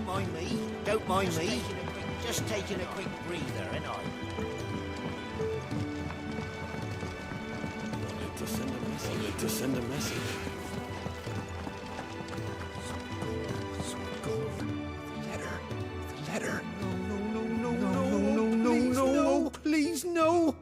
Don't mind me. Don't mind me. Just taking a quick breather, ain't I? I need to send a message. I need to send a message. The letter. No, please, no.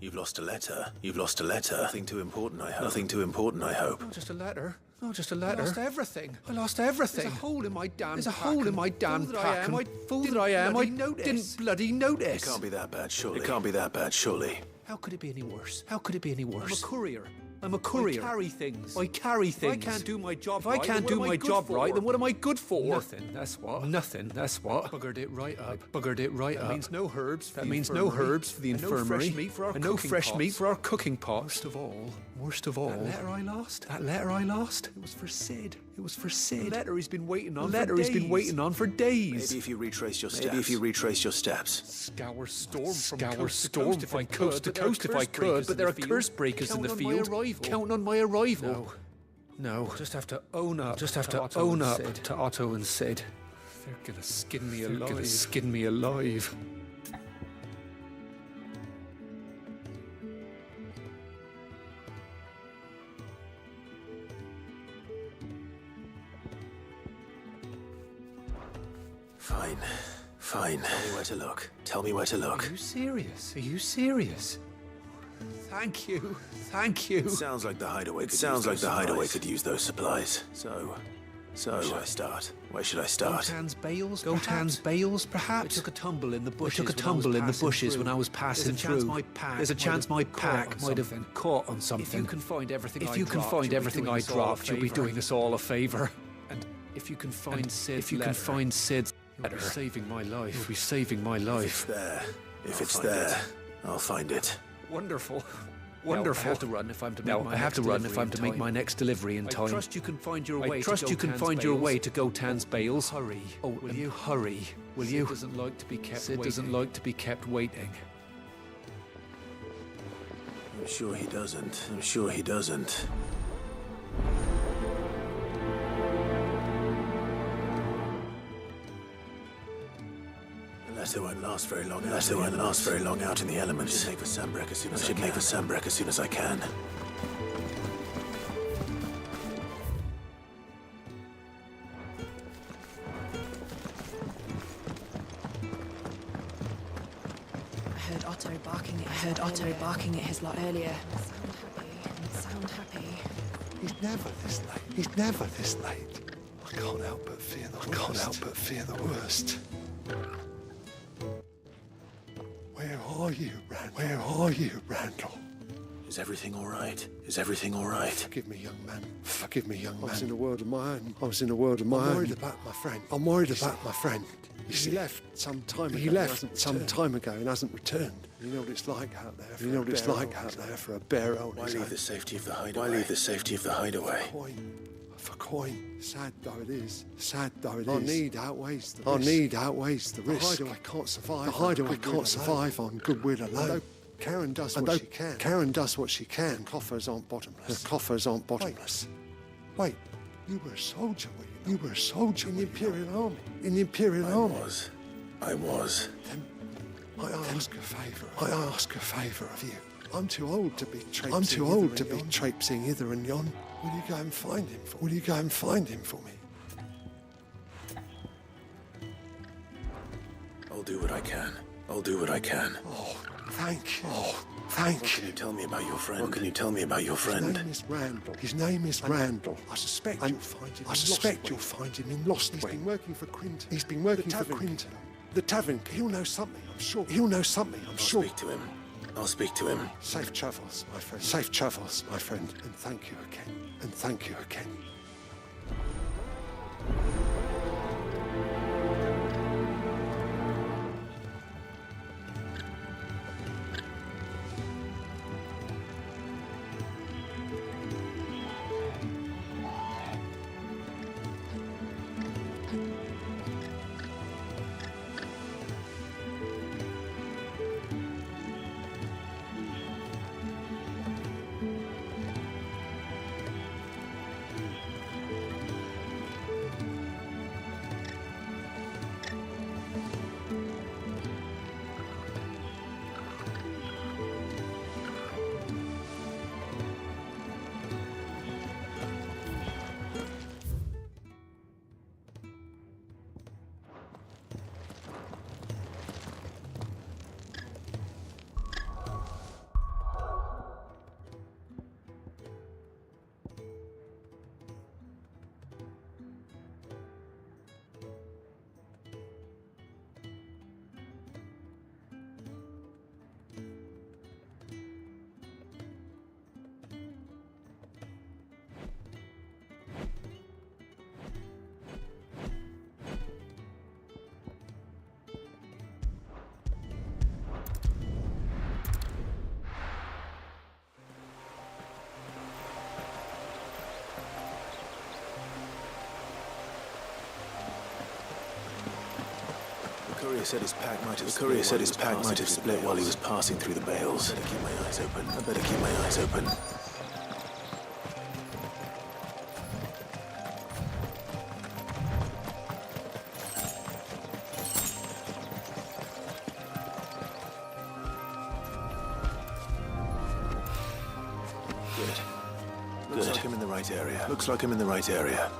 You've lost a letter. You've lost a letter. Nothing too important, I hope. Nothing too important, I hope. Not just a letter. Not just a letter. I lost everything. I lost everything. There's a hole in my damn There's a hole in my damn pack. Fool that I am, I didn't bloody notice. It can't be that bad, surely. It can't be that bad, surely. How could it be any worse? How could it be any worse? I'm a courier. I'm a courier. I carry things. I carry things. If I can't do my job If I right, can't then do what am my I good job for? right, then what am I good for? Nothing, that's what. Nothing, that's what. Buggered it right up. Buggered it right That up. means no herbs for That the means no infirmary. herbs for the And infirmary. no fresh meat for our and no cooking fresh meat pots. for our cooking pots. Worst of all. That letter I lost? That letter I lost? It was for Sid. It was for Sid. The letter he's been waiting on The letter for he's been days. waiting on for days. Maybe if you retrace your steps. Scour storm from Scour coast storm to from coast to coast if I could, but there are curse breakers in the field. Count on my arrival. No. Just have to own up. Just have to Otto own and up Sid. to Otto and Sid. They're gonna skin me They're alive. gonna skin me alive. Fine. Tell me where to look. Tell me where to look. Are you serious? Are you serious? Thank you. Thank you. Sounds like the hideaway could use those supplies. So where should I start? Where should I start? Gotan's bales, Gotan's bales, perhaps? We took a tumble in the bushes. When I was passing through. There's a chance my pack might have been caught on something. If you can find everything I dropped, you'll be doing us all a favour. And if you can find Sid's If you can letter, find Sid's you'll be letter, saving my life. you'll be saving my life. If it's there, I'll find it. Wonderful. I Wonderful. have to run if I'm to make Now, my I have next to run delivery if I'm in to make time. my next delivery in time. I trust you can find your way I trust to you can Gotan's find your bales. way to Gotan's bales. Hurry. Oh, will and you? hurry? Will Sid you? doesn't like to be kept Sid waiting. doesn't like to be kept waiting. I'm sure he doesn't. Unless it won't last very long out in the elements. I should make for Sambrek as soon as I can. I heard Otto barking at his lot earlier. Sound happy. He's never this late. I can't help but fear the worst. Where are you, Randall? Is everything all right? Forgive me, young man. I was in a world of my own. I'm worried about my friend. He left some time ago and hasn't returned. You know what it's like out there for a bare old. Why leave the safety of the hideaway? For coin. Sad though it is. Our need outweighs the risk. The hideaway can't survive on goodwill alone. Karen does what she can. Coffers aren't bottomless. Wait, you were a soldier, were you? You were a soldier in the Imperial Army. I was. Then I ask a favour of you. I'm too old to be traipsing hither and yon. Will you go and find him for me? I'll do what I can. Oh, thank you. What can you tell me about your friend? His name is Randall. I suspect you'll find him in Lost He's been working for Quinton. The tavern. He'll know something, I'm sure. I'll speak to him. Safe travels, my friend. And thank you again. courier said his pack might have split while he was passing through the bales. Better keep my eyes open. I better keep my eyes open. Good. Looks like I'm in the right area. Looks like I'm in the right area.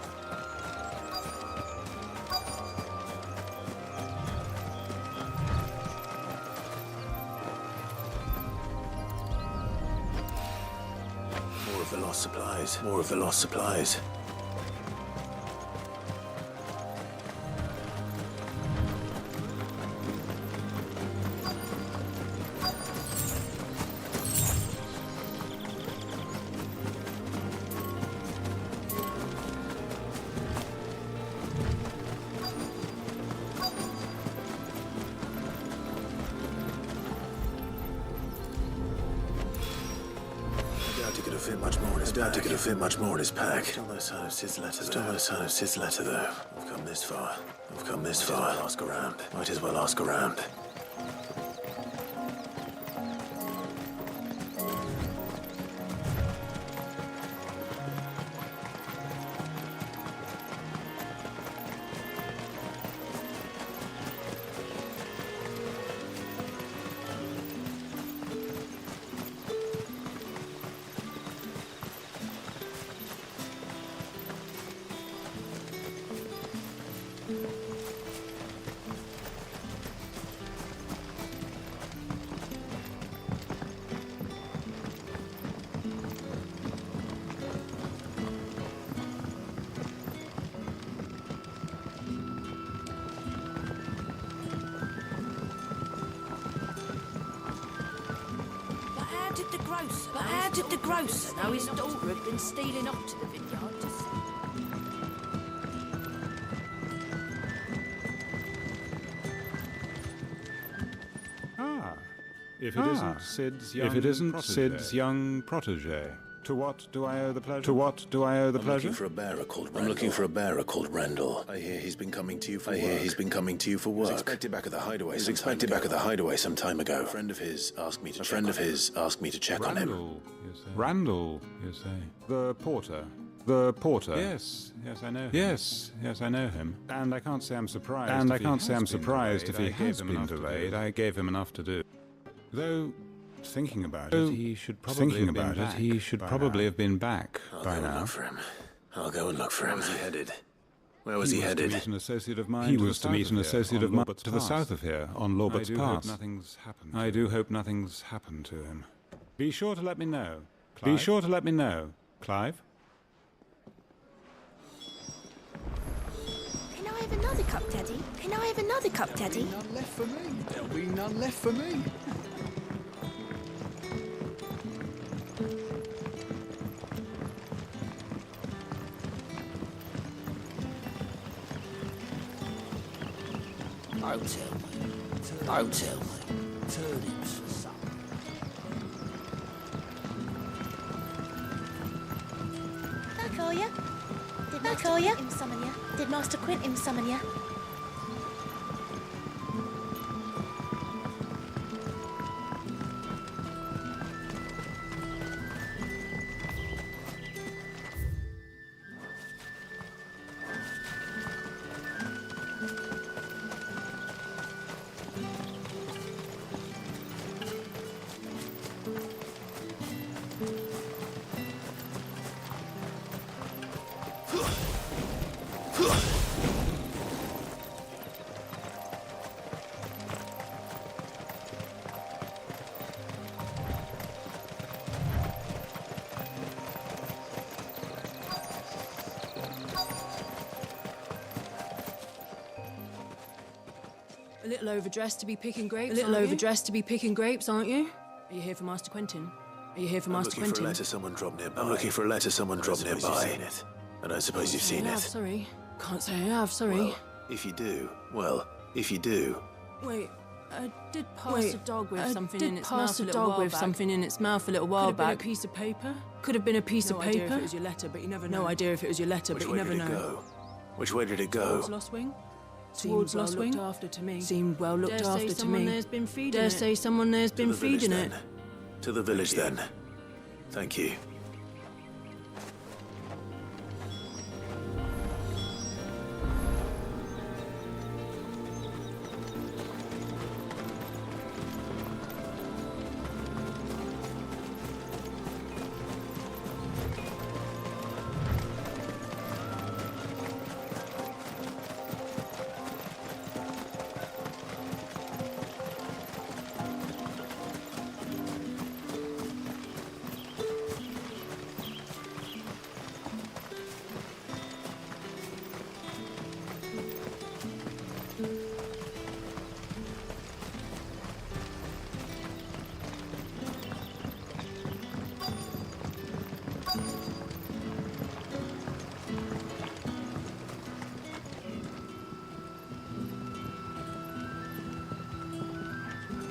More of the lost supplies. More of the lost supplies. I doubt he could have fit much more in his pack. Still no sign of Sid's letter, though. Still no sign of Sid's letter, though. I've come this far. I've come this far. Might as well ask around. Might as well ask around. But how did the grocer know his daughter had been stealing off to the vineyard to sell? If it isn't Sid's young protege. To what do I owe the pleasure? To what do I owe the pleasure? I'm looking for a bearer called Randall. I hear he's been coming to you for work. He's expected back at the hideaway some time ago. A friend of his asked me to check on him. Randall, you say? The porter. The porter. Yes, I know him. Yes, I know him. And I can't say I'm surprised. If he has been delayed. I gave him enough to do. Though, thinking about it, he should probably have been back by now. I'll go and look for him. Where was he headed? Where was he headed? He was to meet an associate of mine to the south of here, on Lorbert's Pass. I do hope nothing's happened to him. Be sure to let me know. Clive? Can I have another cup, Daddy? Can I have another cup, Daddy? None left for me. There'll be none left for me. Don't tell me. Turnips for supper. Back are ya? Did Master Quentin summon ya? A little overdressed to be picking grapes, aren't you? Are you here for Master Quentin? I'm looking for a letter someone dropped nearby. I don't suppose you've seen it. Sorry. Can't say I have, sorry. Well, if you do. Wait, I did pass a dog with something in its mouth a little while back. Could have been a piece of paper. No idea if it was your letter, but you never know. Which way did it go? Lost Wing? towards Lost Wing. After to me. Seemed well looked after to me. There's been feeding Dare say someone there's been feeding it. To the village then. Thank you.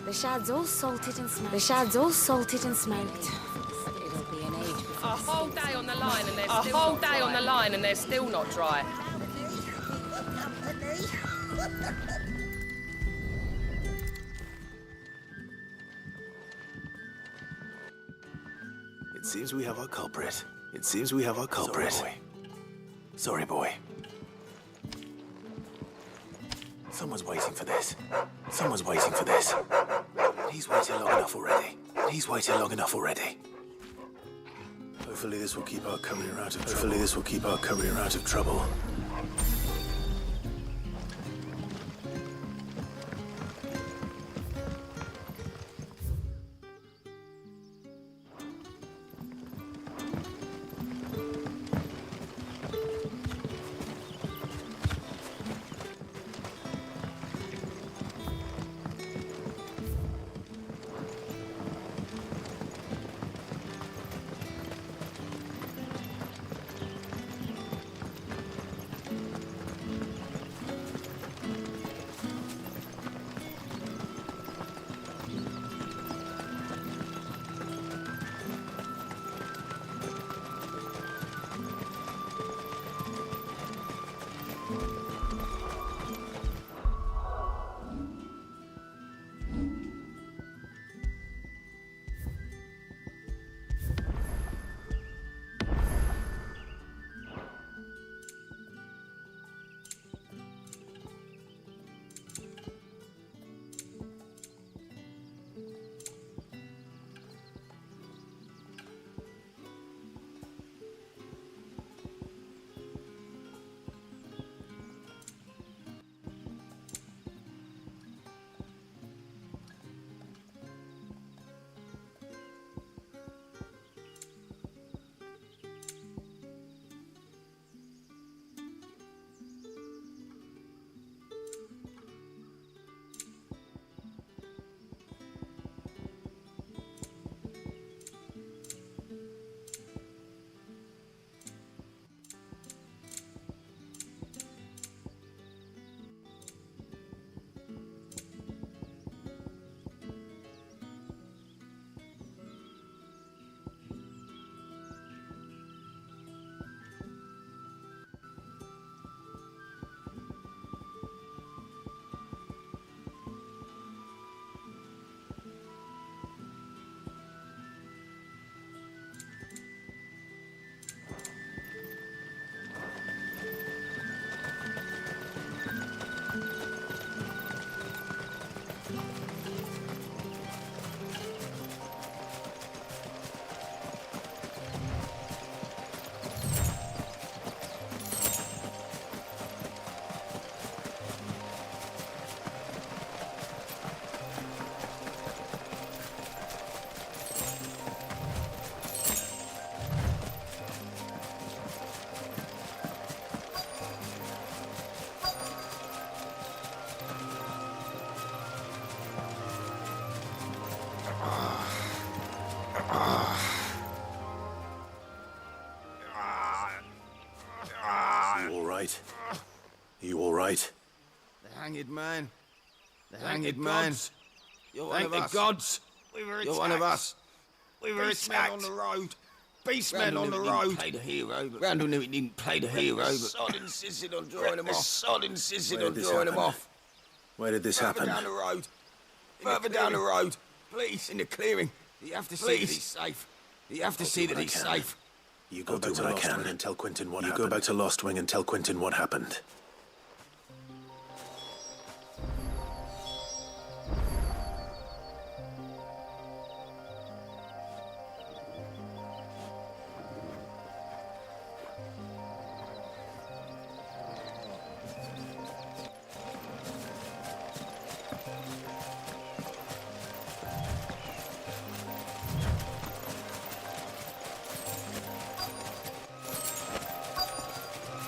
The shad's all salted and smoked. The shad's all salted and smoked. It'll be an age before a whole day on the line and they're still a whole day on the line and they're still not dry. It seems we have our culprit. It seems we have our culprit. Sorry, boy. Someone's waiting for this. Someone's waiting for this. He's waited long enough already. He's waited long enough already. Hopefully this will keep our courier out of trouble. Hopefully this will keep our courier out of trouble. You all right? The hanged man. The hanged man. You're one of us. Thank the gods. You're one of us. We were attacked on the road. Beastmen on the road. Play the hero, but Randall knew he didn't play the hero, but Sod insisted on drawing him off. Sod insisted on drawing him off. Where did this happen? Down the road. Further down the road. Please, in the clearing. You have to see that he's safe. You have to see that he's safe. You go back to Lost Wing and tell Quentin what happened. You go back to Lost Wing and tell Quentin what happened.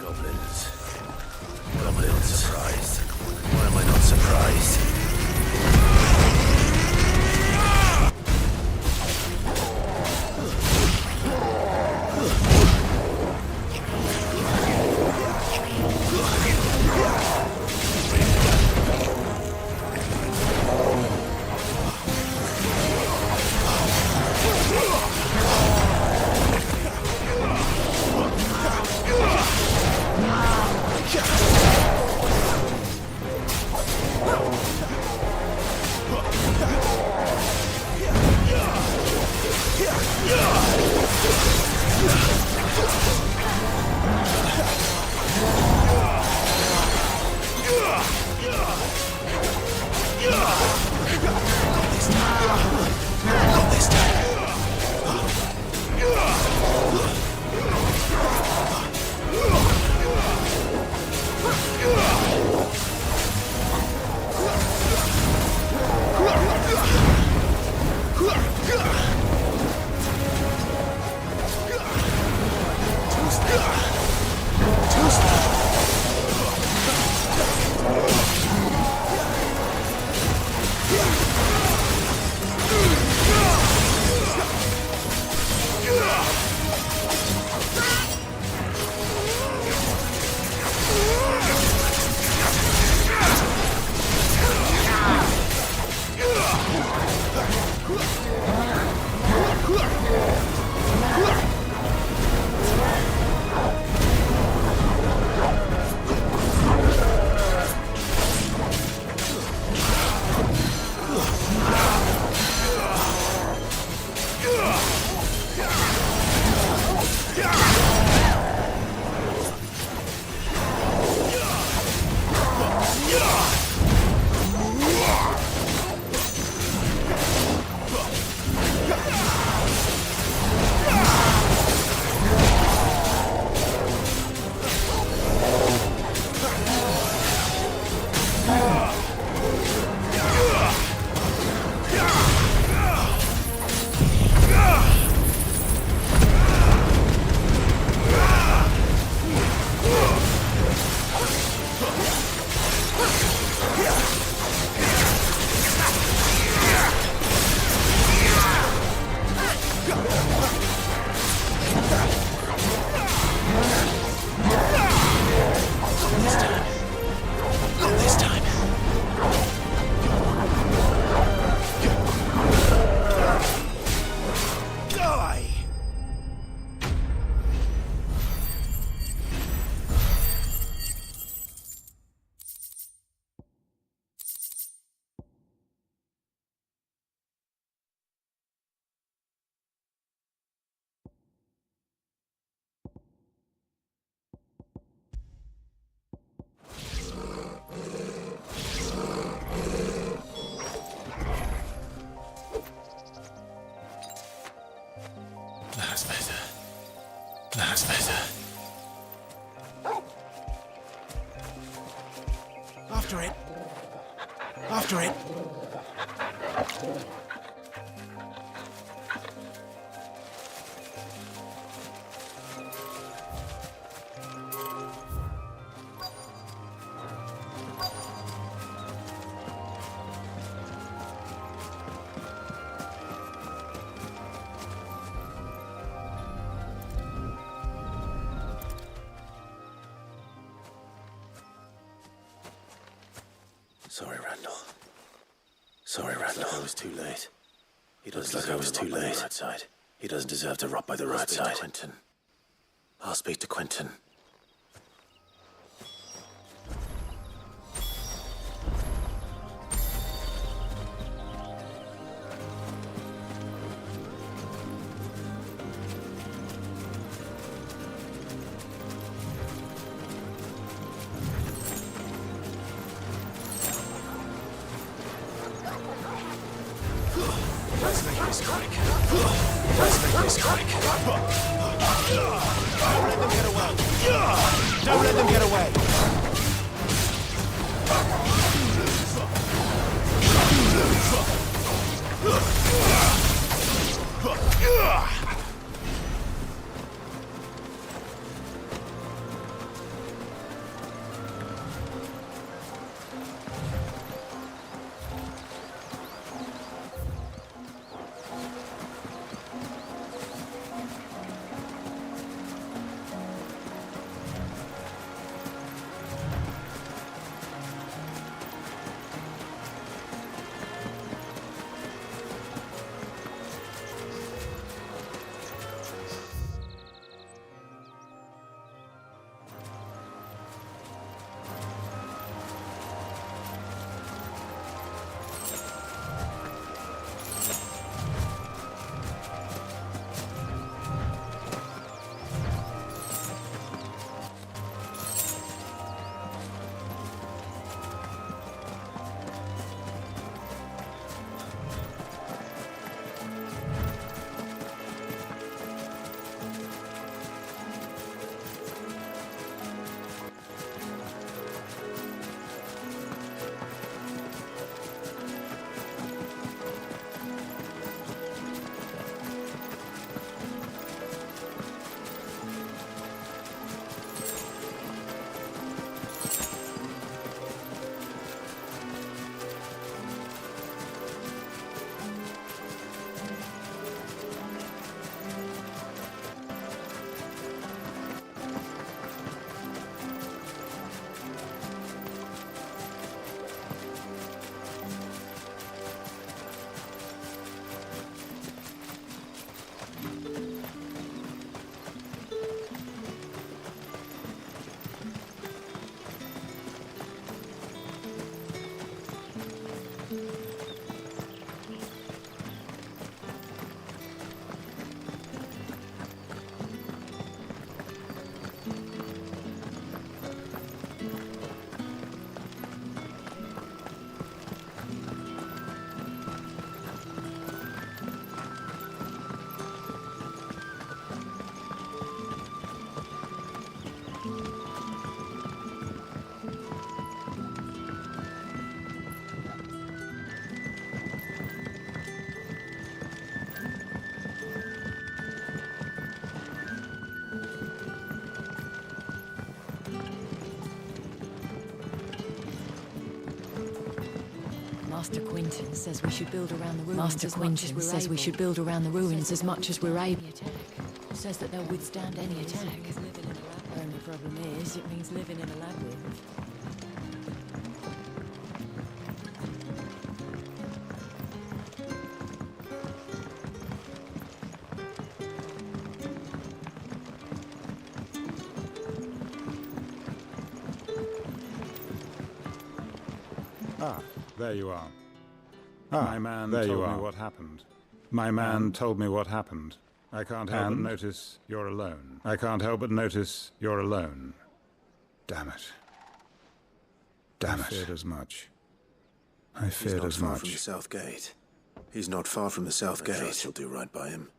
Goblins. Surprised. Why am I not surprised? That's better. After it. After it. Sorry, Randall. Sorry, Randall. I was too late. It looks like I was too late. Outside. He doesn't deserve to rot by the roadside. I'll speak to Quentin. Let's make this quick. Let's make this quick. Don't let them get away. Don't let them get away. Master Quentin says we should build around the ruins. Master Quentin says we should build around the ruins as much as we're able. Says that they'll withstand any attack. The only problem is, it means living in a labyrinth. Ah, there you are. My man told me what happened. My man told me what happened. I can't help but notice you're alone. I can't help but notice you're alone. Damn it. Damn it. I feared as much. I feared as much. He's not far from the south gate. He's not far from the south gate. I trust you'll do right by him.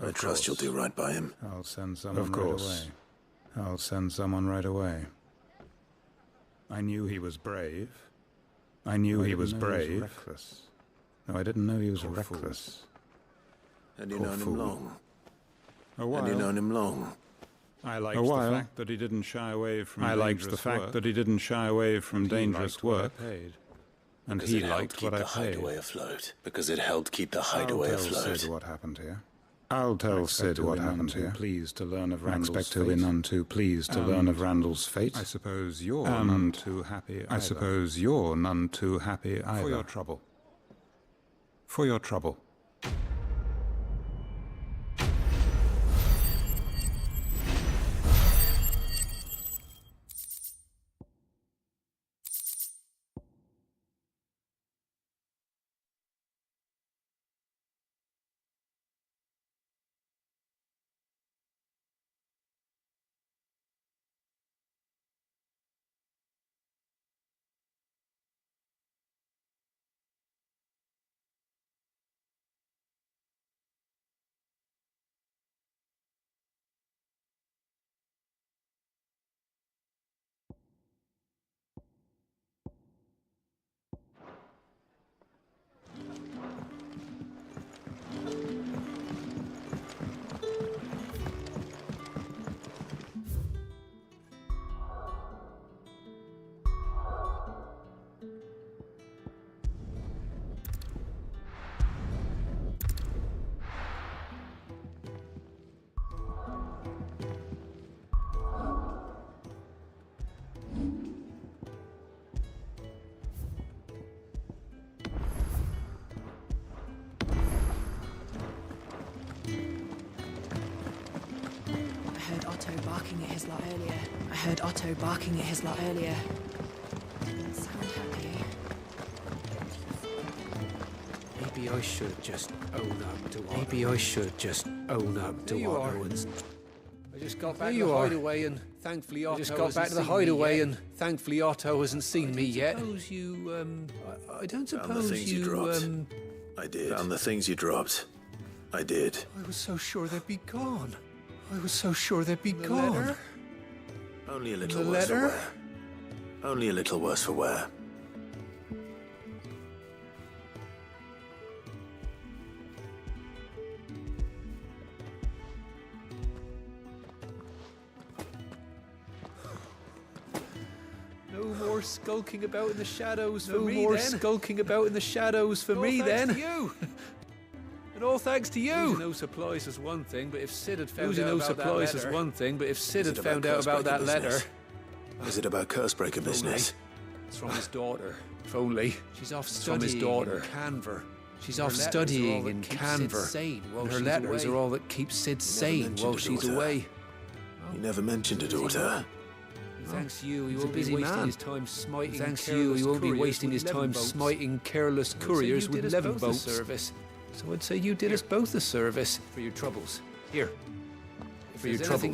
I trust you'll do right by him. I'll send someone right away. I'll send someone right away. I knew he was brave. I knew he was brave. Reckless. No, I didn't know he was reckless. And you've known him long. A while. And you've known him long. I liked the fact that he didn't shy away from dangerous work. And he liked what I paid. Hideaway afloat. Because it helped keep the hideaway afloat. I'll tell Sid what happened here. I'll tell Sid what happened here. Pleased to learn of Randall's fate. I expect he'll be none too pleased to learn of Randall's fate. I suppose you're none too happy either. I suppose you're none too happy either. For your trouble. For your trouble. barking at his lot earlier. I heard Otto barking at his lot earlier. Didn't sound happy. Maybe I should just own up to what. Maybe I should just own up to what Owen's. I just got back to the hideaway and thankfully Otto hasn't seen me yet. I don't suppose you. I did. Found the things you dropped. I did. I was so sure they'd be gone. Letter? Only a little worse for wear. Only a little worse for wear. No more skulking about in the shadows for me then. No more skulking about in the shadows for me then. To you. And all thanks to you. Losing no supplies is one thing, but if Sid had found out about that letter... Is it about Cursebreaker business? It's from his daughter. If only. She's off studying in Canver. She's off studying in Canver. And her letters are all that keep Sid sane while she's away. You never mentioned a daughter. Thanks to you, he won't be wasting his time smiting careless couriers with leaven boats. So I'd say you did us both a service for your troubles. Here. For your troubles. If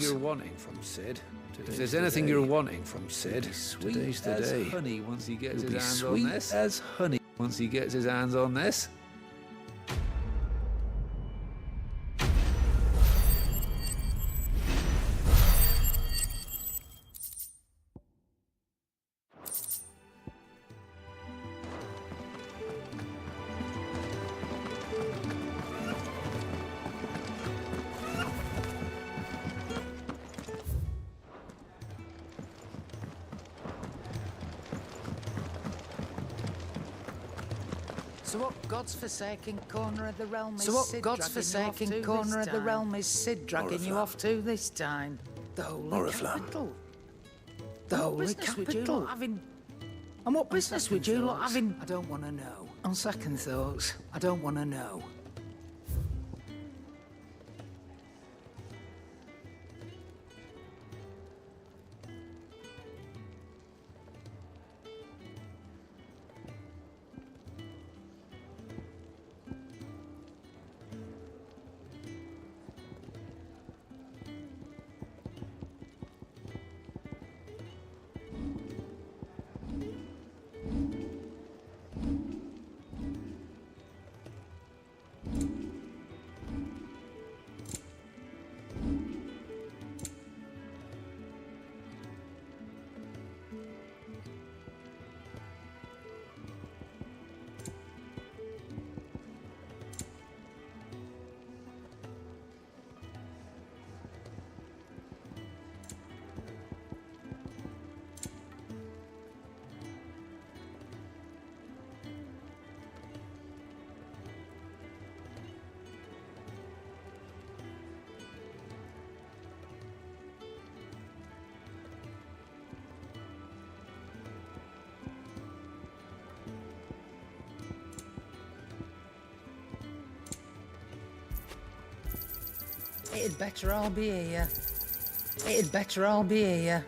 there's anything you're wanting from Sid, today's the day. Honey once he gets his hands on this. As honey once he gets his hands on this. So what godforsaken corner of the realm is Sid dragging you off to this time? The holy capital. The holy capital. And what business would you lot having? I don't want to know. On second thoughts, I don't want to know. It'd better all be here. It'd better all be here.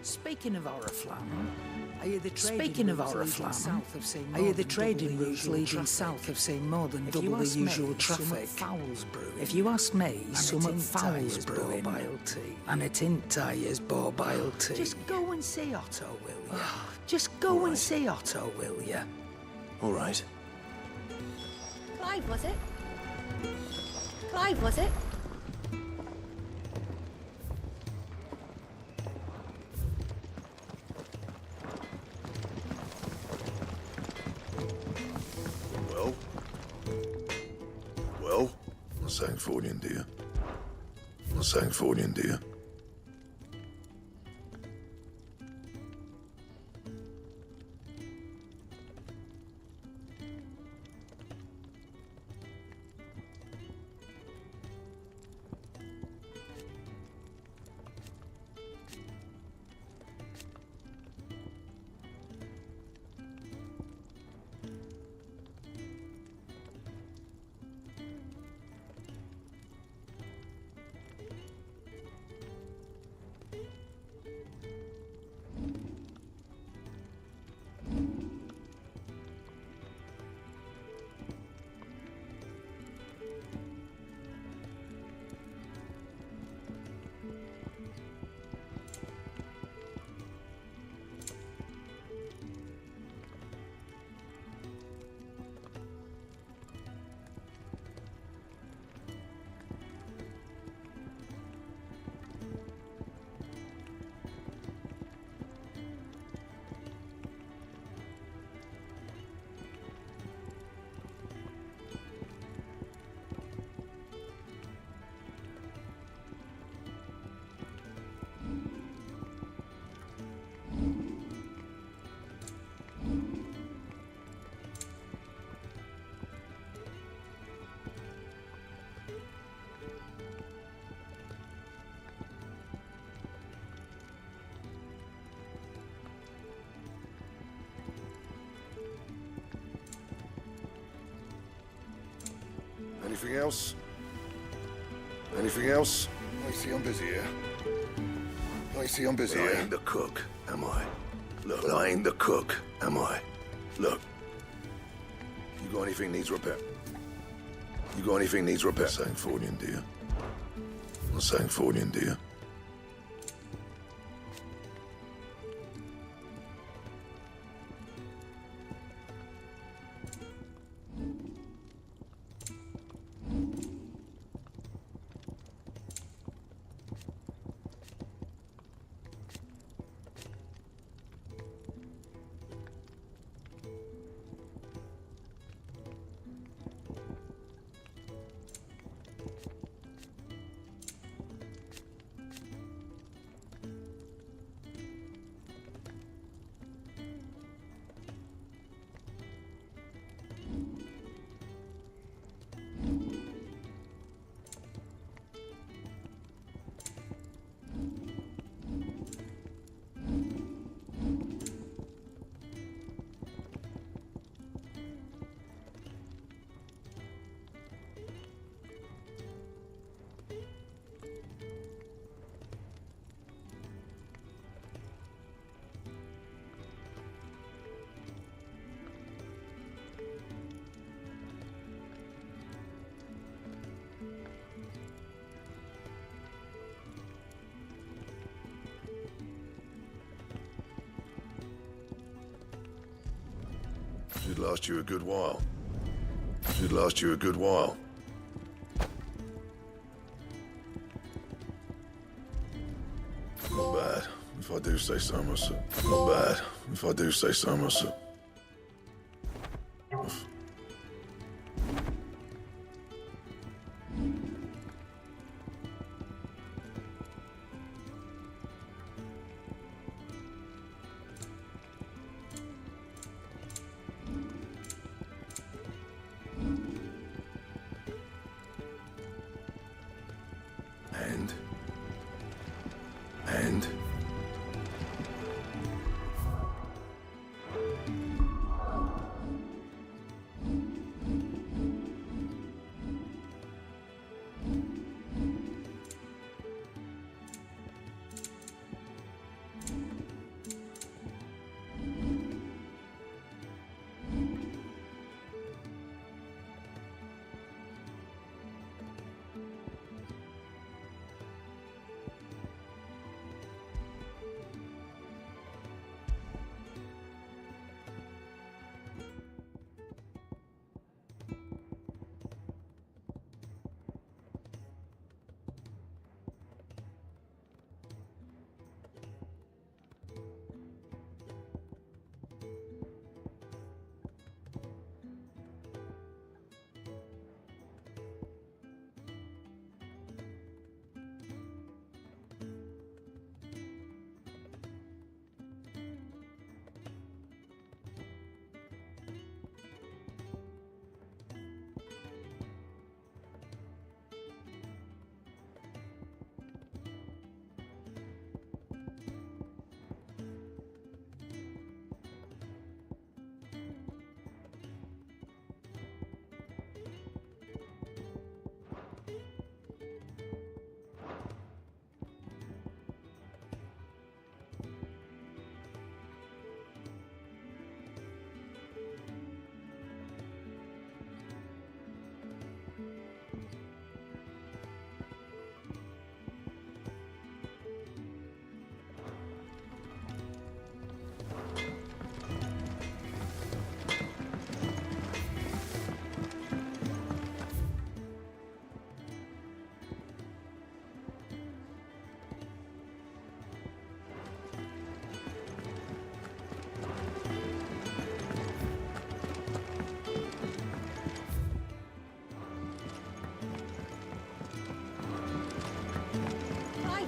Speaking of Oriflamme, are you the trading routes leading south of say more than double the usual traffic? If you ask me, some fowls brewing, and it ain't tires borbile tea. Just go and see Otto, will ya? Just go and see Otto, will ya? All right. Clive, was it? Clive, was it? Fordian, dear. I'm saying Fordian, dear. Anything else? Anything else? I see I'm busy here. I see I'm busy here. I ain't the cook, am I? Look, I ain't the cook, am I? Look. You got anything needs repair? You got anything needs repair? Not saying Fordian, do you? Not saying Fordian, do you? Should last you a good while. Should last you a good while. Not bad, if I do say so myself. Not bad, if I do say so myself. And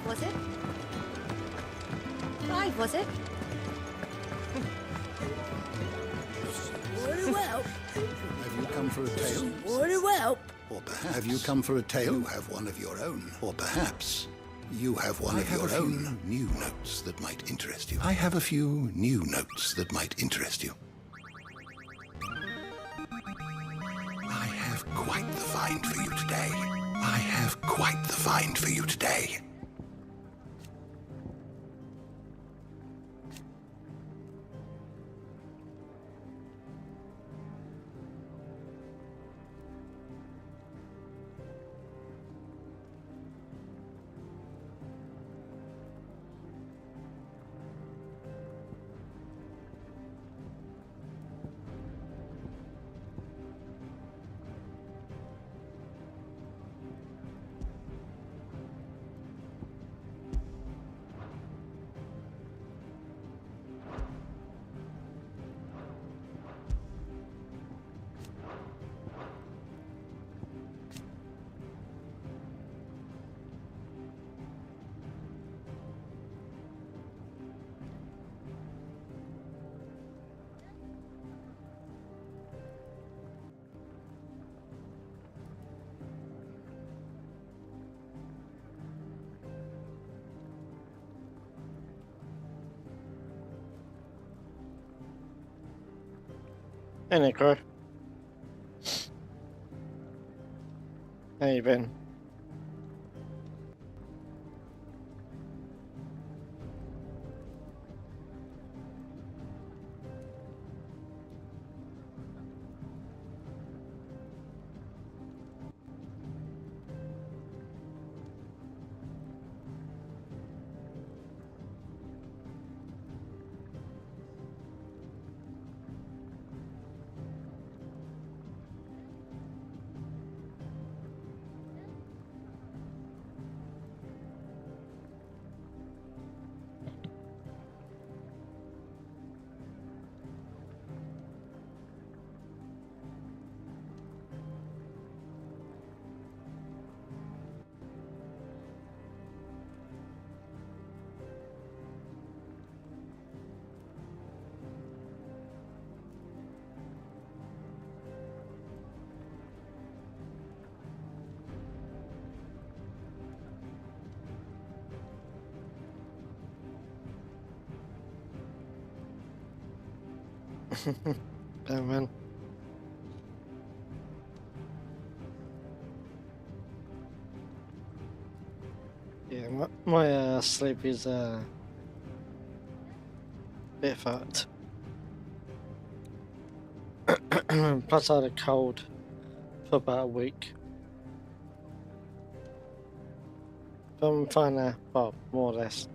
was it? 5, was it? Very well. Have you come for a tale? Very well. Or perhaps have you come for a tale? You have one of your own. Or perhaps you have one of your own new notes that might interest you. I have a few new notes that might interest you. I have quite the find for you today. I have quite the find for you today. Hey Nico. How you been? Oh man. Yeah, my sleep is a bit fucked. Plus I had a cold for about a week. But I'm fine now, well, more or less.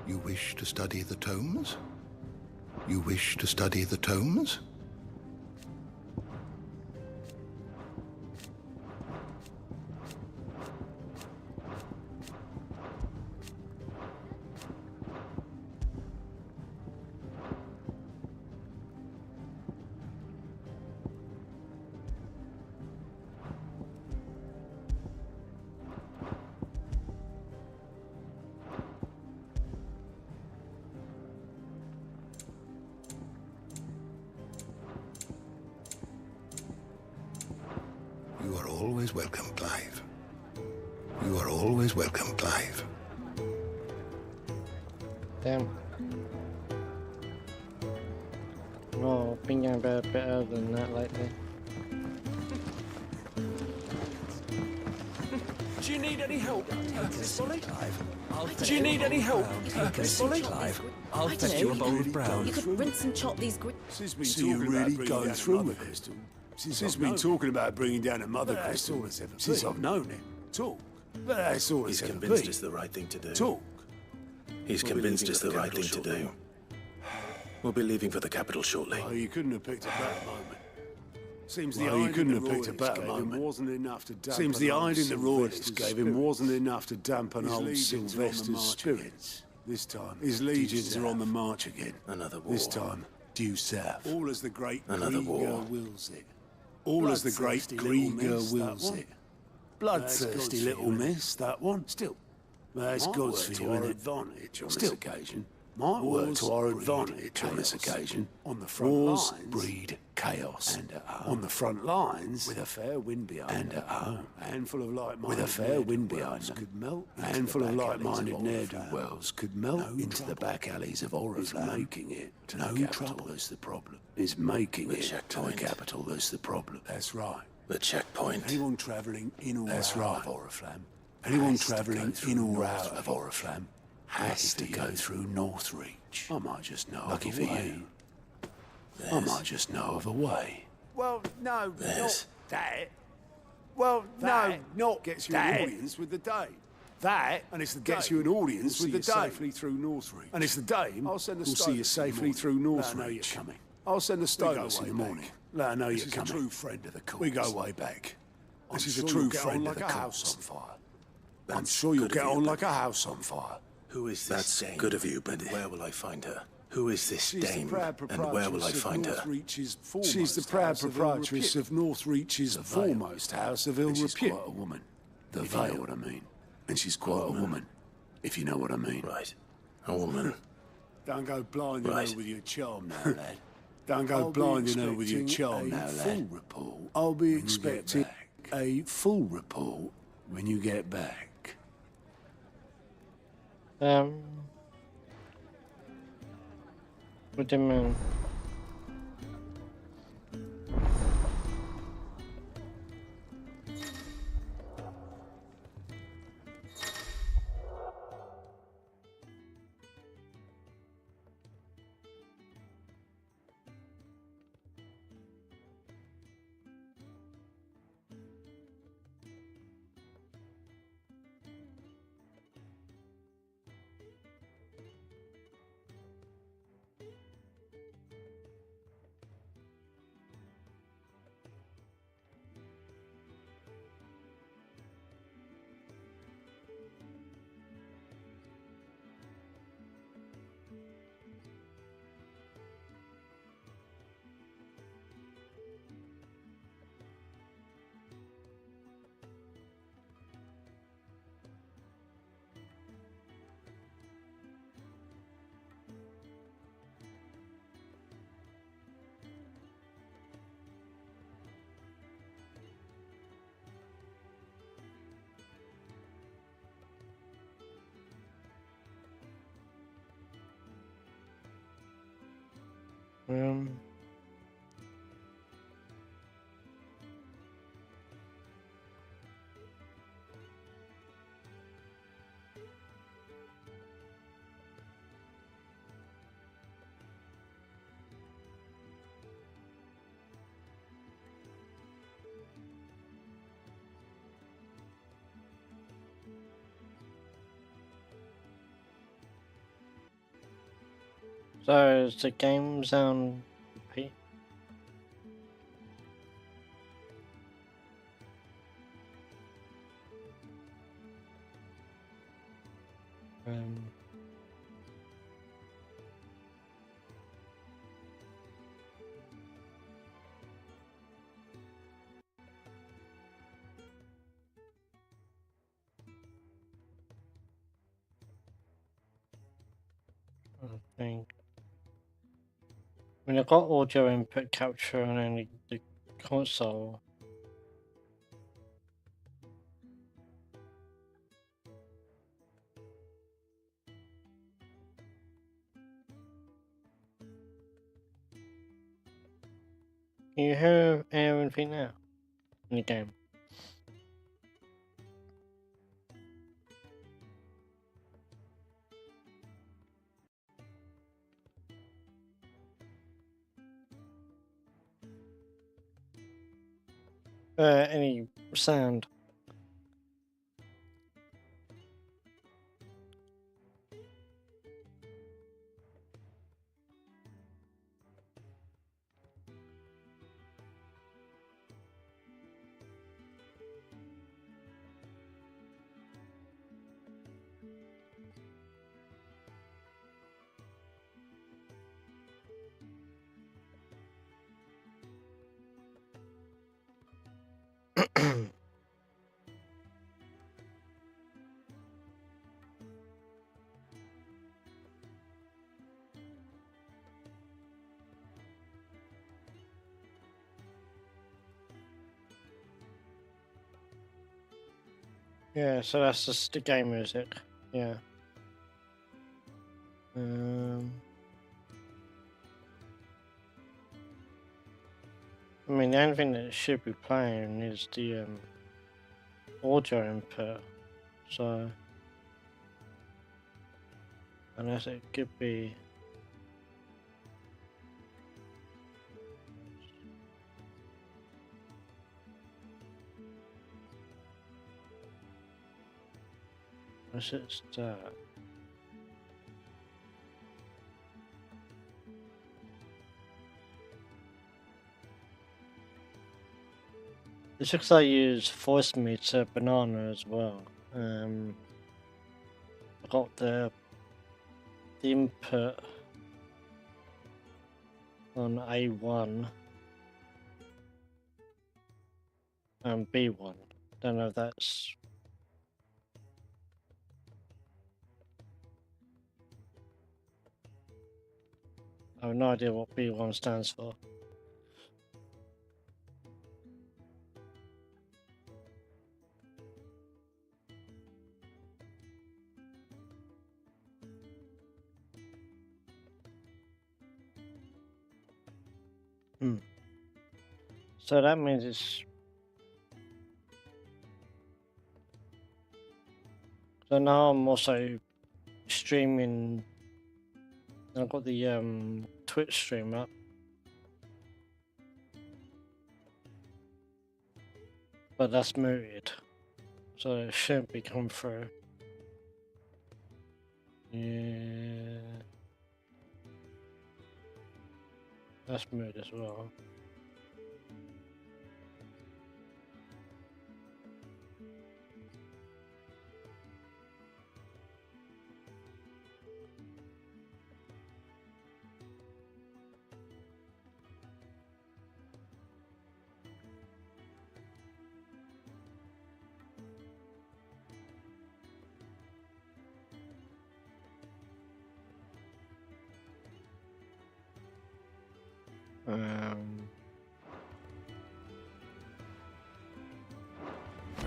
You wish to study the tomes? You wish to study the tomes? You are always welcome, Clive. You are always welcome, Clive. Damn. Well, I've been going about a bit earlier than that lately. Do you need any help, Miss Molly? Do you need any help, Miss Molly? I'll fetch you a bowl of brown. You could rinse and chop these So you're really going through with it? Since been talking about bringing down a mother crystal since I've known him. Talk. But that's all He's convinced it's the right thing to do. Talk. He's convinced it's the right thing to do. We'll be leaving for the capital shortly. Oh, you couldn't have picked a better moment. Seems the you couldn't have picked a better moment. Wasn't enough to dampen. Seems the hide in the royalists gave him wasn't enough to dampen old Sylvester's spirits. This time, his legions are on the march again. Another war. This time, due south. All as the great Another war. wills it. All as the great Grieger wills it. Bloodthirsty little miss, that one. Still, That's good for you, isn't it? Advantage on this occasion. Might work to our advantage on this occasion. On the front lines, breed chaos. And at home. On the front lines, with a fair wind behind them. And at home. A handful of like-minded with a fair wind behind them. Could melt. A handful of like-minded ne'er-do-wells could melt into the back alleys of Oriflamme. Making it to no trouble. That's the problem. Is making it to the capital. That's the problem. That's right. The checkpoint. Anyone travelling in or out of Oriflamme. Anyone travelling in or out of Oriflamme has to go through Northreach. I might just know of a way. I might just know of a way. Well, no, not that. Well, no, not gets you an audience with the Dame. That, and it's the gets you an audience with the Dame. Safely through Northreach. And it's the Dame. I'll send the we'll see you safely through Northreach. Let her know you're coming. I'll send the Stokes in the morning. Let her know you're coming. This is a true friend of the cause. We go way back. This is a true friend of the cause. I'm sure you'll get on like a house on fire. Who is this Dame? Good of you, but where will I find her? Who is this Dame, and where will I find her? She's the proud proprietress of Northreach's foremost house of ill repute. She's quite a woman. The Vale, you know what I mean. And she's quite a woman, if you know what I mean. Right. A woman. Don't go blind, you know, with your charm now, lad. Don't go blind, you know, with your charm now, lad. I'll be expecting a full report when you get back. What do you mean? So is the game on P? I think. I mean, I got audio input capture on only the console. Can you hear anything now in the game? Any sound? Yeah, so that's just the game music. Yeah. I mean, the only thing that should be playing is the audio input. So, unless it could be. Unless it's that. It's because I use voice meter banana as well. I got the input on A1 and B1. Don't know if that's. I have no idea what B1 stands for. So that means it's. So now I'm also streaming. I've got the Twitch stream up. But that's muted. So it shouldn't be come through. Yeah. That's muted as well.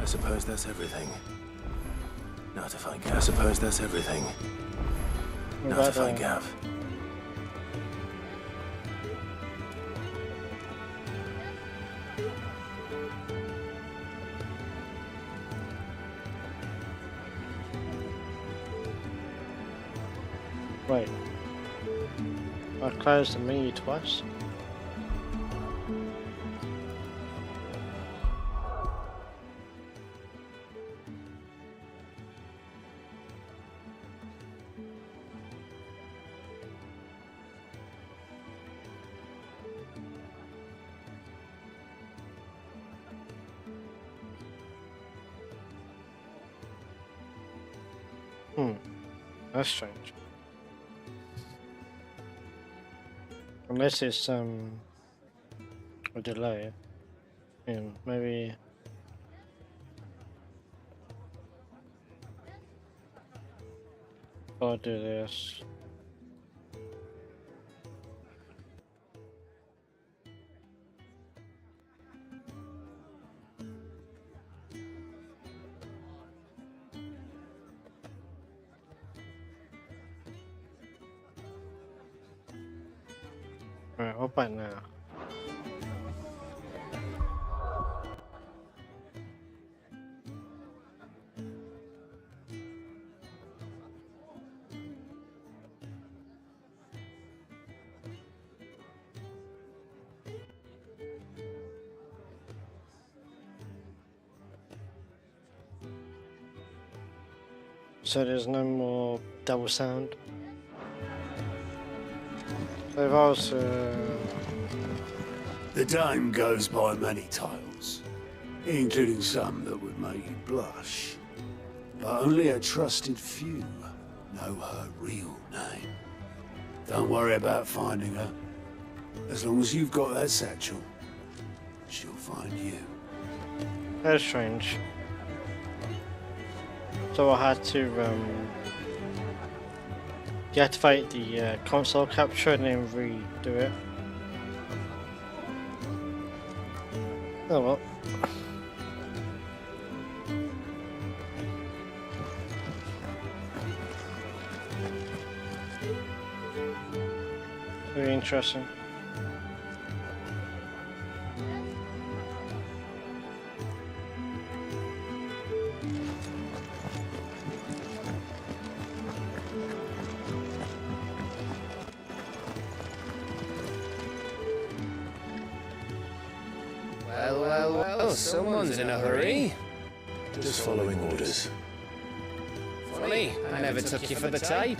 I suppose that's everything. Now to find Gav. I suppose that's everything. Now to find Gav. Wait. I closed the menu twice. That's strange. Unless it's a delay. Yeah, maybe. I'll do this. Alright, what about now? So there's no more double sound? So if I was The dame goes by many titles, including some that would make you blush. But only a trusted few know her real name. Don't worry about finding her. As long as you've got that satchel, she'll find you. That's strange. So I had to deactivate the console capture and then redo it. Oh well. Very interesting. Well, someone's in a hurry. Just following orders. Funny, I never took you for the type.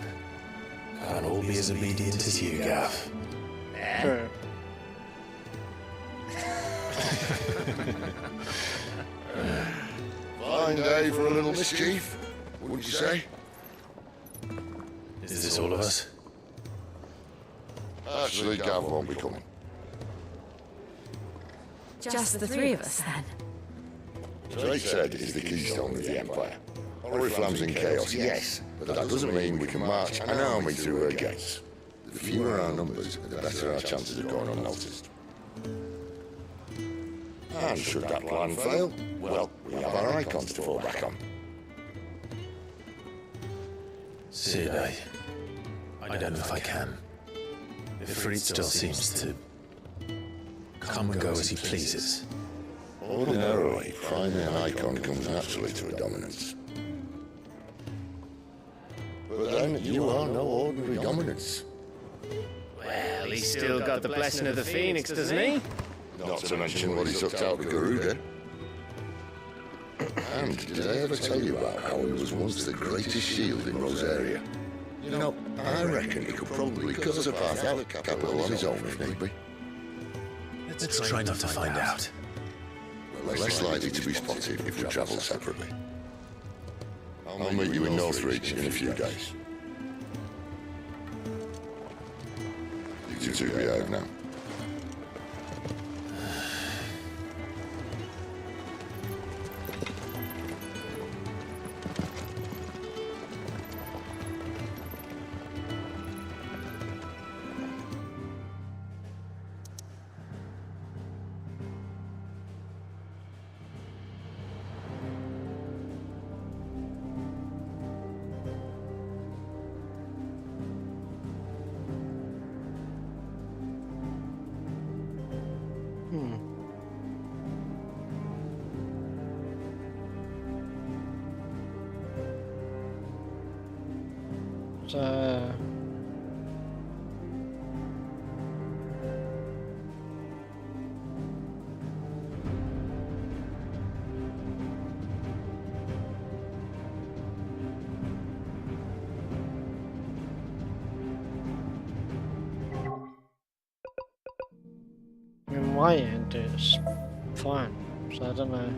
Can't all be as obedient as you, Gav. True. Fine day for a little mischief, wouldn't you say? Is this all of us? Actually, Gav won't be coming. Just the three of us, then. Drake said is the keystone of the Empire. Oriflamme's in chaos, yes, but that doesn't mean we can march an army through her gates. The fewer our numbers, the better our chances of going unnoticed. And should that plan fail, well, we have our icons to fall back on. Sid, I don't know if I can. If Farid still seems to come and go as he pleases. Ordinarily, finding an icon comes naturally to a dominance. But then you are no ordinary dominance. Well, he's still got the blessing of the Phoenix, doesn't he? Not to mention what he sucked out of Garuda. And did I ever tell you about how he was once the greatest shield in Rosaria? You know, I reckon he could probably cut a path out of capital on his own if need be. Let's try not to find out. Less likely to be spotted if we travel separately. I'll meet you in Northreach in a few days. You two be out now. In my end, it's fine, so I don't know.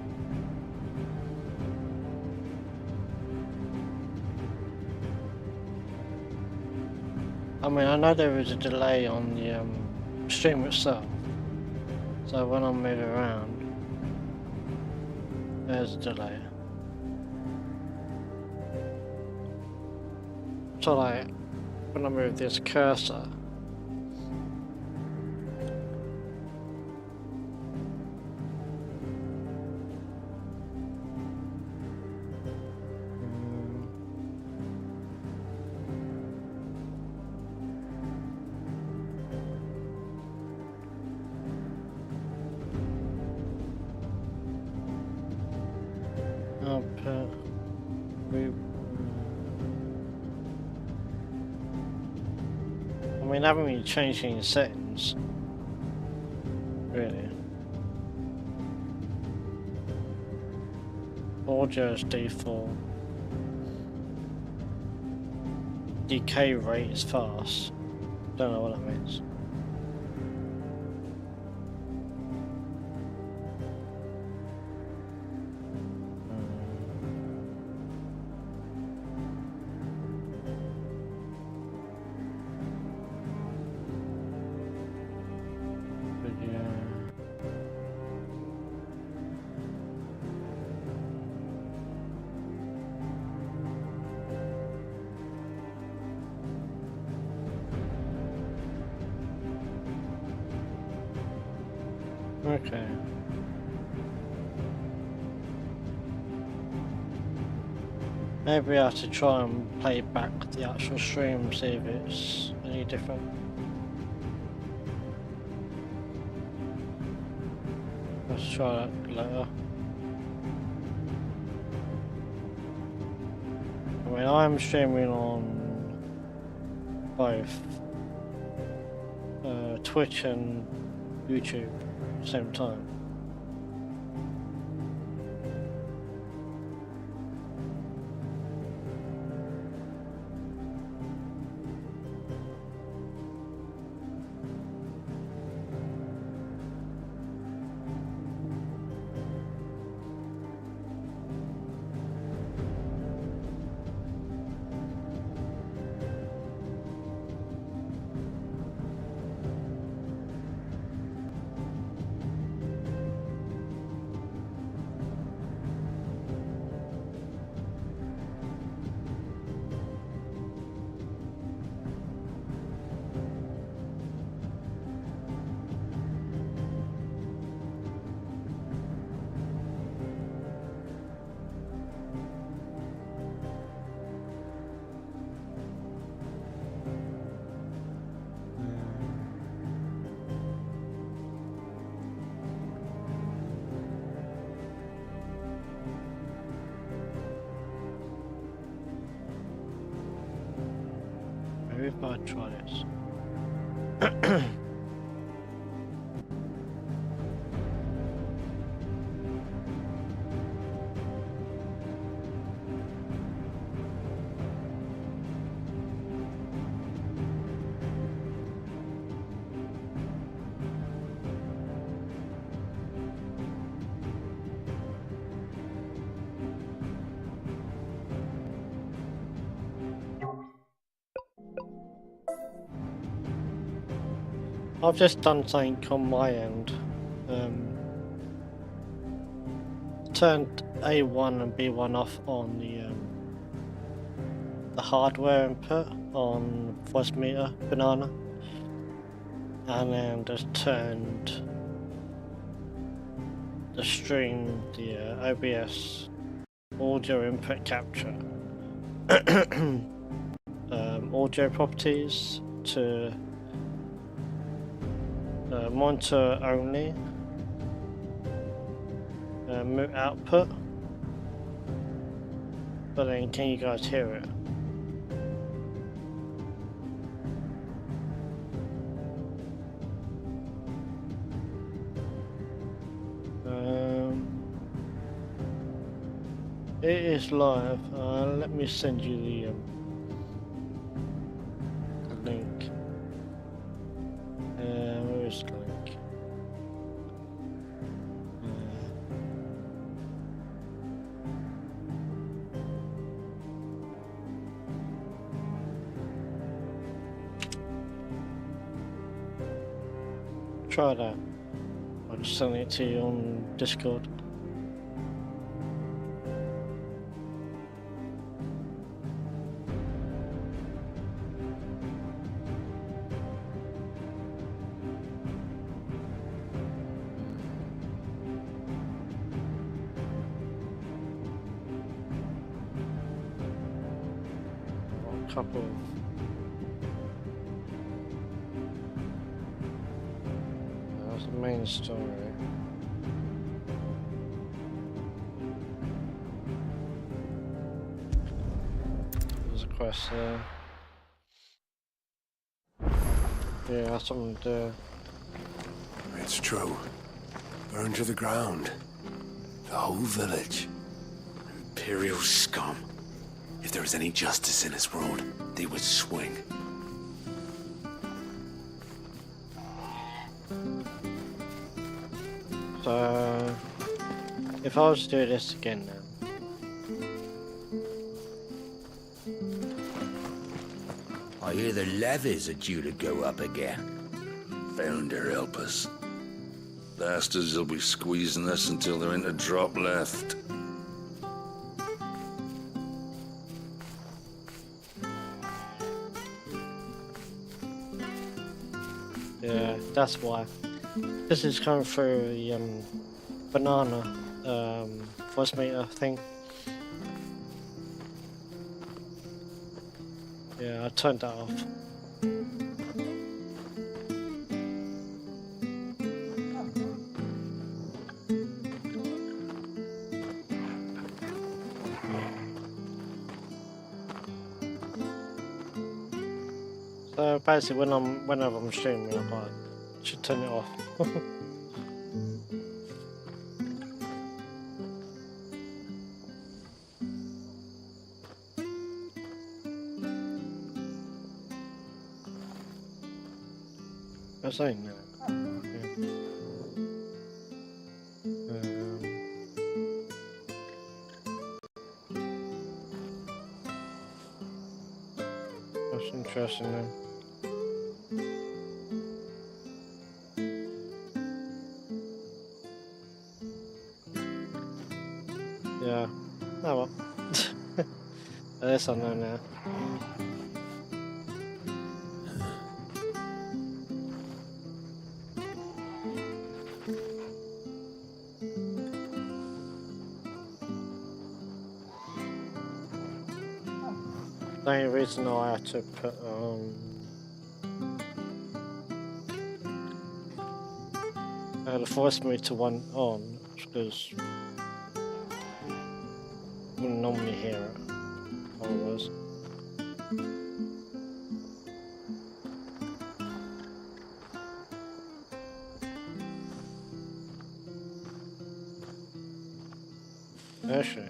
I mean, I know there is a delay on the stream itself, so when I move around, there's a delay. So like, when I move this cursor, I haven't really changed any settings, really. Audio is default. Decay rate is fast. Don't know what that means. Okay. Maybe I have to try and play back the actual stream, see if it's any different. Let's try that later. I mean, I'm streaming on both Twitch and YouTube at the same time. Maybe if I try this. I've just done something on my end. Turned A1 and B1 off on the hardware input on voice meter banana, and then just turned the stream, the OBS audio input capture audio properties to monitor only, mute output, but then can you guys hear it? It is live. Let me send you the link. Where is the link? Try that. I'll just send it to you on Discord. Couple of that's the main story. There's a quest there. Yeah, that's something to do. It's true. Burned to the ground. The whole village. Imperial scum. If there was any justice in this world, they would swing. So, if I was to do this again now. I hear the levies are due to go up again. Founder help us. Bastards will be squeezing us until there ain't a drop left. Yeah, that's why. This is coming through the banana voice meter thing. Yeah, I turned that off. So basically, whenever I'm streaming, I should turn it off. What's that now? That's interesting then. Yeah. Oh well. At least I know now. The only reason I had to put the voice meter one on because I wouldn't normally hear it otherwise. Actually,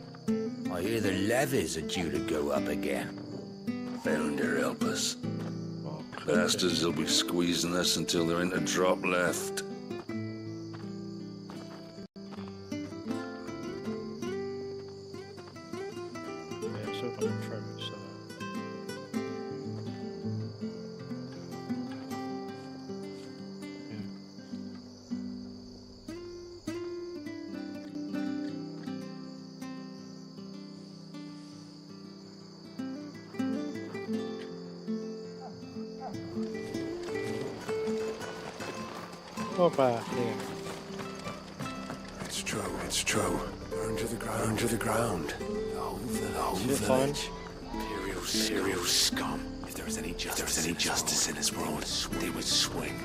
I hear the levies are due to go up again. Founder help us. Bastards will be squeezing us until there ain't a drop left. Yeah, it's up on the front, so. What about here? It's true, it's true. Burn to the ground, burn to the ground. The whole village. Imperial scum. If there was any justice in this world, they would swing.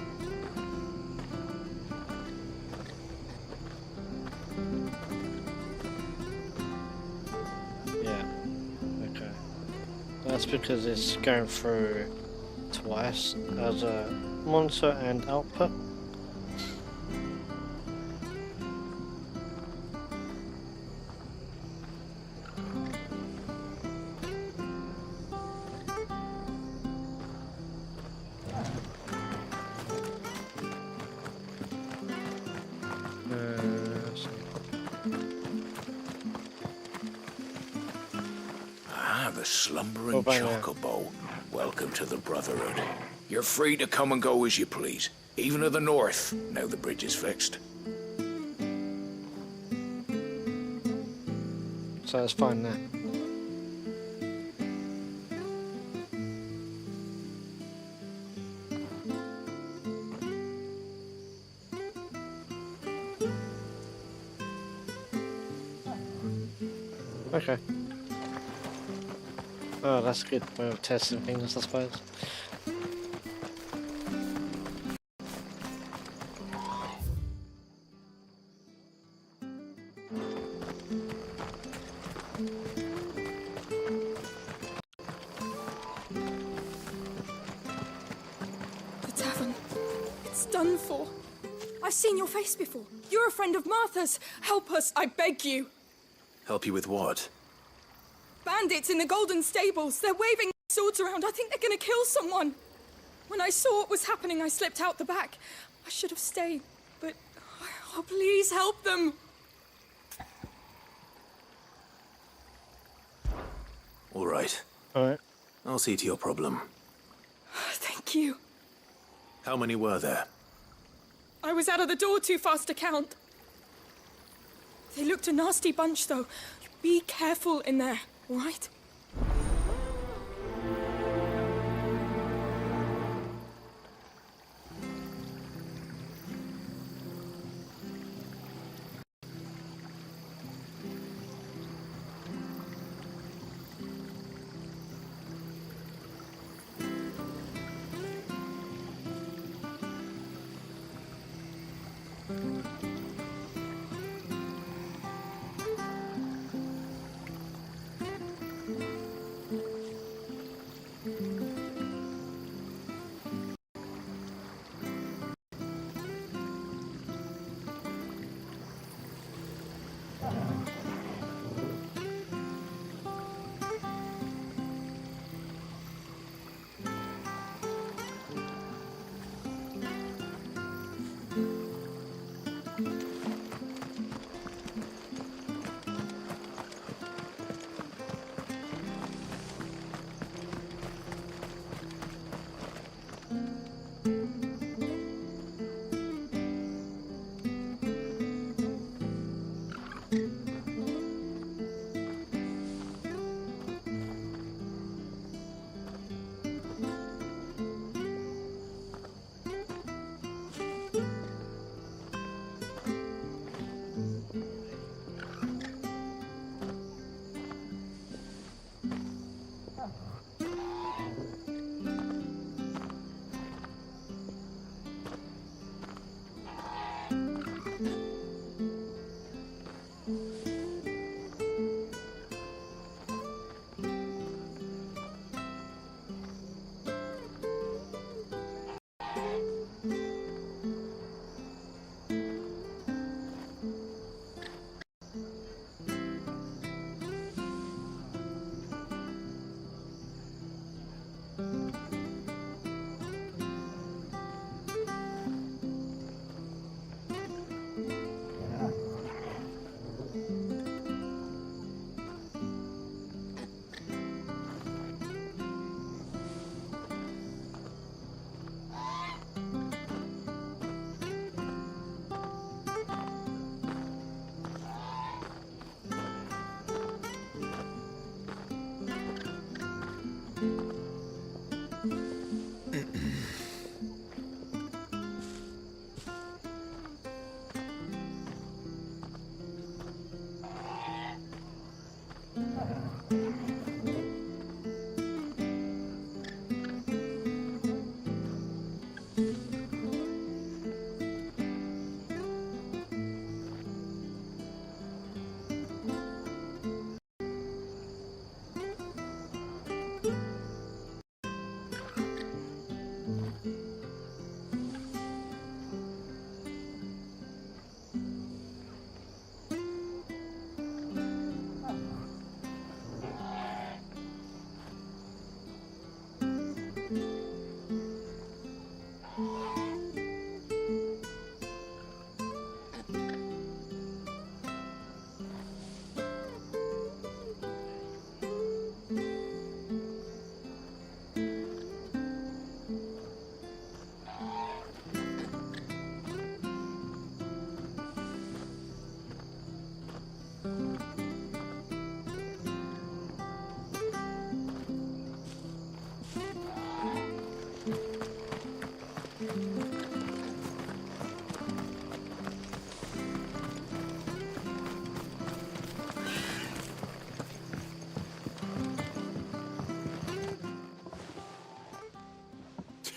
Yeah. Okay. That's because it's going through twice as a monitor and output. The slumbering chocobo. Welcome to the Brotherhood. You're free to come and go as you please, even to the north, now the bridge is fixed. So it's fine now. Okay. Oh, that's a good way of testing things, I suppose. The tavern. It's done for. I've seen your face before. You're a friend of Martha's. Help us, I beg you. Help you with what? Bandits in the Golden Stables. They're waving swords around. I think they're gonna kill someone. When I saw what was happening, I slipped out the back. I should have stayed, but... Oh, please help them. All right. All right. I'll see to your problem. Thank you. How many were there? I was out of the door too fast to count. They looked a nasty bunch, though. Be careful in there, all right?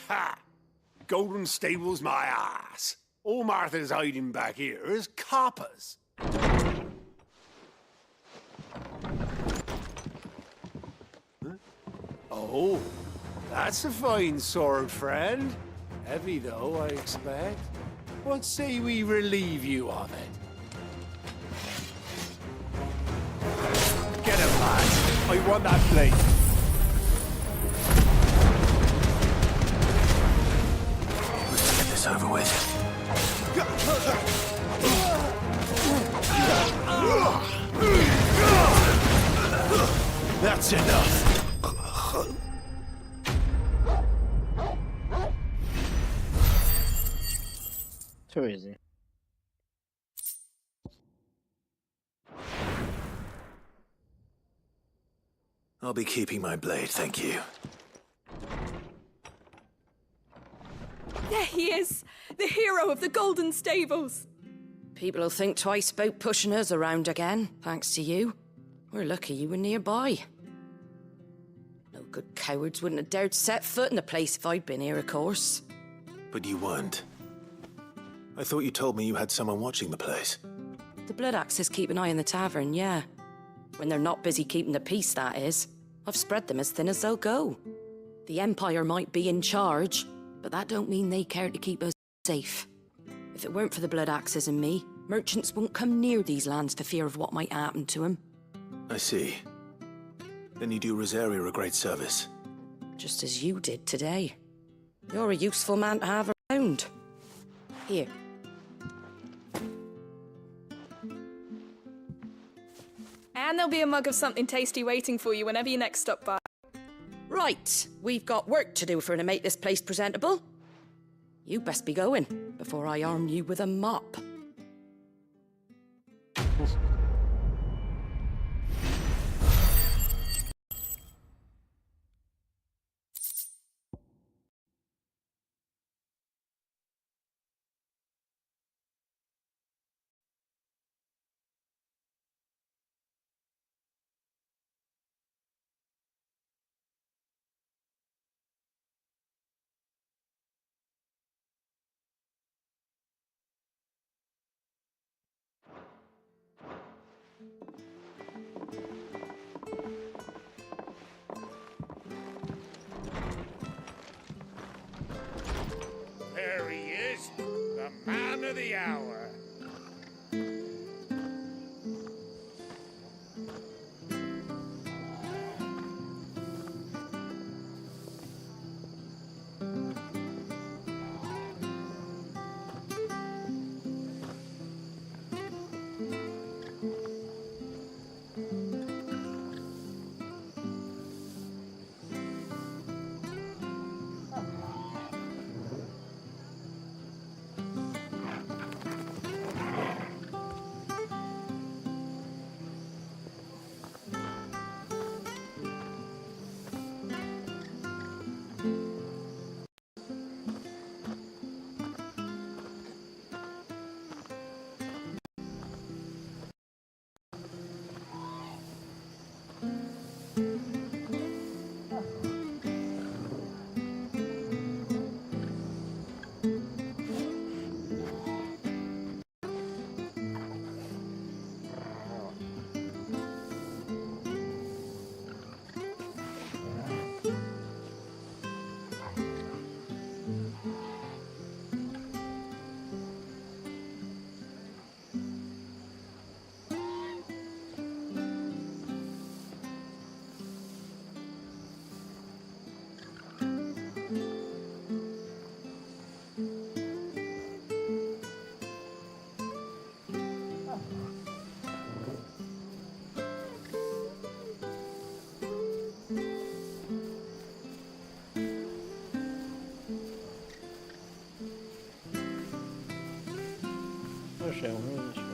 Ha! Golden Stable's my ass. All Martha's hiding back here is coppers. Huh? Oh, that's a fine sword, friend. Heavy, though, I expect. What say we relieve you of it? Get him, lads. I want that blade. Over with. That's enough. Too easy. I'll be keeping my blade, thank you. There he is! The hero of the Golden Stables! People will think twice about pushing us around again, thanks to you. We're lucky you were nearby. No good cowards wouldn't have dared set foot in the place if I'd been here, of course. But you weren't. I thought you told me you had someone watching the place. The Blood Axes keep an eye on the tavern, yeah. When they're not busy keeping the peace, that is. I've spread them as thin as they'll go. The Empire might be in charge, but that don't mean they care to keep us safe. If it weren't for the Blood Axes and me, merchants won't come near these lands for fear of what might happen to them. I see. Then you do Rosaria a great service. Just as you did today. You're a useful man to have around. Here. And there'll be a mug of something tasty waiting for you whenever you next stop by. Right, we've got work to do for to make this place presentable. You best be going, before I arm you with a mop. There he is, the man of the hour. Actually, I'll move this way.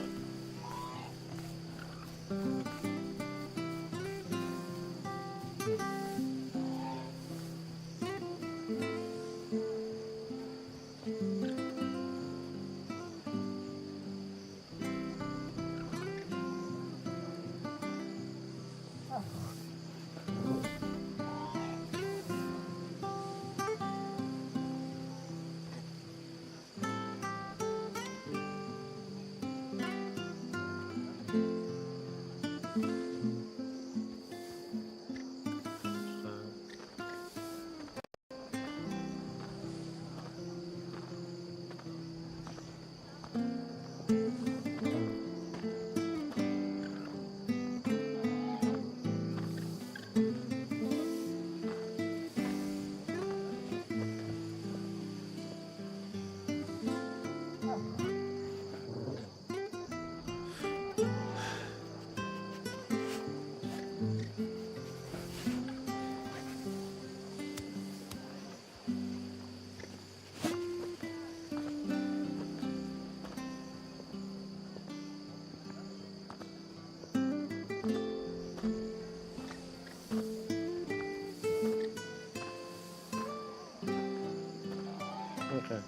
Okay.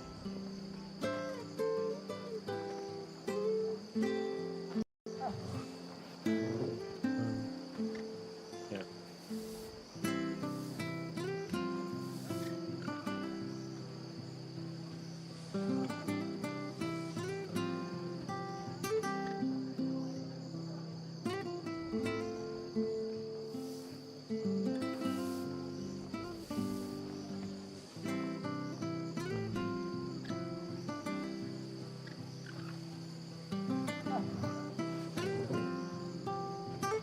Yeah.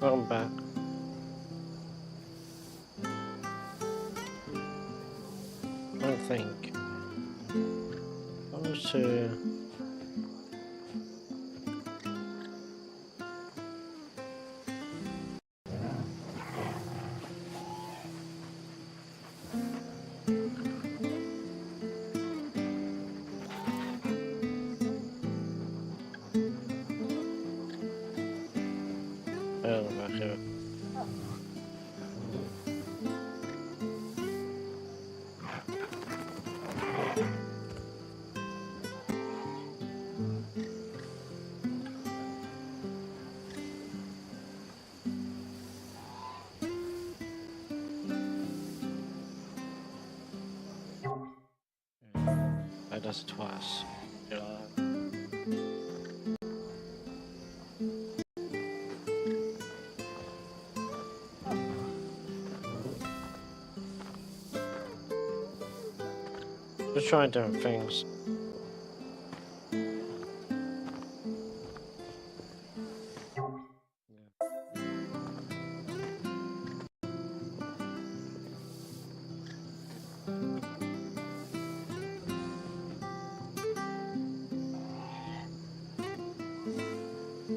Welcome back. I don't think. I was to. Back here. I does it twice. Just trying different things.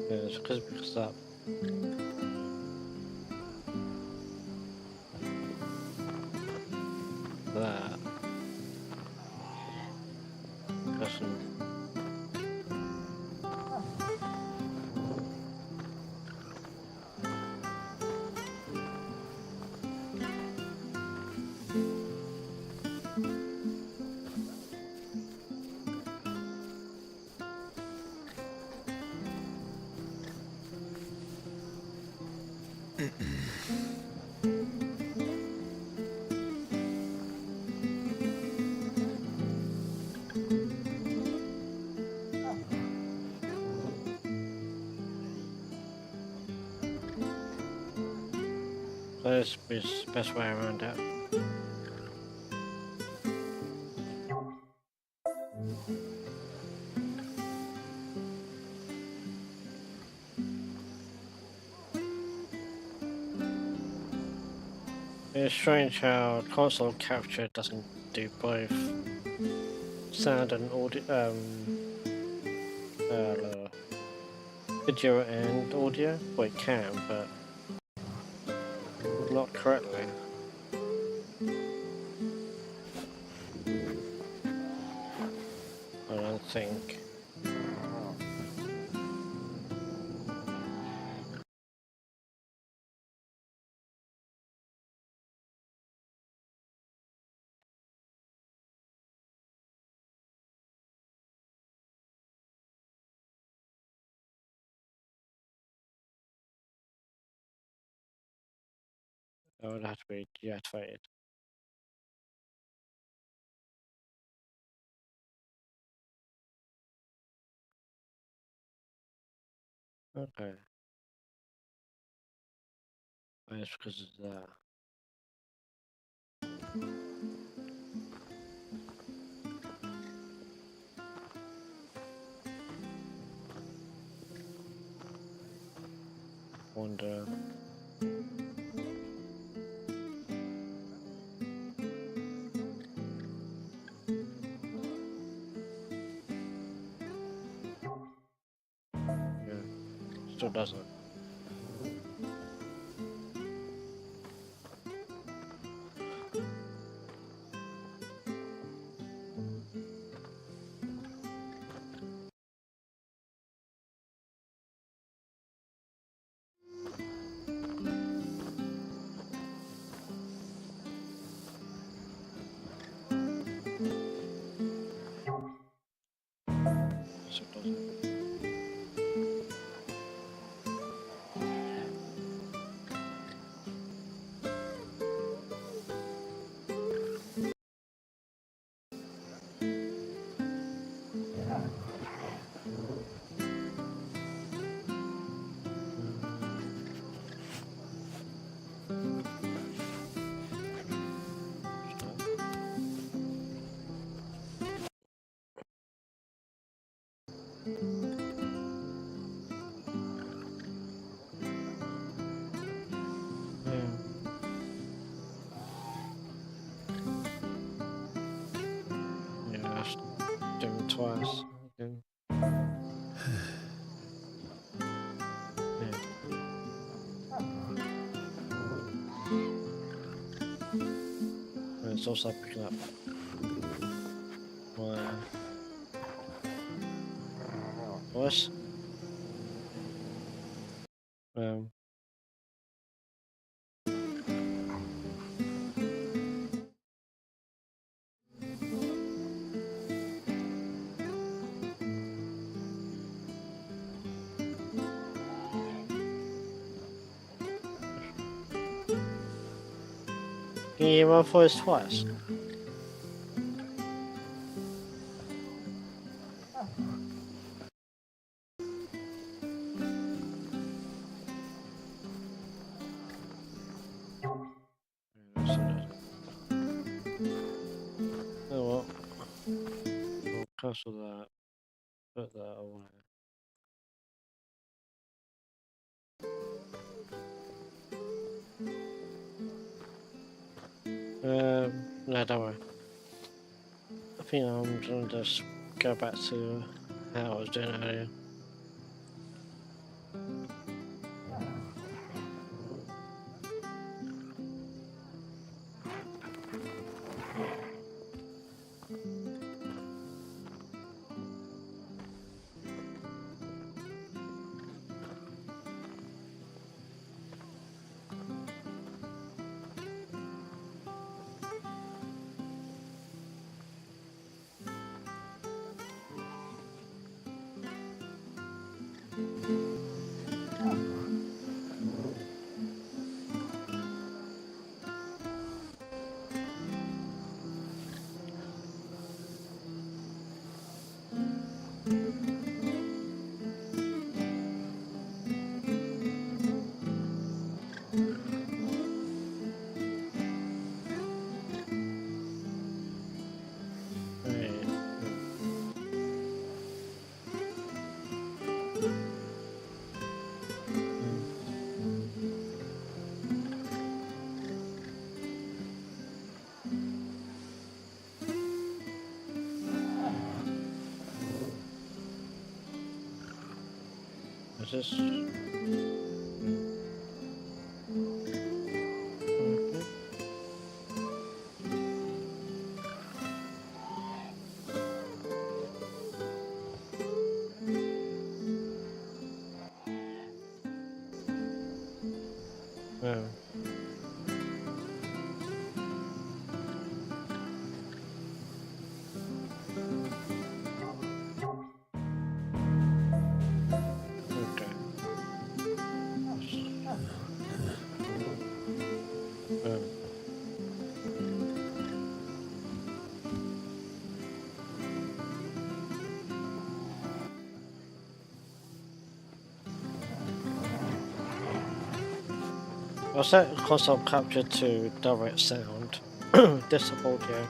Yeah, it's because that. That. Listen. This is the best way around it. It's strange how console capture doesn't do both sound and audio, video and audio. Well, it can, but not correctly. I don't think. That would have to be deactivated. Okay. Oh, it's because of that. Wonder. Yeah, still doesn't. Yeah, do it twice. Again. And it's also picking up my voice. Can you hear my voice twice? Oh well. I'll cancel that. Put that away. No, don't worry. I think I'm gonna just go back to how I was doing earlier. Is this? Oh. Okay. I'll set console capture to direct sound. Desktop audio.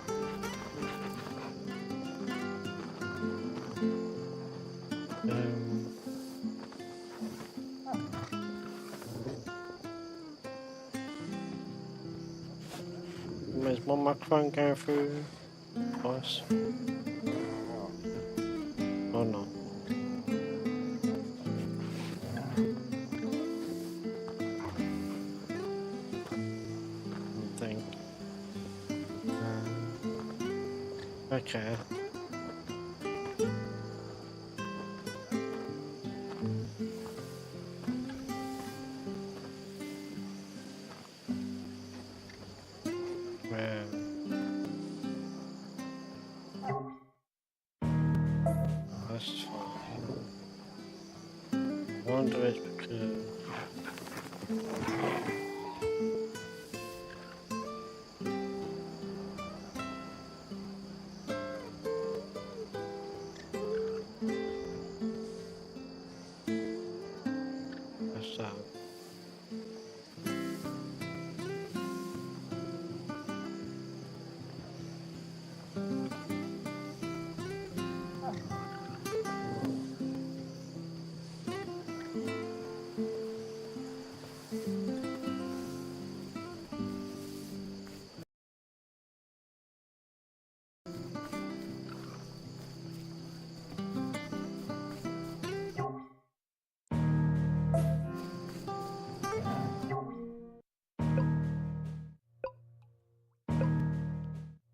There's one microphone going through. Nice. Oh no. Thing. Okay. That's fine. I wonder if because that's that.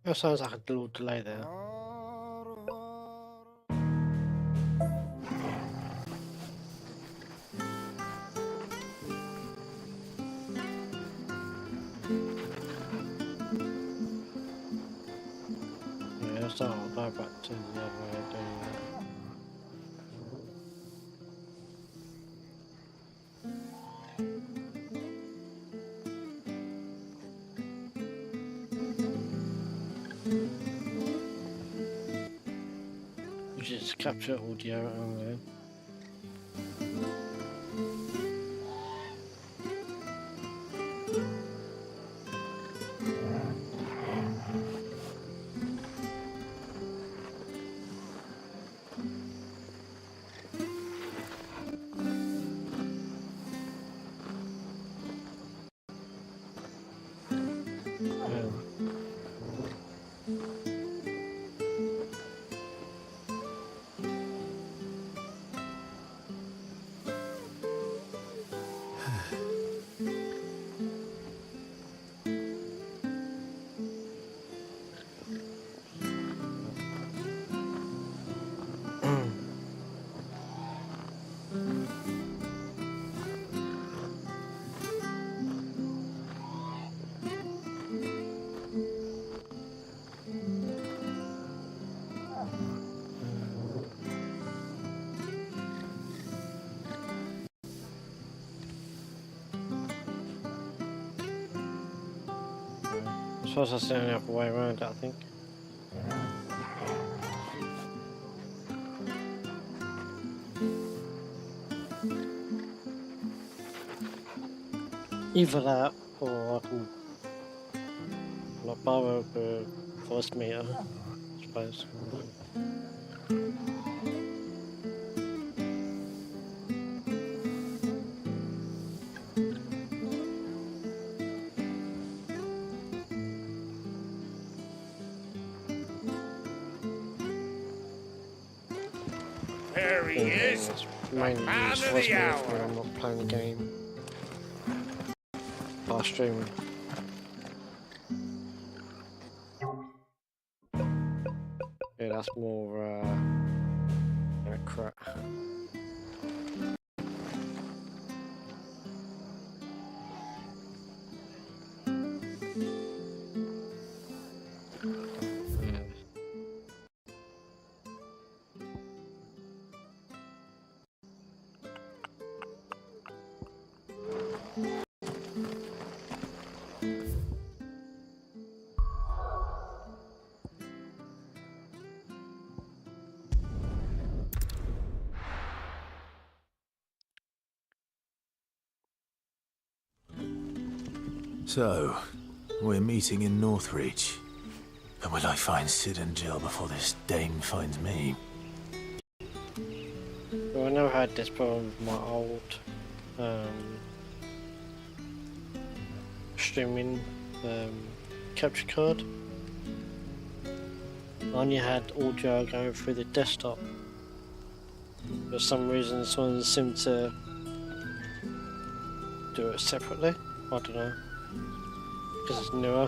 That sounds like a little delay there. Yeah, so I'll go back to the other way of doing that. Just capture audio only. I suppose that's the only other way around it, I think. Either that, or I can like borrow the voice meter, I suppose. There he is. Mainly use voice meter when I'm not playing the game. While streaming. Yeah, that's more crap. So, we're meeting in Northreach. But will I find Sid and Jill before this dame finds me? Well, I never had this problem with my old streaming capture card. I only had audio going through the desktop. For some reason this one seemed to do it separately. I don't know. Because it's newer.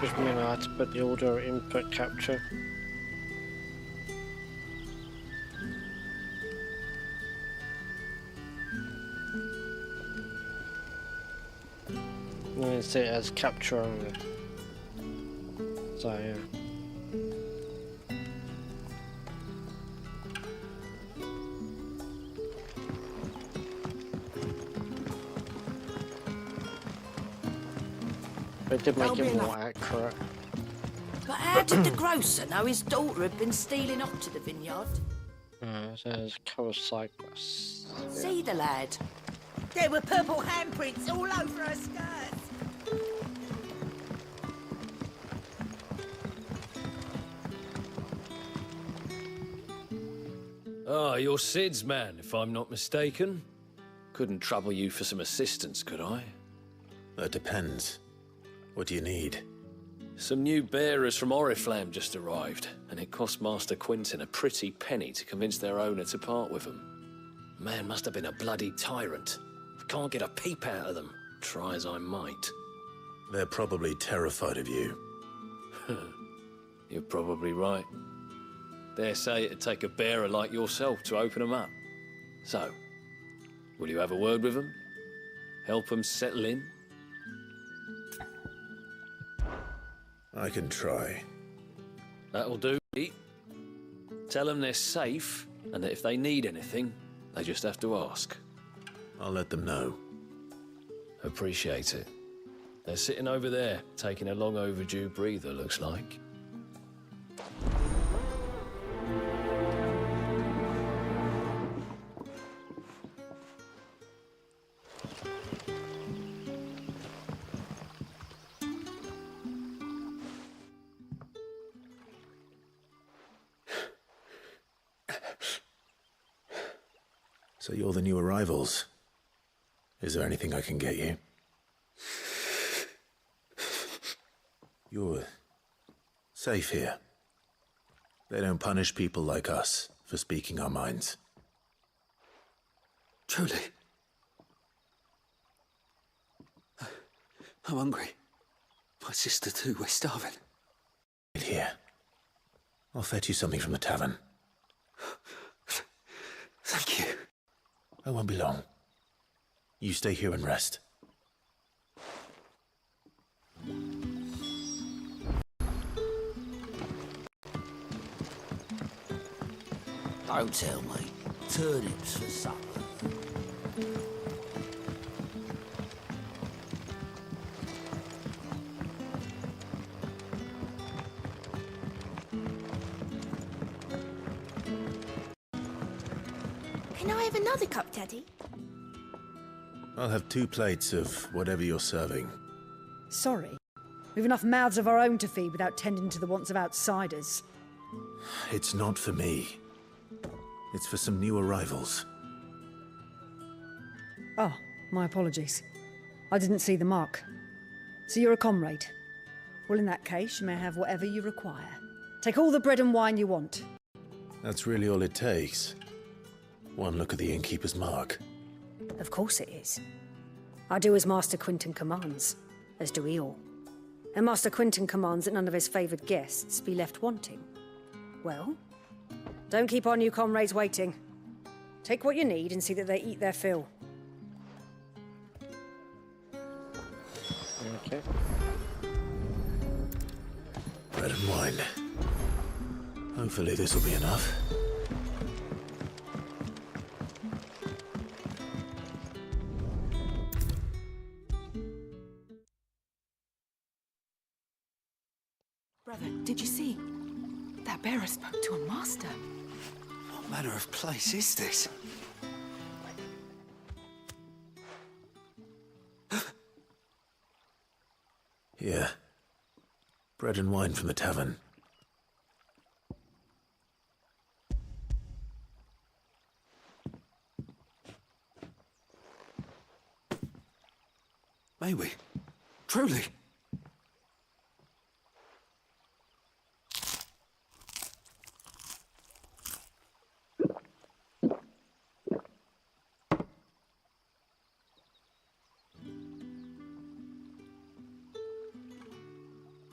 Which meant I had to put the audio input capture. And then set it as capture only. So yeah. It did make it more accurate. But how did the grocer know his daughter had been stealing off to the vineyard? It says cover cyclists. See the lad? There were purple handprints all over her skirts. Ah, you're Sid's man, if I'm not mistaken. Couldn't trouble you for some assistance, could I? That depends. What do you need? Some new bearers from Oriflamme just arrived, and it cost Master Quintin a pretty penny to convince their owner to part with them. Man must have been a bloody tyrant. Can't get a peep out of them, try as I might. They're probably terrified of you. You're probably right. Dare say it'd take a bearer like yourself to open them up. So, will you have a word with them? Help them settle in? I can try. That'll do, Pete. Tell them they're safe, and that if they need anything, they just have to ask. I'll let them know. Appreciate it. They're sitting over there, taking a long overdue breather, looks like. So you're the new arrivals. Is there anything I can get you? You're safe here. They don't punish people like us for speaking our minds. Truly. I'm hungry. My sister too, we're starving. Here. I'll fetch you something from the tavern. Thank you. I won't be long. You stay here and rest. Don't tell me. Turnips for supper. Can I have another cup, Daddy? I'll have 2 plates of whatever you're serving. Sorry. We've enough mouths of our own to feed without tending to the wants of outsiders. It's not for me. It's for some new arrivals. Oh, my apologies. I didn't see the mark. So you're a comrade. Well, in that case, you may have whatever you require. Take all the bread and wine you want. That's really all it takes. One look at the innkeeper's mark. Of course it is. I do as Master Quintin commands, as do we all. And Master Quintin commands that none of his favoured guests be left wanting. Well, don't keep our new comrades waiting. Take what you need and see that they eat their fill. Okay. Bread and wine. Hopefully this will be enough. Brother, did you see? That bearer spoke to a master. What manner of place is this? Here. Bread and wine from the tavern. May we? Truly?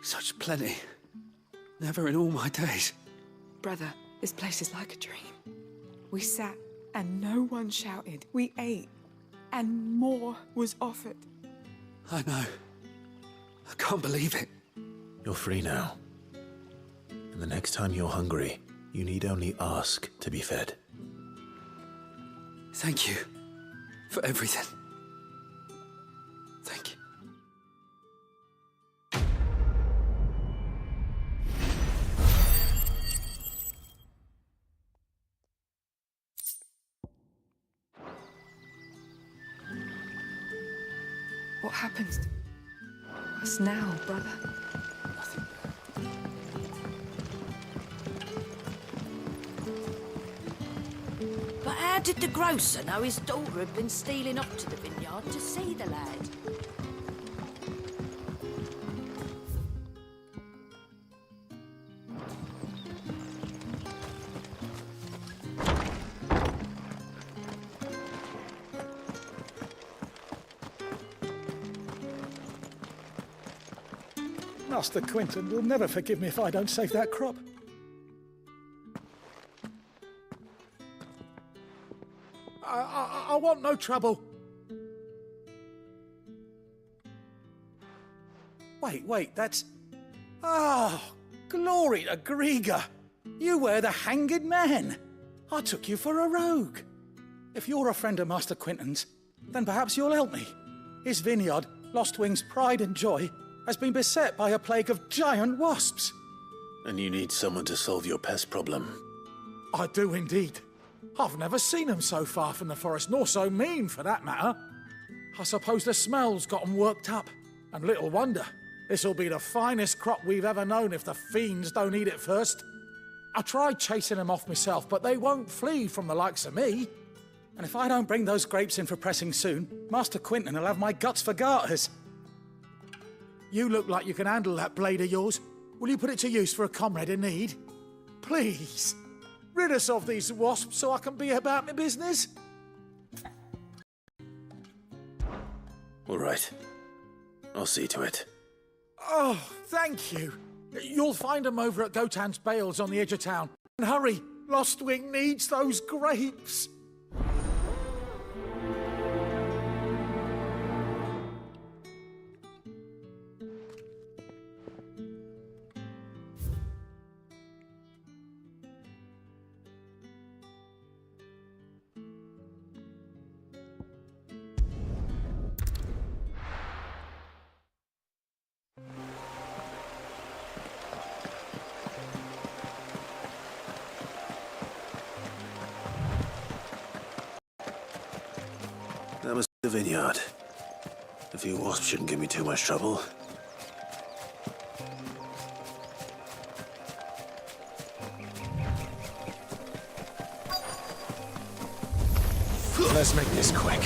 Such plenty. Never in all my days. Brother, this place is like a dream. We sat and no one shouted. We ate and more was offered. I know. I can't believe it. You're free now. And the next time you're hungry, you need only ask to be fed. Thank you for everything. Thank you. What happens to us now, brother? But how did the grocer know his daughter had been stealing off to the vineyard to see the lad? Master Quinton will never forgive me if I don't save that crop. I want no trouble. Wait, that's... Oh, glory to Grieger. You were the hanged man. I took you for a rogue. If you're a friend of Master Quinton's, then perhaps you'll help me. His vineyard, Lostwing's pride and joy, has been beset by a plague of giant wasps. And you need someone to solve your pest problem. I do indeed. I've never seen them so far from the forest, nor so mean, for that matter. I suppose the smell's got 'em worked up. And little wonder. This'll be the finest crop we've ever known if the fiends don't eat it first. I tried chasing them off myself, but they won't flee from the likes of me. And if I don't bring those grapes in for pressing soon, Master Quinton will have my guts for garters. You look like you can handle that blade of yours. Will you put it to use for a comrade in need? Please, rid us of these wasps so I can be about my business. All right. I'll see to it. Oh, thank you. You'll find them over at Gotan's Bales on the edge of town. And hurry, Lostwing needs those grapes. That must be the vineyard. A few wasps shouldn't give me too much trouble. Let's make this quick.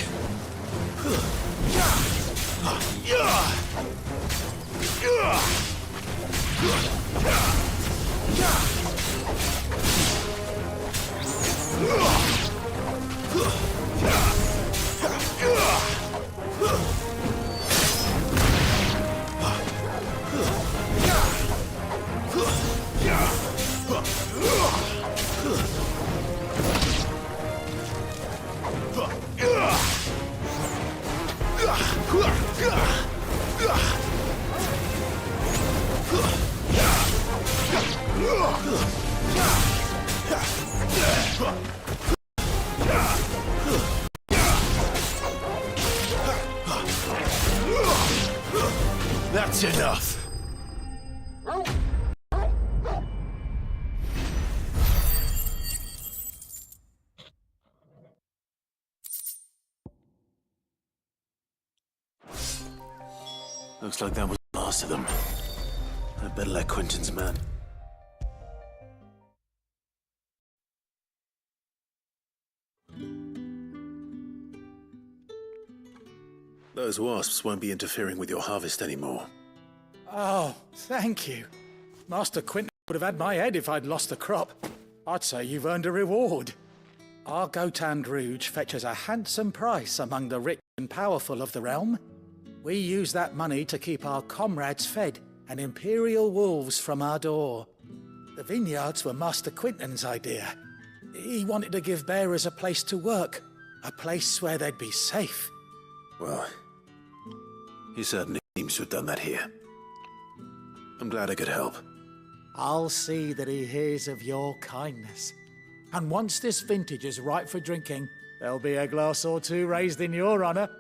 That's enough. Looks like that was the last last of them. I better let Quentin's man. Those wasps won't be interfering with your harvest anymore. Oh, thank you. Master Quentin would have had my head if I'd lost the crop. I'd say you've earned a reward. Our Gotand Rouge fetches a handsome price among the rich and powerful of the realm. We use that money to keep our comrades fed and imperial wolves from our door. The vineyards were Master Quentin's idea. He wanted to give bearers a place to work, a place where they'd be safe. Well, he certainly seems to have done that here. I'm glad I could help. I'll see that he hears of your kindness. And once this vintage is ripe for drinking, there'll be a glass or two raised in your honor.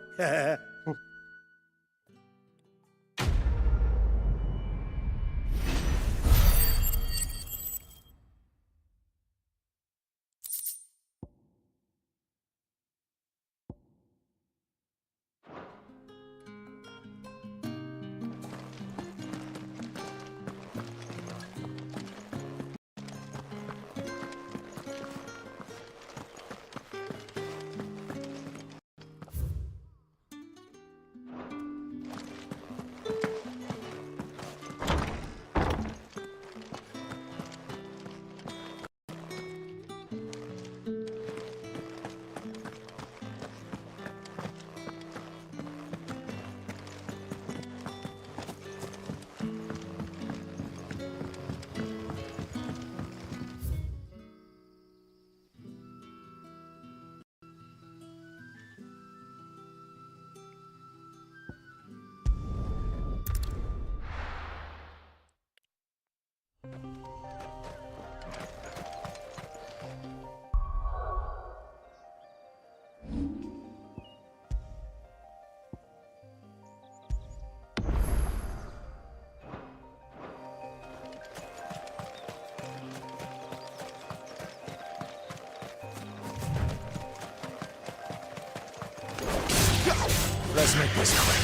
Let's make this quick.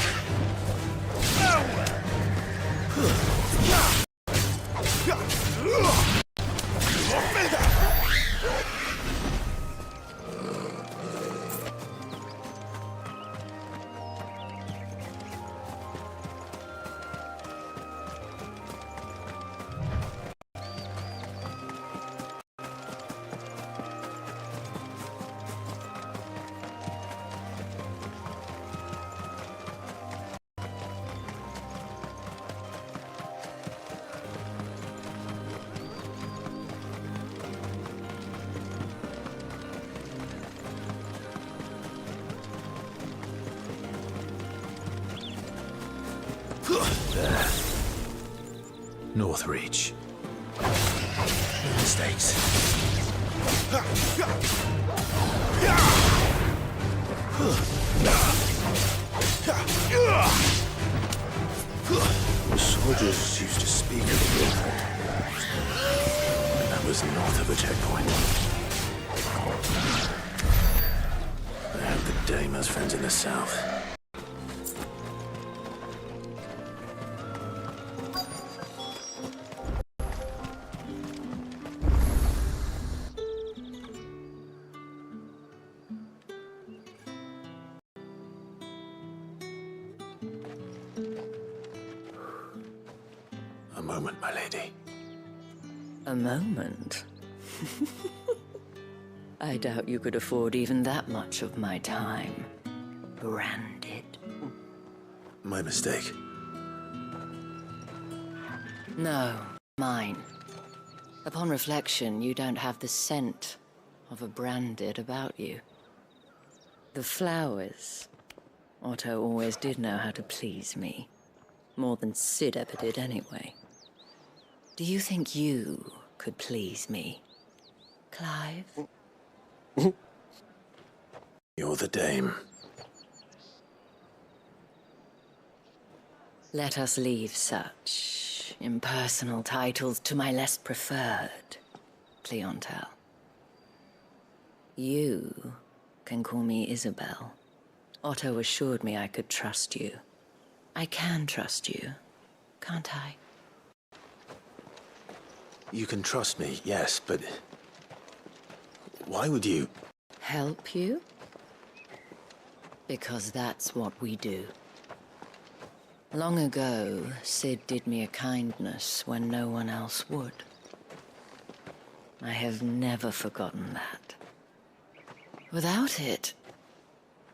There. Northreach. No mistakes. The soldiers used to speak of the river. That was north of the checkpoint. I hope the Dame has friends in the south. A moment, my lady. A moment? I doubt you could afford even that much of my time. Branded. My mistake. No, mine. Upon reflection, you don't have the scent of a branded about you. The flowers. Otto always did know how to please me. More than Sid ever did anyway. Do you think you could please me, Clive? You're the Dame. Let us leave such impersonal titles to my less preferred clientele. You can call me Isabel. Otto assured me I could trust you. I can trust you. can't I? You can trust me, yes, but... why would you... Help you? Because that's what we do. Long ago, Sid did me a kindness when no one else would. I have never forgotten that. Without it,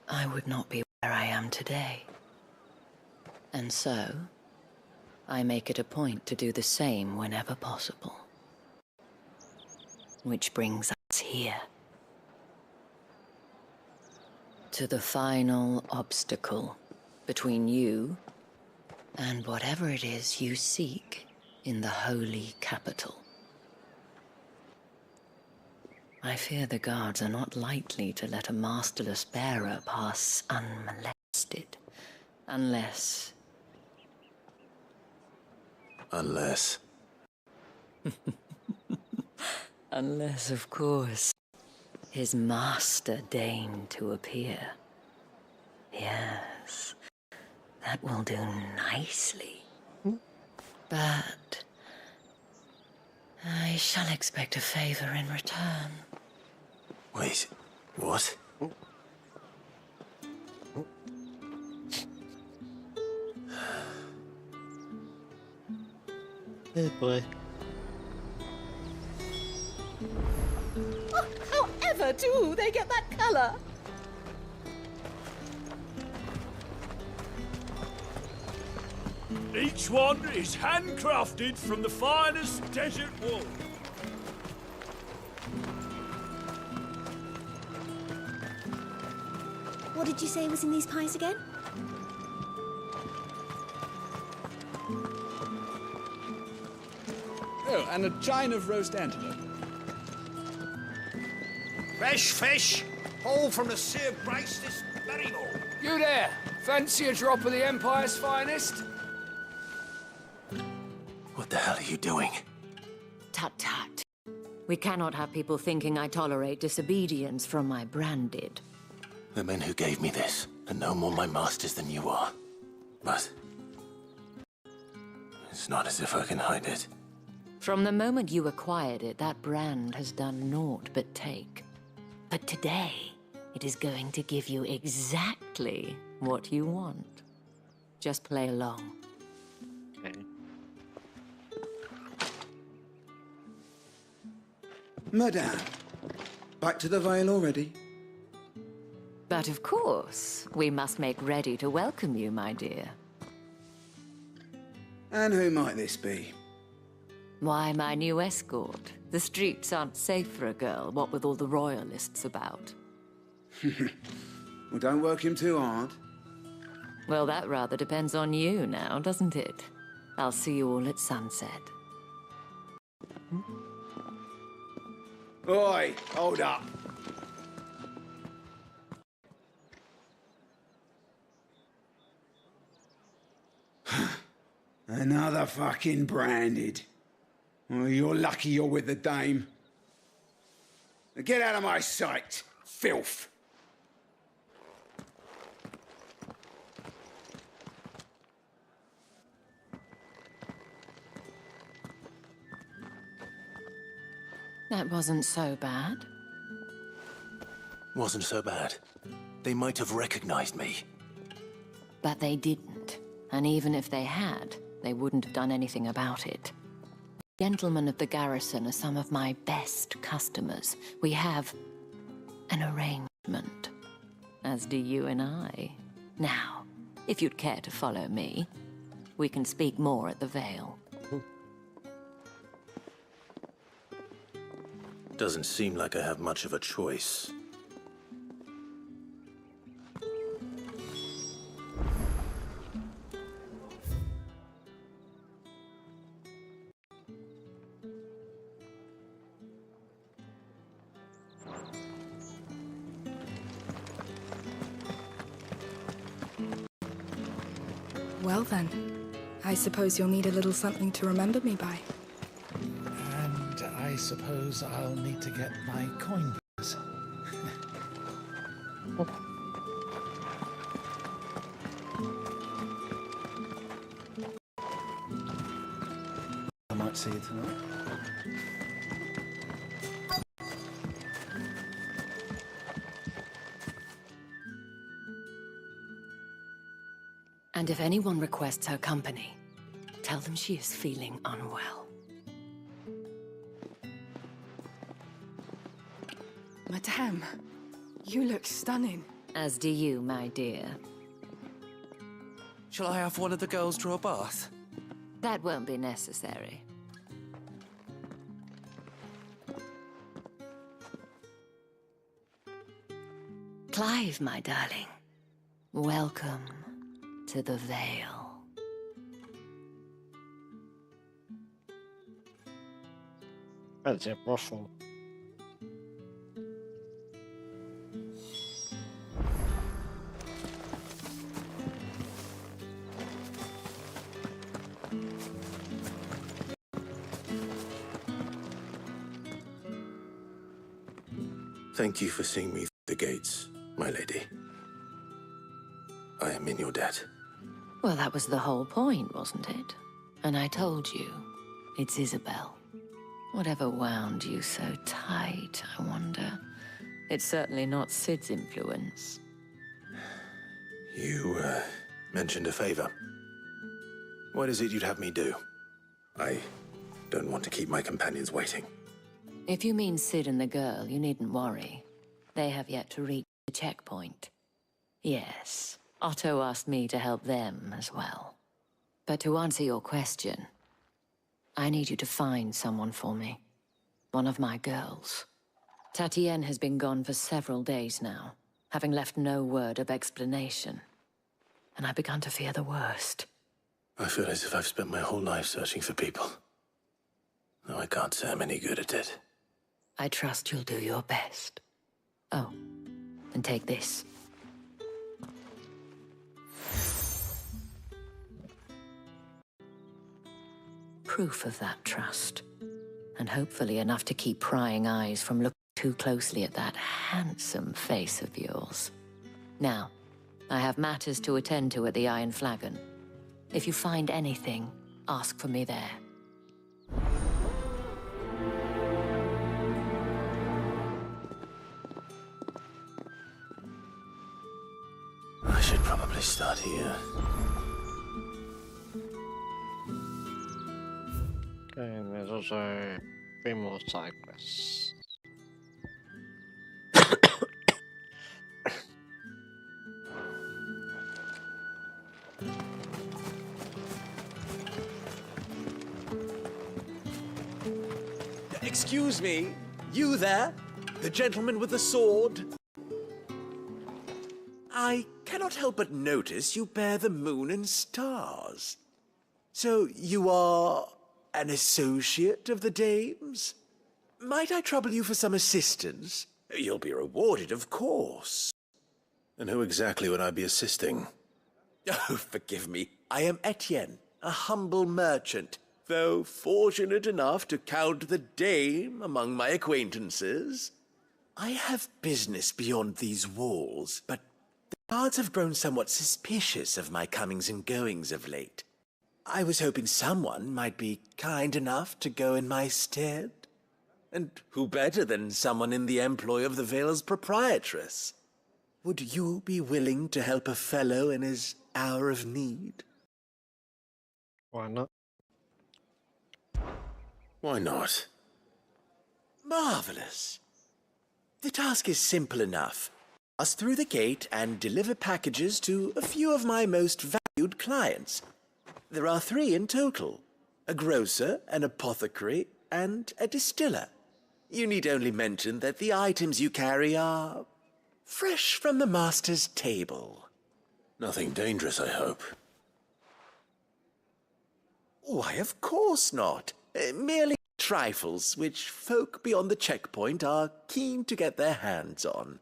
I would not be where I am today. And so, I make it a point to do the same whenever possible. Which brings us here. To the final obstacle between you and whatever it is you seek in the holy capital. I fear the guards are not likely to let a masterless bearer pass unmolested, unless... Unless... Unless, of course, his master deigned to appear. Yes, that will do nicely. But I shall expect a favor in return. Wait, what? Oh boy. Oh, however do they get that colour? Each one is handcrafted from the finest desert wool. What did you say was in these pies again? Oh, and a chine of roast antelope. Fresh fish, all from the sea of Grace this very morning. You there, fancy a drop of the Empire's finest? What the hell are you doing? Tut-tut. We cannot have people thinking I tolerate disobedience from my branded. The men who gave me this are no more my masters than you are. But... it's not as if I can hide it. From the moment you acquired it, that brand has done naught but take. But today, it is going to give you exactly what you want. Just play along. Okay. Madame, back to the Vale already? But of course, we must make ready to welcome you, my dear. And who might this be? Why, my new escort. The streets aren't safe for a girl, what with all the royalists about. Well, don't work him too hard. Well, that rather depends on you now, doesn't it? I'll see you all at sunset. Oi, hold up. Another fucking branded. Well, you're lucky you're with the dame. Now get out of my sight, filth. That wasn't so bad. Wasn't so bad. They might have recognized me. But they didn't. And even if they had, they wouldn't have done anything about it. Gentlemen of the garrison are some of my best customers. We have an arrangement, as do you and I. Now, if you'd care to follow me, we can speak more at the Vale. Doesn't seem like I have much of a choice. Well then, I suppose you'll need a little something to remember me by. And I suppose I'll need to get my coin purse. See you tonight. And if anyone requests her company, tell them she is feeling unwell. Madame, you look stunning. As do you, my dear. Shall I have one of the girls draw a bath? That won't be necessary. Clive, my darling. Welcome to the Vale. That's a brothel. Thank you for seeing me through the gates, my lady. I am in your debt. Well, that was the whole point, wasn't it? And I told you, it's Isabel. Whatever wound you so tight, I wonder. It's certainly not Sid's influence. You, mentioned a favor. What is it you'd have me do? I don't want to keep my companions waiting. If you mean Sid and the girl, you needn't worry. They have yet to reach the checkpoint. Yes, Otto asked me to help them as well. But to answer your question, I need you to find someone for me. One of my girls. Tatienne has been gone for several days now, having left no word of explanation. And I've begun to fear the worst. I feel as if I've spent my whole life searching for people. Though I can't say I'm any good at it. I trust you'll do your best. Oh, and take this. Proof of that trust. And hopefully enough to keep prying eyes from looking too closely at that handsome face of yours. Now, I have matters to attend to at the Iron Flagon. If you find anything, ask for me there. I should probably start here. Okay, and there's also 3 more side quests. Excuse me, you there? The gentleman with the sword? I cannot help but notice you bear the moon and stars. So you are an associate of the dames? Might I trouble you for some assistance? You'll be rewarded, of course. And who exactly would I be assisting? Oh, forgive me. I am Etienne, a humble merchant, though fortunate enough to count the dame among my acquaintances. I have business beyond these walls, but the guards have grown somewhat suspicious of my comings and goings of late. I was hoping someone might be kind enough to go in my stead. And who better than someone in the employ of the Vale's proprietress? Would you be willing to help a fellow in his hour of need? Why not? Why not? Marvelous. The task is simple enough. Pass through the gate and deliver packages to a few of my most valued clients. There are 3 in total: a grocer, an apothecary, and a distiller. You need only mention that the items you carry are fresh from the master's table. Nothing dangerous, I hope. Why, of course not. Merely trifles which folk beyond the checkpoint are keen to get their hands on.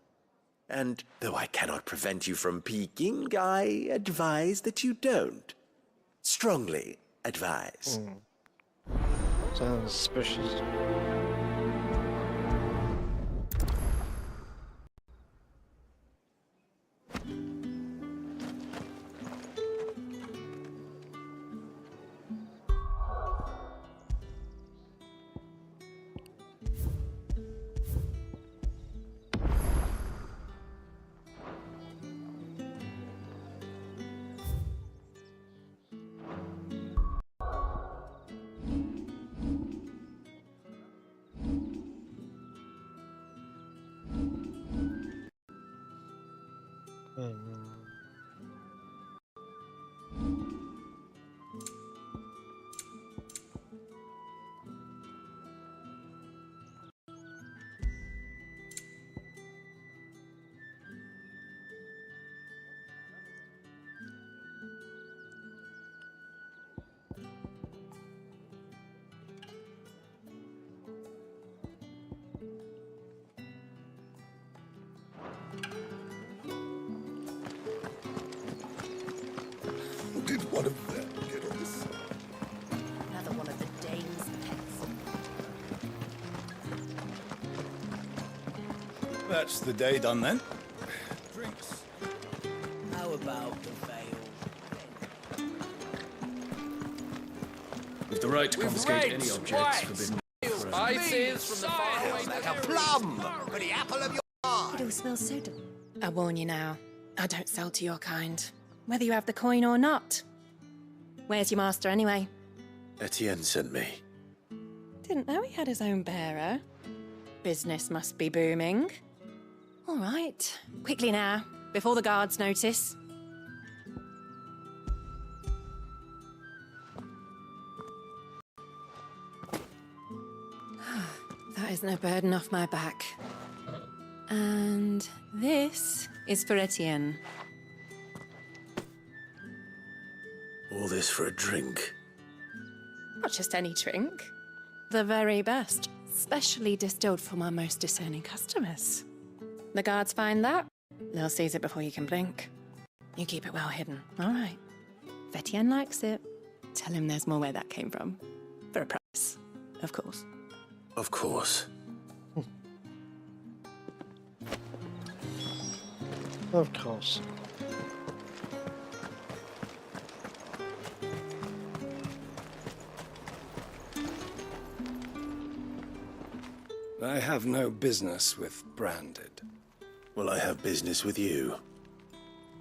And though I cannot prevent you from peeking, I advise that you don't. Strongly advise. Sounds suspicious. one of them get on this. Another one of the Dane's pets. That's the day done then. Drinks. How about the veil? With the right to confiscate any objects forbidden. Spices from the faraway Like a plum for the apple of your eye. It all smells so dull. I warn you now, I don't sell to your kind, whether you have the coin or not. Where's your master anyway? Etienne sent me. Didn't know he had his own bearer. Business must be booming. All right, quickly now, before the guards notice. That is no burden off my back. And this is for Etienne. All this for a drink. Not just any drink. The very best, specially distilled for my most discerning customers. The guards find that, they'll seize it before you can blink. You keep it well hidden, all right. If Etienne likes it, tell him there's more where that came from. For a price, of course. Of course. Of course. I have no business with Branded. Well, I have business with you.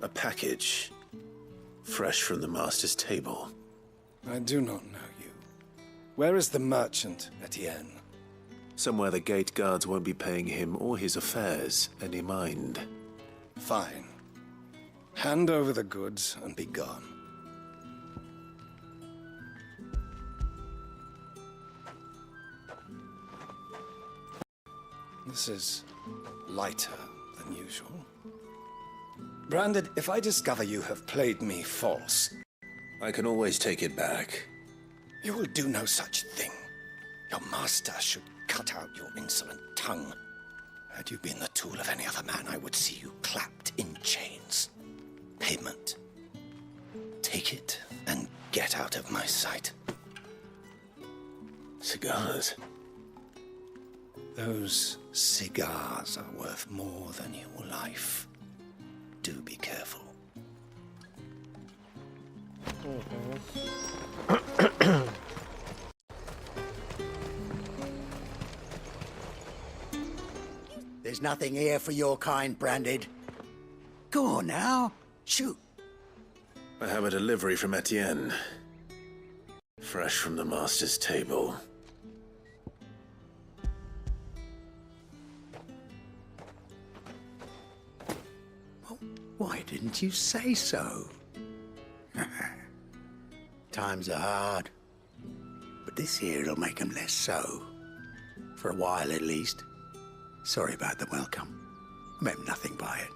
A package. Fresh from the master's table. I do not know you. Where is the merchant, Etienne? Somewhere the gate guards won't be paying him or his affairs any mind. Fine. Hand over the goods and be gone. This is lighter than usual. Branded, if I discover you have played me false... I can always take it back. You will do no such thing. Your master should cut out your insolent tongue. Had you been the tool of any other man, I would see you clapped in chains. Payment. Take it and get out of my sight. Cigars. Those cigars are worth more than your life. Do be careful. There's nothing here for your kind, Branded. Go on now, shoot. I have a delivery from Etienne. Fresh from the master's table. Why didn't you say so? Times are hard. But this here'll make 'em less so. For a while, at least. Sorry about the welcome. I meant nothing by it.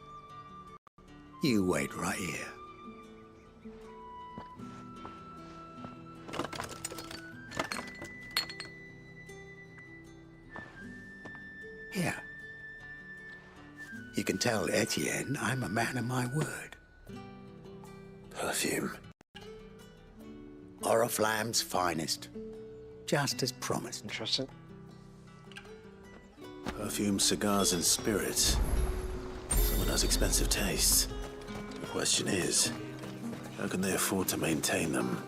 You wait right here. Here. You can tell Etienne I'm a man of my word. Perfume. Oriflamme's finest. Just as promised. Interesting. Perfume, cigars, and spirits. Someone has expensive tastes. The question is, how can they afford to maintain them?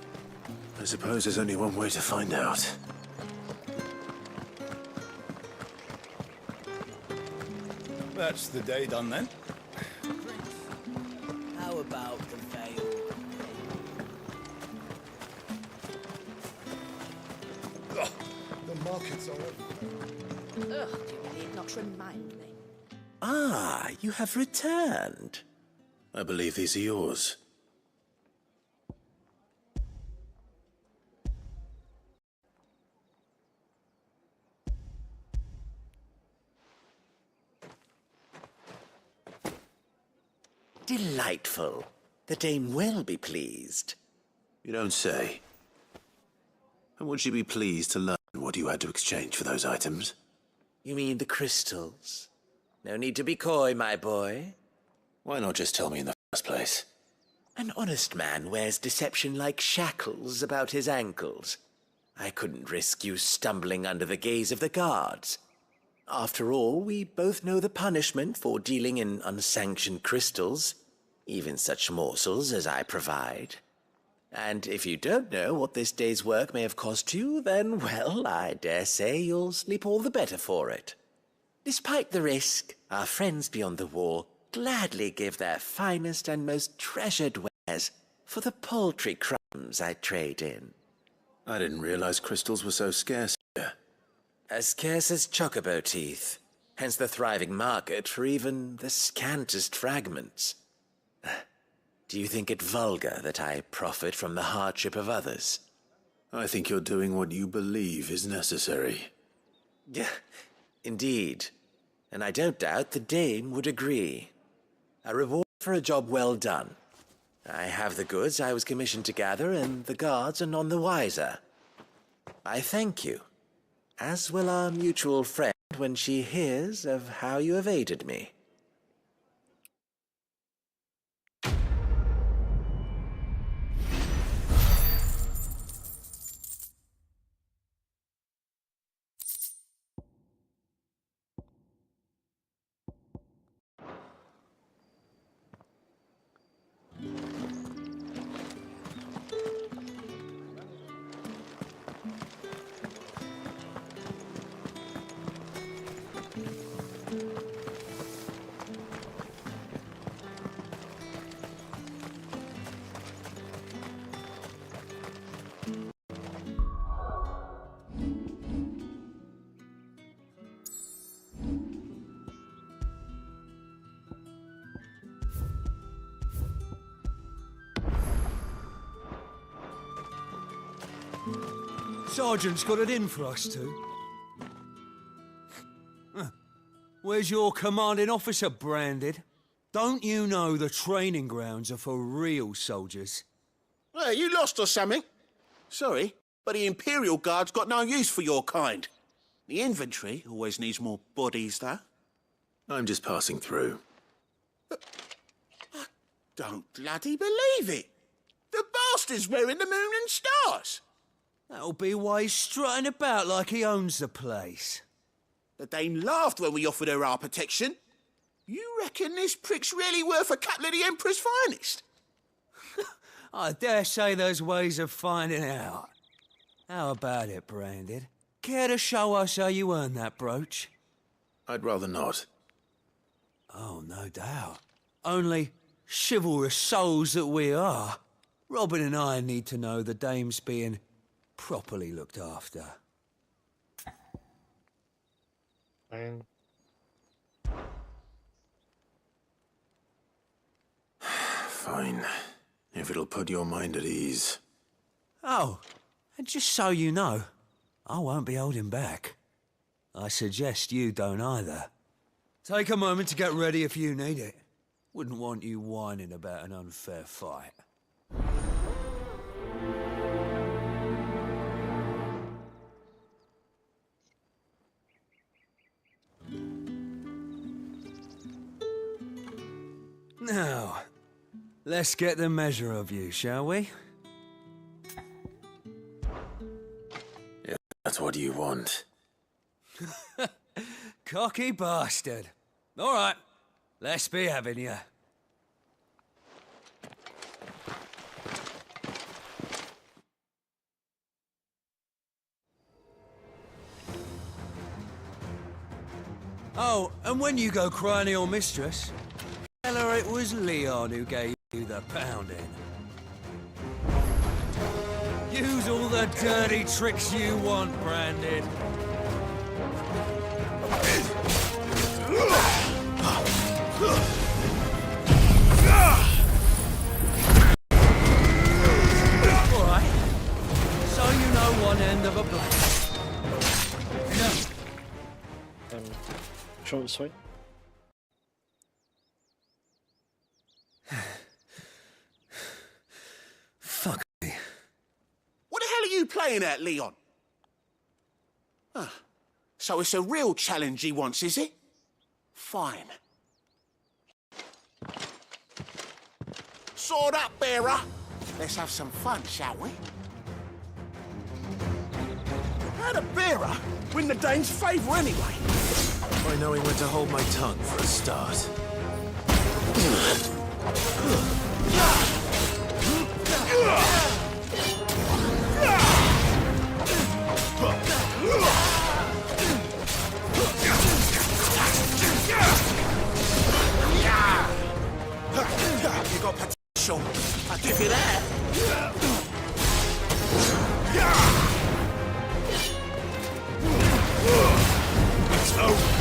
I suppose there's only one way to find out. That's the day done then. How about the veil? The markets are Ugh, do you need not remind me? Ah, you have returned. I believe these are yours. Delightful. The dame will be pleased. You don't say. And would she be pleased to learn what you had to exchange for those items? You mean the crystals? No need to be coy, my boy. Why not just tell me in the first place? An honest man wears deception like shackles about his ankles. I couldn't risk you stumbling under the gaze of the guards. After all, we both know the punishment for dealing in unsanctioned crystals, even such morsels as I provide. And if you don't know what this day's work may have cost you, then, well, I dare say you'll sleep all the better for it. Despite the risk, our friends beyond the wall gladly give their finest and most treasured wares for the paltry crumbs I trade in. I didn't realize crystals were so scarce here. As scarce as chocobo teeth, hence the thriving market for even the scantest fragments. Do you think it vulgar that I profit from the hardship of others? I think you're doing what you believe is necessary. Yeah, indeed. And I don't doubt the dame would agree. A reward for a job well done. I have the goods I was commissioned to gather, and the guards are none the wiser. I thank you, as will our mutual friend when she hears of how you have aided me. Sergeant's got it in for us two. Where's your commanding officer, Branded? Don't you know the training grounds are for real soldiers? Hey, you lost or something? Sorry, but the Imperial Guard's got no use for your kind. The infantry always needs more bodies, though. I'm just passing through. I don't bloody believe it. The bastard's wearing the moon and stars. That'll be why he's strutting about like he owns the place. The Dane laughed when we offered her our protection. You reckon this prick's really worth a couple of the Emperor's finest? I dare say there's ways of finding out. How about it, Branded? Care to show us how you earned that brooch? I'd rather not. Oh, no doubt. Only chivalrous souls that we are, Robin and I need to know the dame's being properly looked after. Fine. If it'll put your mind at ease. Oh, and just so you know, I won't be holding back. I suggest you don't either. Take a moment to get ready if you need it. Wouldn't want you whining about an unfair fight. Now, let's get the measure of you, shall we? If that's what you want. Cocky bastard. All right, let's be having you. Oh, and when you go crying to your mistress, tell her it was Leon who gave you the pounding. Use all the dirty tricks you want, Branded. All right. So you know one end of a blade. Short and sweet. Fuck me. What the hell are you playing at, Leon? So it's a real challenge he wants, is it? Fine. Sword up, bearer. Let's have some fun, shall we? How'd a bearer win the Dane's favour anyway? By knowing when to hold my tongue for a start. You got potential. I'll give you that. It's over.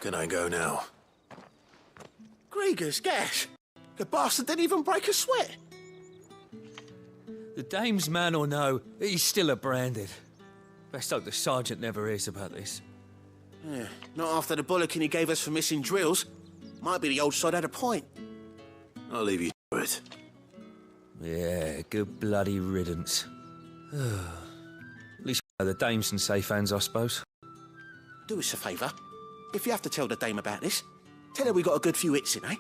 Can I go now? Grieger's gas. The bastard didn't even break a sweat. The dame's man or no, he's still a branded. Best hope the sergeant never hears about this. Yeah, not after the bollocking he gave us for missing drills. Might be the old sod had a point. I'll leave you to it. Yeah, good bloody riddance. At least the dame's in safe hands, I suppose. Do us a favour. If you have to tell the dame about this, tell her we got a good few hits in, eh?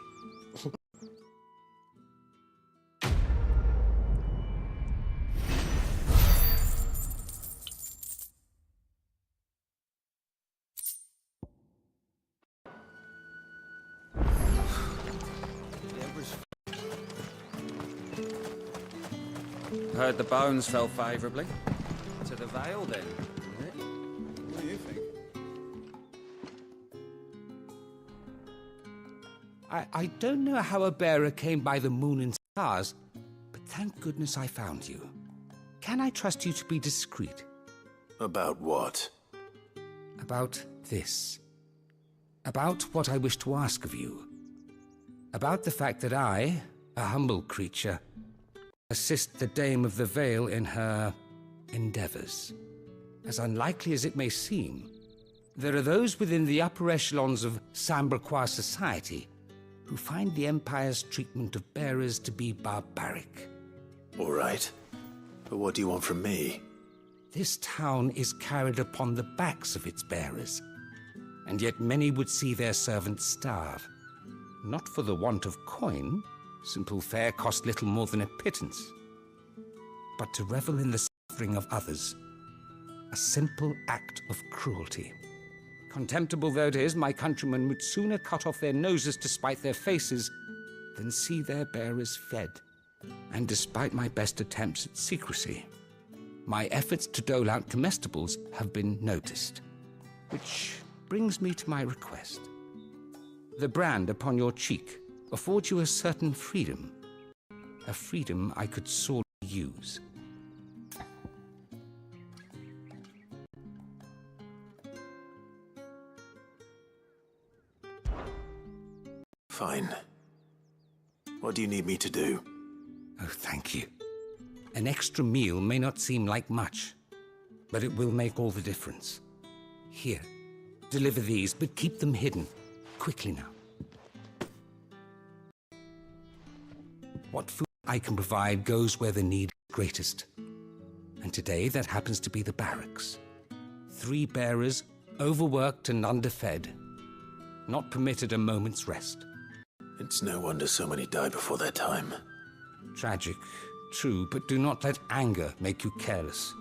Heard the bones fell favourably. To the Vale, then. What do you think? I don't know how a bearer came by the moon and stars, but thank goodness I found you. Can I trust you to be discreet? About what? About this. About what I wish to ask of you. About the fact that I, a humble creature, assist the Dame of the Vale in her endeavors. As unlikely as it may seem, there are those within the upper echelons of Samberquois society who find the Empire's treatment of bearers to be barbaric. All right. But what do you want from me? This town is carried upon the backs of its bearers, and yet many would see their servants starve. Not for the want of coin. Simple fare cost little more than a pittance. But to revel in the suffering of others, a simple act of cruelty. Contemptible though it is, my countrymen would sooner cut off their noses to spite their faces than see their bearers fed. And despite my best attempts at secrecy, my efforts to dole out comestibles have been noticed. Which brings me to my request. The brand upon your cheek affords you a certain freedom. A freedom I could sorely use. Fine. What do you need me to do? Oh, thank you. An extra meal may not seem like much, but it will make all the difference. Here, deliver these, but keep them hidden. Quickly now. What food I can provide goes where the need is greatest. And today that happens to be the barracks. 3 bearers, overworked and underfed, not permitted a moment's rest. It's no wonder so many die before their time. Tragic, true, but do not let anger make you careless.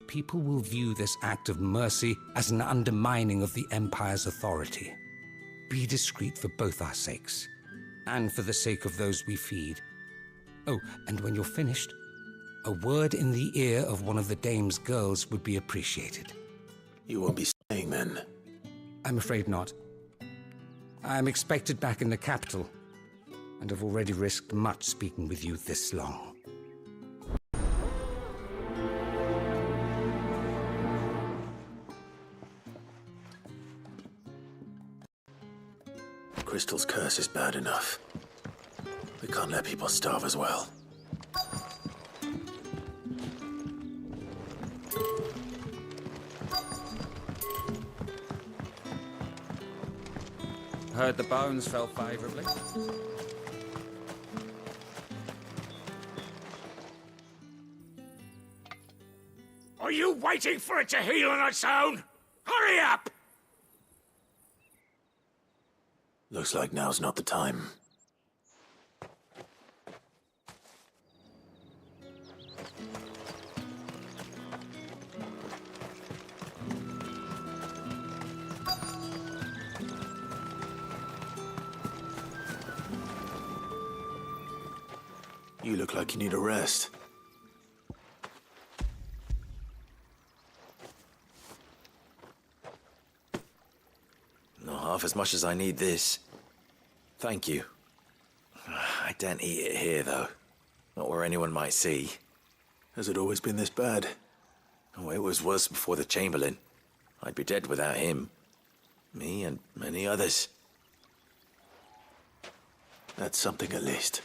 People will view this act of mercy as an undermining of the Empire's authority. Be discreet for both our sakes, and for the sake of those we feed. Oh, and when you're finished, a word in the ear of one of the Dame's girls would be appreciated. You won't be staying then? I'm afraid not. I'm expected back in the capital, and have already risked much speaking with you this long. Crystal's curse is bad enough. We can't let people starve as well. Heard the bones fell favourably. Are you waiting for it to heal on its own? Hurry up! Looks like now's not the time. You look like you need a rest. Not half as much as I need this. Thank you. I daren't eat it here, though. Not where anyone might see. Has it always been this bad? Oh, it was worse before the Chamberlain. I'd be dead without him. Me and many others. That's something at least.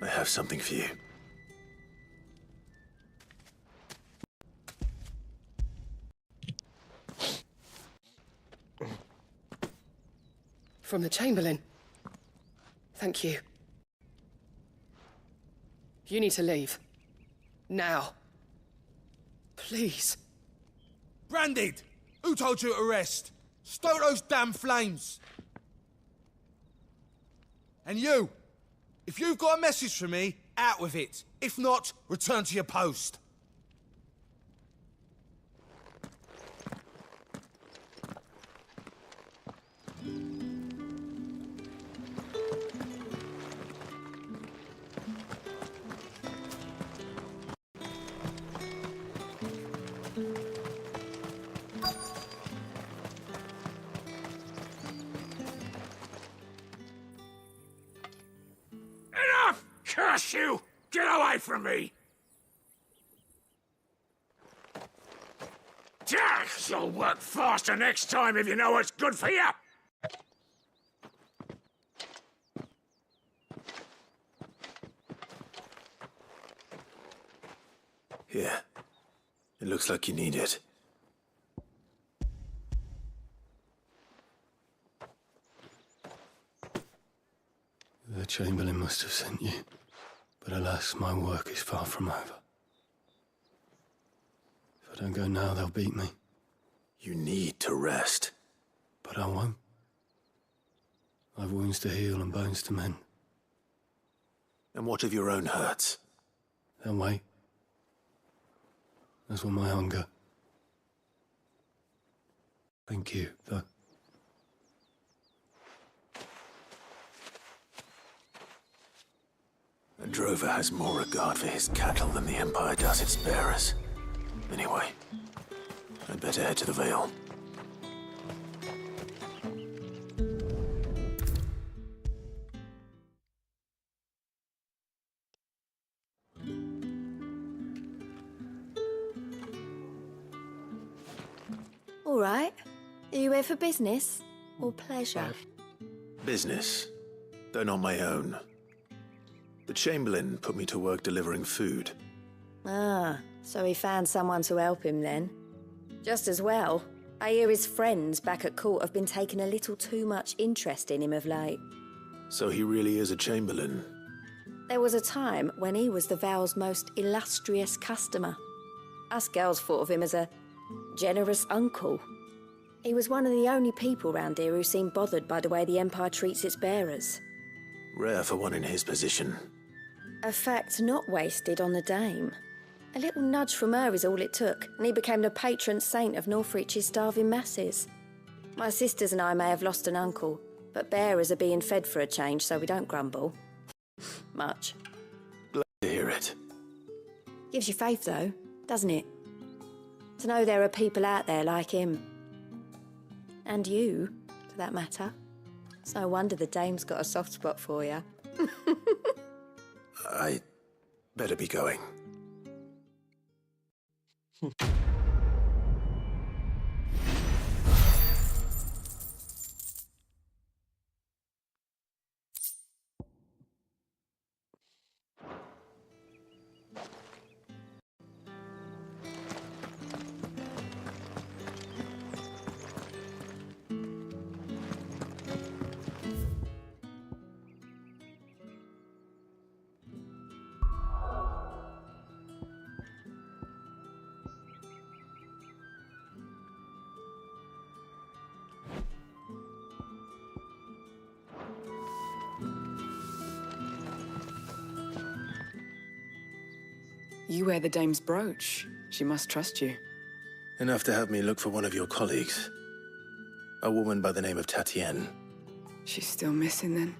I have something for you. From the Chamberlain. Thank you. You need to leave. Now. Please. Branded! Who told you to rest? Stoke those damn flames! And you! If you've got a message for me, out with it. If not, return to your post. Enough! Curse you! Get away from me! You'll work faster next time if you know what's good for you! Here. It looks like you need it. The Chamberlain must have sent you. But alas, my work is far from over. If I don't go now, they'll beat me. You need to rest. But I won't. I've wounds to heal and bones to mend. And what of your own hurts? They'll wait. As will my hunger. Thank you, though. A drover has more regard for his cattle than the Empire does its bearers. Anyway, I'd better head to the Vale. All right. Are you here for business or pleasure? Business, though not my own. The Chamberlain put me to work delivering food. Ah, so he found someone to help him then. Just as well. I hear his friends back at court have been taking a little too much interest in him of late. So he really is a Chamberlain. There was a time when he was the Vale's most illustrious customer. Us girls thought of him as a generous uncle. He was one of the only people round here who seemed bothered by the way the Empire treats its bearers. Rare for one in his position. A fact not wasted on the dame. A little nudge from her is all it took, and he became the patron saint of Northreach's starving masses. My sisters and I may have lost an uncle, but bearers are being fed for a change, so we don't grumble. Much. Glad to hear it. Gives you faith, though, doesn't it? To know there are people out there like him. And you, for that matter. It's no wonder the dame's got a soft spot for you. I better be going. You wear the dame's brooch. She must trust you. Enough to have me look for one of your colleagues. A woman by the name of Tatienne. She's still missing then.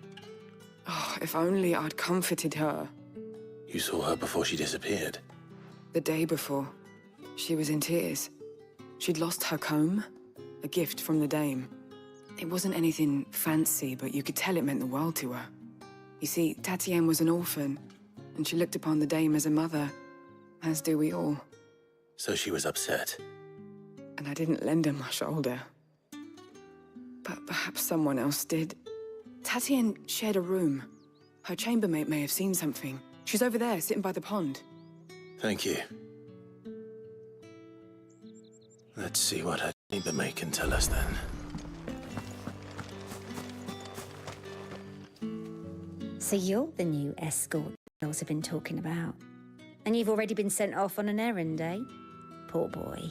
Oh, if only I'd comforted her. You saw her before she disappeared. The day before, she was in tears. She'd lost her comb, a gift from the dame. It wasn't anything fancy, but you could tell it meant the world to her. You see, Tatienne was an orphan, and she looked upon the dame as a mother, as do we all. So she was upset. And I didn't lend her my shoulder. But perhaps someone else did. Tatienne shared a room. Her chambermaid may have seen something. She's over there, sitting by the pond. Thank you. Let's see what her chambermaid can tell us then. So you're the new escort the girls have been talking about. And you've already been sent off on an errand, eh? Poor boy.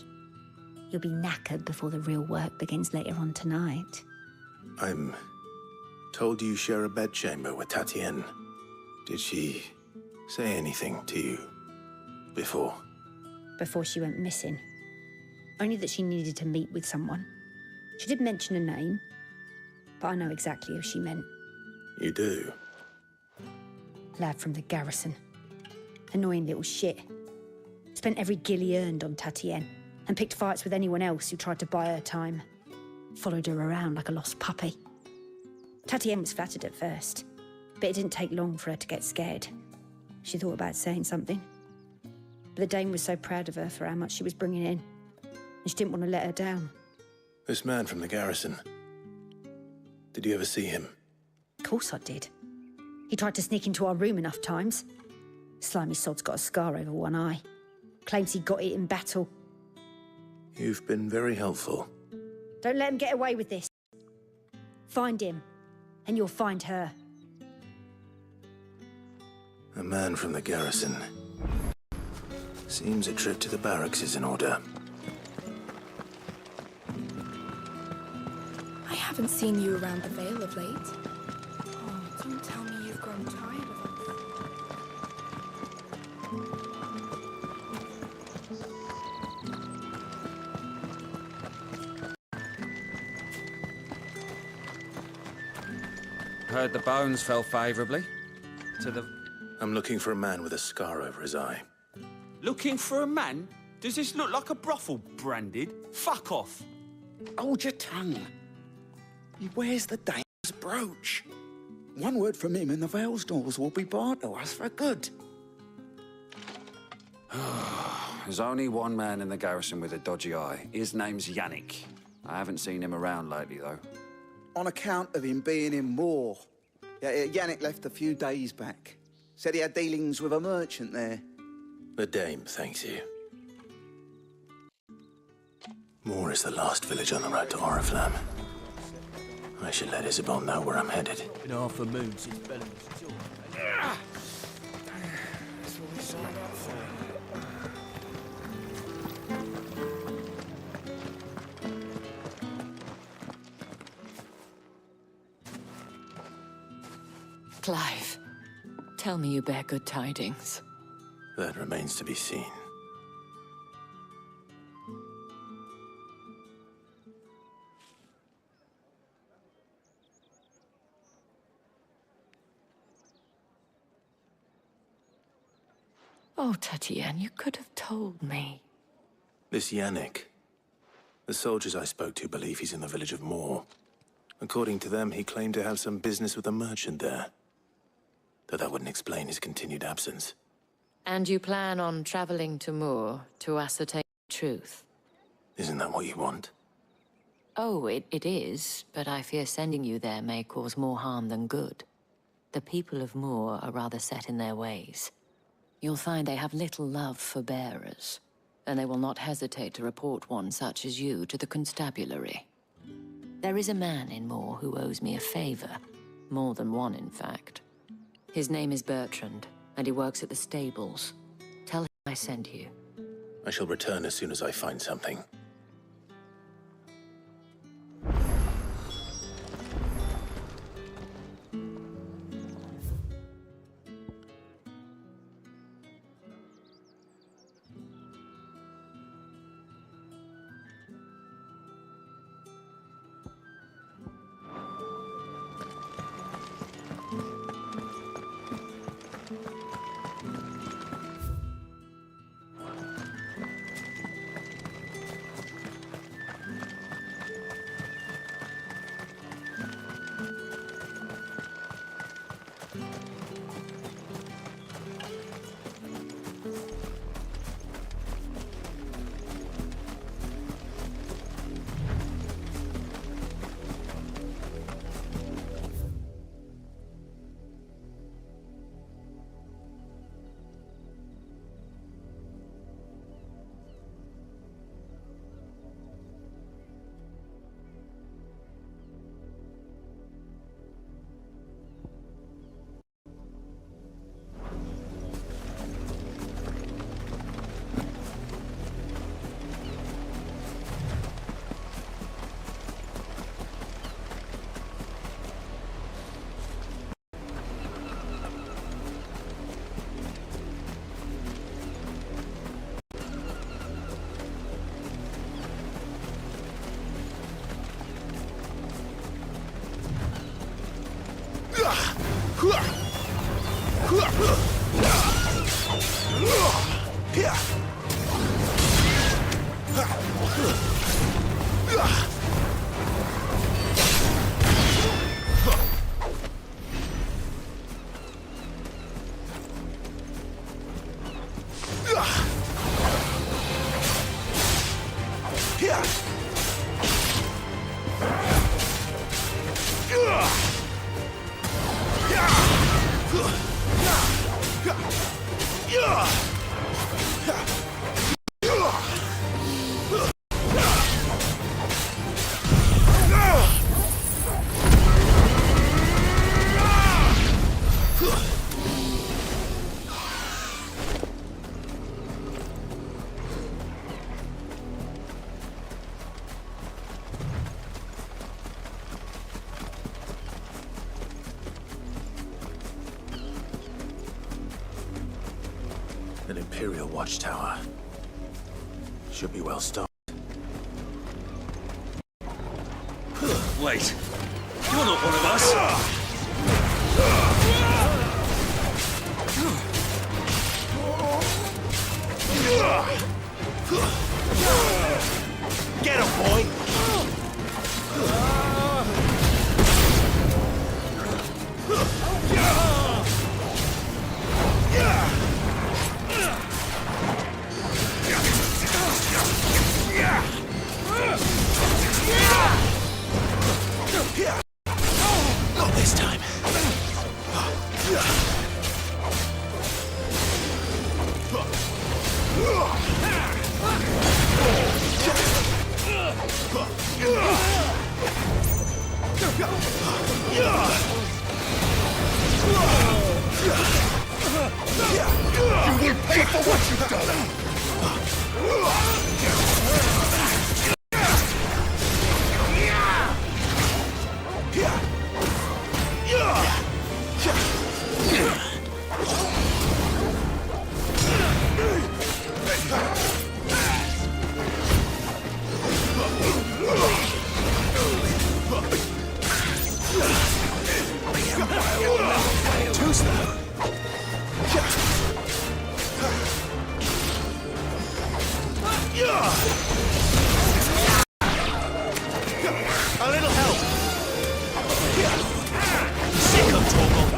You'll be knackered before the real work begins later on tonight. I'm told you share a bedchamber with Tatienne. Did she say anything to you before? Before she went missing. Only that she needed to meet with someone. She did mention a name, but I know exactly who she meant. You do? Lad from the garrison. Annoying little shit. Spent every guil he earned on Tatienne and picked fights with anyone else who tried to buy her time. Followed her around like a lost puppy. Tatienne was flattered at first, but it didn't take long for her to get scared. She thought about saying something. But the dame was so proud of her for how much she was bringing in, and she didn't want to let her down. This man from the garrison. Did you ever see him? Of course I did. He tried to sneak into our room enough times. Slimy sod's got a scar over one eye. Claims he got it in battle. You've been very helpful. Don't let him get away with this. Find him, and you'll find her. A man from the garrison. Seems a trip to the barracks is in order. I haven't seen you around the Vale of late. Oh, don't tell me you've grown tired of us. Heard the bones fell favourably to the... I'm looking for a man with a scar over his eye. Looking for a man? Does this look like a brothel, Branded? Fuck off. Hold your tongue. He wears the dame's brooch. One word from him and the Vale's doors will be barred to us for good. There's only one man in the garrison with a dodgy eye. His name's Yannick. I haven't seen him around lately, though. On account of him being in war. Yannick left a few days back. Said he had dealings with a merchant there. The dame thanks you. Moor is the last village on the road to Oriflamme. I should let Isabel know where I'm headed. Been half a moon since Bellamy's job. That's what we signed up for. Clive, tell me you bear good tidings. That remains to be seen. Oh, Tatienne, you could have told me. This Yannick. The soldiers I spoke to believe he's in the village of Moor. According to them, he claimed to have some business with a merchant there. Though that wouldn't explain his continued absence. And you plan on traveling to Moor to ascertain the truth? Isn't that what you want? Oh, it is, but I fear sending you there may cause more harm than good. The people of Moor are rather set in their ways. You'll find they have little love for bearers, and they will not hesitate to report one such as you to the constabulary. There is a man in Moor who owes me a favor. More than one, in fact. His name is Bertrand, and he works at the stables. Tell him I sent you. I shall return as soon as I find something. An Imperial watchtower. Should be well stocked. Wait. You're not one of us! Get him, boy! Not this time. You will pay for what you've done! Too slow. A little help! Sick of Torgal!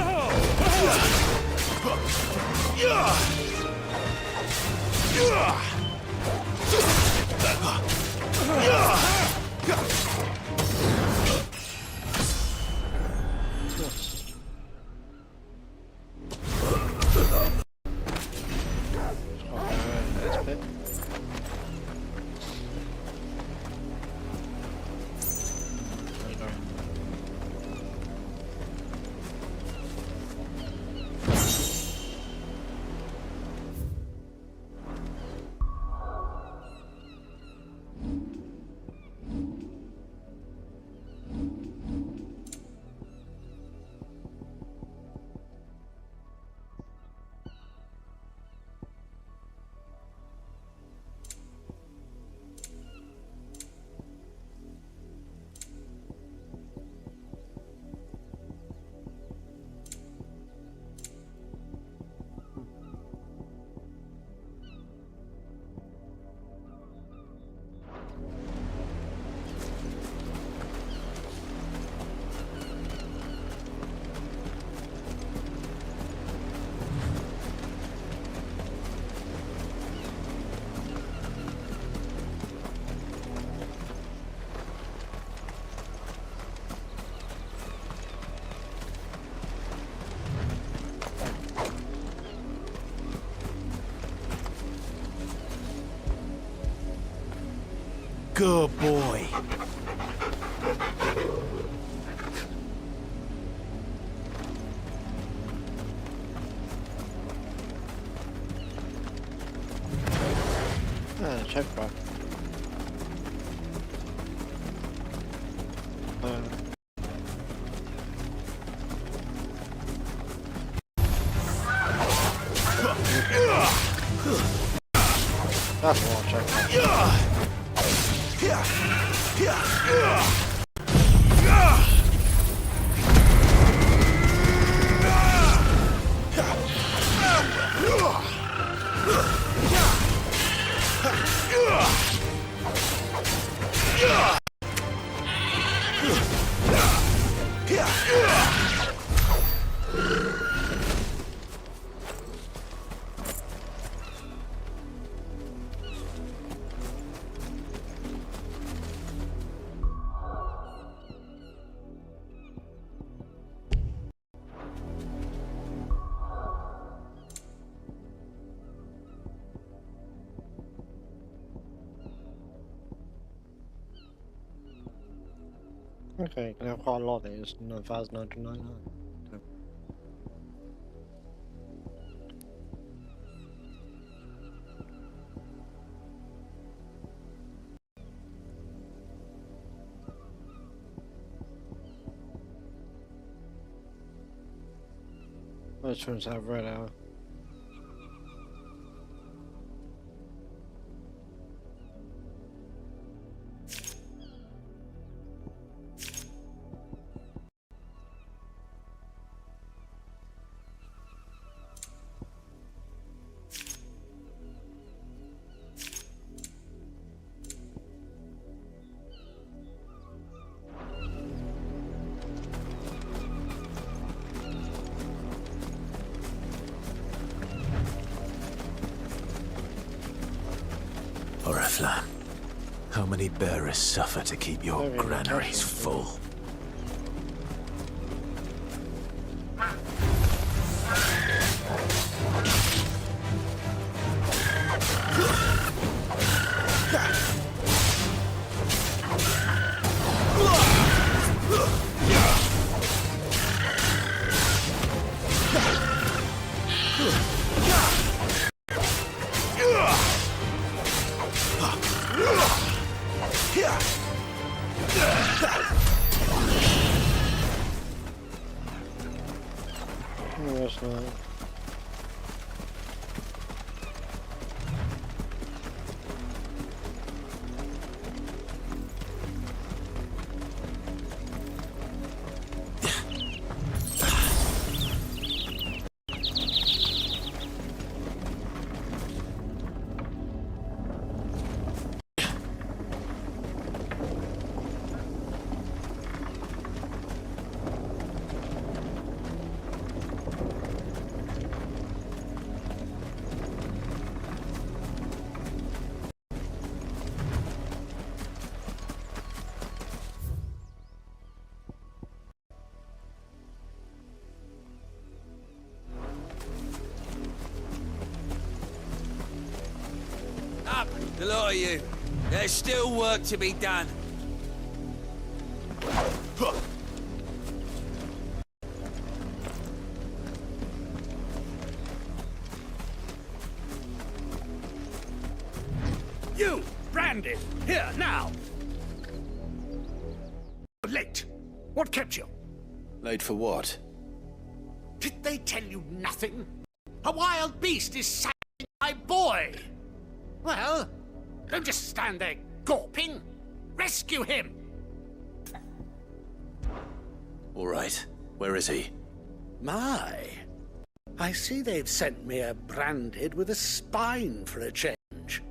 Good boy. Check back. That's one check back. Okay, now quite a lot of these, 9,999. Which ones have red out? Oriflamme, how many bearers suffer to keep your granaries full? That's not. up, the lot of you. There's still work to be done. You, Branded, here, now! Late. What kept you? Late for what? Did they tell you nothing? A wild beast is sacking my boy! Well, don't just stand there gawping. Rescue him! All right. Where is he? My. I see they've sent me a Branded with a spine for a change.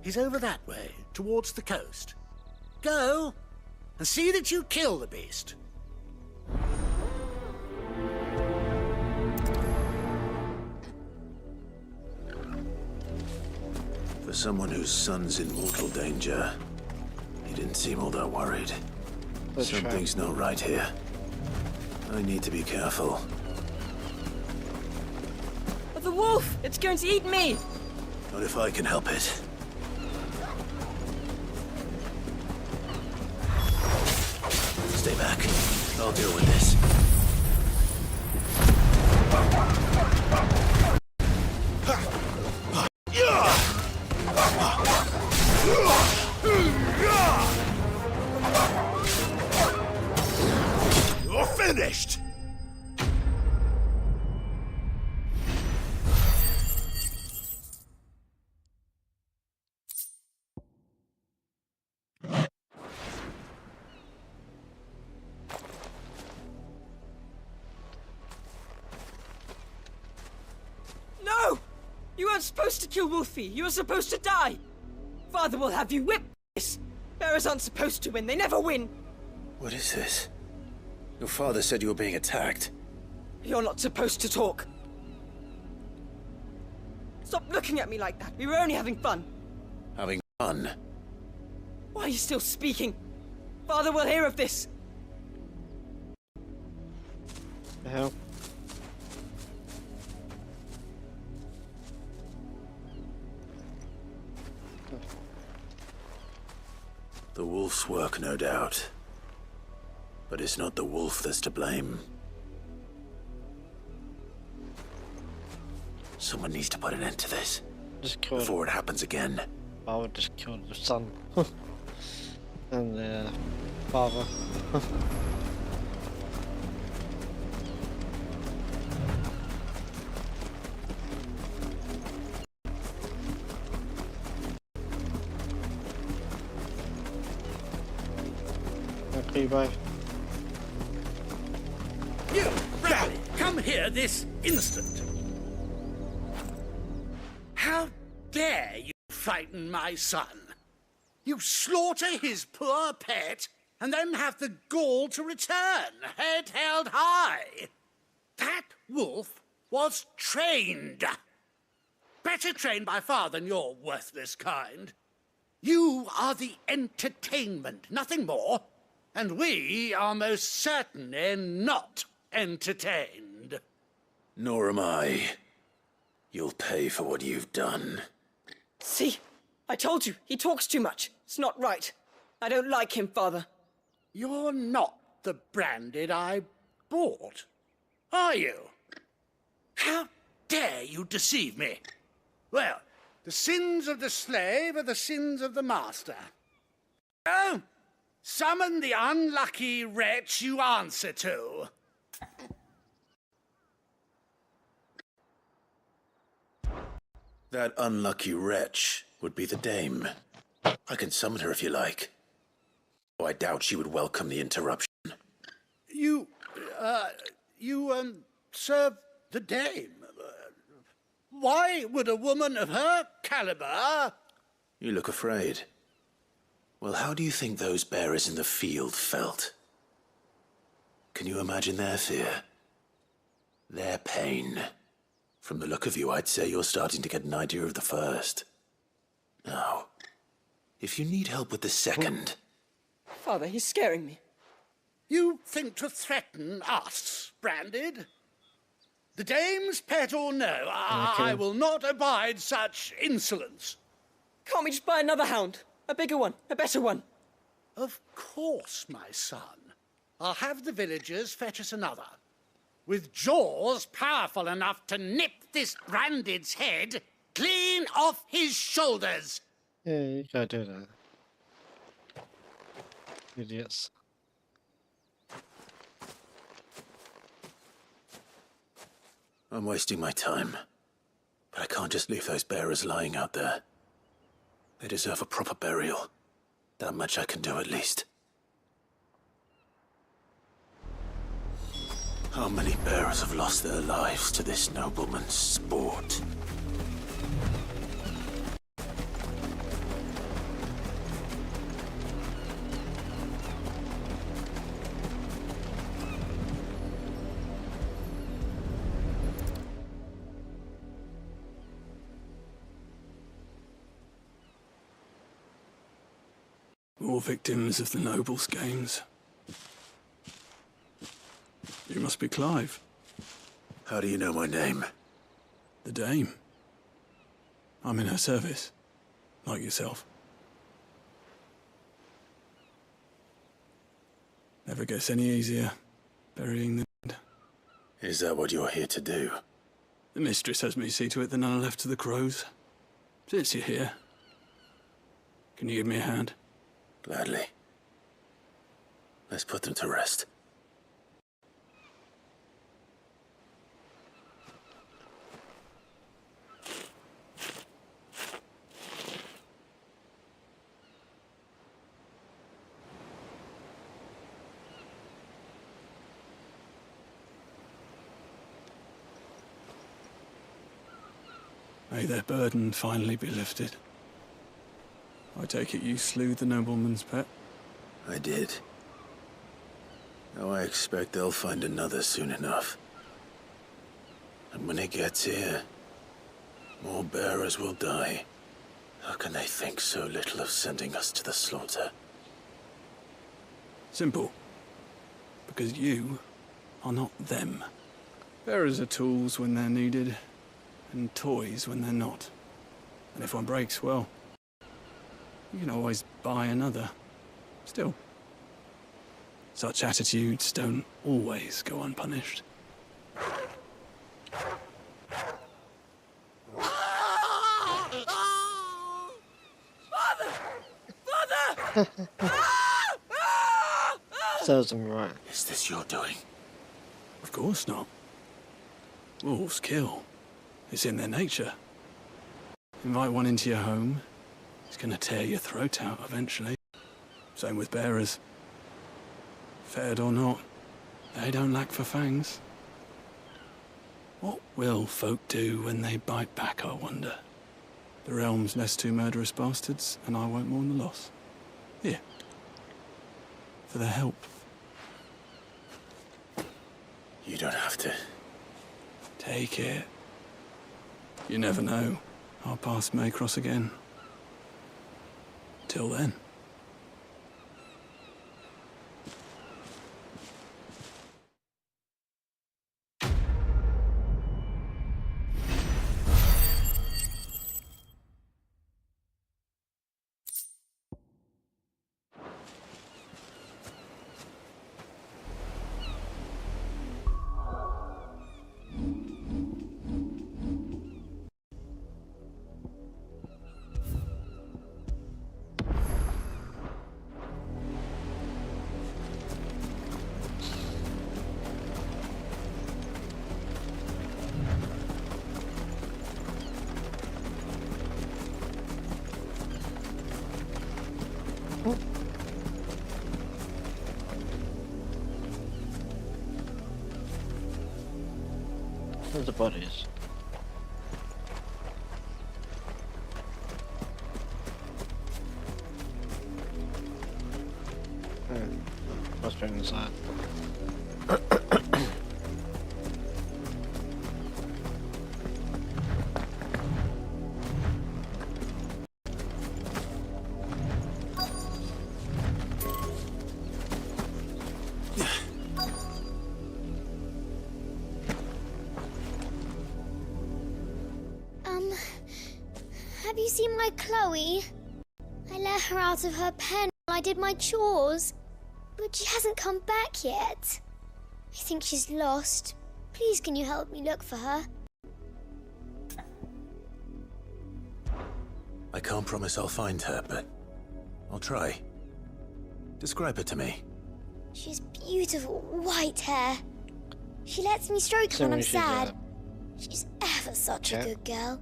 He's over that way, towards the coast. Go, and see that you kill the beast. For someone whose son's in mortal danger, he didn't seem all that worried. Something's not right here. I need to be careful. The wolf! It's going to eat me! Not if I can help it. Stay back. I'll deal with this. You're finished! No! You weren't supposed to kill Wolfie. You were supposed to die. Father will have you whipped. Bearers aren't supposed to win. They never win. What is this? Your father said you were being attacked. You're not supposed to talk. Stop looking at me like that. We were only having fun. Having fun? Why are you still speaking? Father will hear of this. The hell? The wolf's work, no doubt. But it's not the wolf that's to blame. Someone needs to put an end to this. Just kill before it happens again. I would just kill the son. And the father. Okay, bye. You, Bradley, come here this instant. How dare you frighten my son? You slaughter his poor pet, and then have the gall to return, head held high. That wolf was trained. Better trained by far than your worthless kind. You are the entertainment, nothing more. And we are most certainly not entertained. Nor am I. You'll pay for what you've done. See? I told you, he talks too much. It's not right. I don't like him, Father. You're not the Branded I bought, are you? How dare you deceive me? Well, the sins of the slave are the sins of the master. Oh, summon the unlucky wretch you answer to. That unlucky wretch would be the dame. I can summon her if you like. Though I doubt she would welcome the interruption. You serve the dame. Why would a woman of her caliber... You look afraid. Well, how do you think those bearers in the field felt? Can you imagine their fear? Their pain? From the look of you, I'd say you're starting to get an idea of the first. Now, if you need help with the second... Father, he's scaring me. You think to threaten us, Branded? The dame's pet or no, I will not abide such insolence. Can't we just buy another hound? A bigger one, a better one. Of course, my son. I'll have the villagers fetch us another. With jaws powerful enough to nip this branded's head clean off his shoulders. Yeah, you gotta do that. Idiots. I'm wasting my time. But I can't just leave those bearers lying out there. They deserve a proper burial. That much I can do at least. How many bearers have lost their lives to this nobleman's sport? More victims of the nobles' games. You must be Clive. How do you know my name? The Dame. I'm in her service, like yourself. Never gets any easier, burying the dead. Is that what you're here to do? The mistress has me see to it that none are left to the crows. Since you're here, can you give me a hand? Gladly. Let's put them to rest. May their burden finally be lifted. I take it you slew the nobleman's pet? I did. Now I expect they'll find another soon enough. And when it gets here, more bearers will die. How can they think so little of sending us to the slaughter? Simple. Because you are not them. Bearers are tools when they're needed, and toys when they're not. And if one breaks, well, you can always buy another. Still, such attitudes don't always go unpunished. Serves them right. Is this your doing? Of course not. Wolves kill. It's in their nature. Invite one into your home, it's gonna tear your throat out eventually. Same with bearers. Fed or not, they don't lack for fangs. What will folk do when they bite back, I wonder? The realm's less two murderous bastards, and I won't mourn the loss. Here. For their help. You don't have to. Take it. You never know. Our paths may cross again. Till then. Where's the bodies? Must be inside. Have you seen my my Chloe? I let her out of her pen while I did my chores, but she hasn't come back yet. I think she's lost. Please, can you help me look for her? I can't promise I'll find her, but I'll try. Describe her to me. She's beautiful white hair. She lets me stroke her when I'm sad. She's ever such a good girl.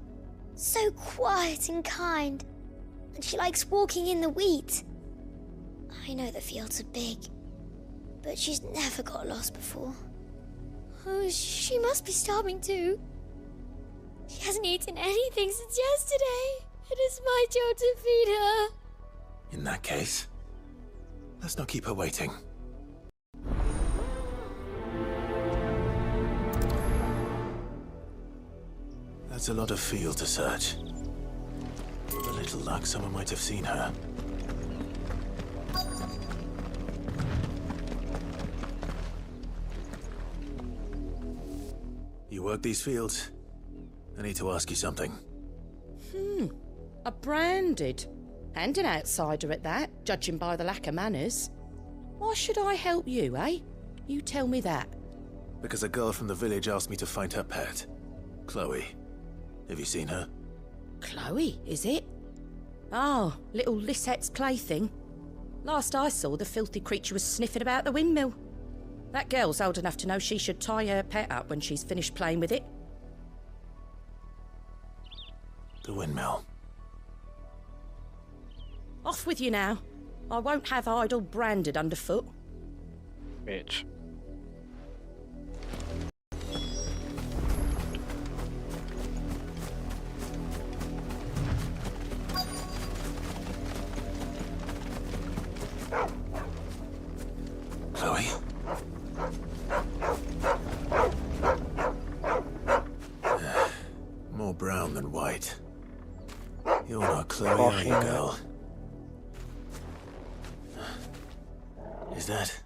So quiet and kind. And she likes walking in the wheat. I know the fields are big, but she's never got lost before. Oh, she must be starving too. She hasn't eaten anything since yesterday. It is my job to feed her. In that case, let's not keep her waiting. That's a lot of field to search. With a little luck, someone might have seen her. You work these fields? I need to ask you something. A branded. And an outsider at that, judging by the lack of manners. Why should I help you, eh? You tell me that. Because a girl from the village asked me to find her pet. Chloe. Have you seen her? Chloe, is it? Oh, little Lisette's plaything. Last I saw, the filthy creature was sniffing about the windmill. That girl's old enough to know she should tie her pet up when she's finished playing with it. The windmill. Off with you now. I won't have idle branded underfoot. Bitch. Chloe? More brown than white. You're not Chloe, are you, girl? Is that?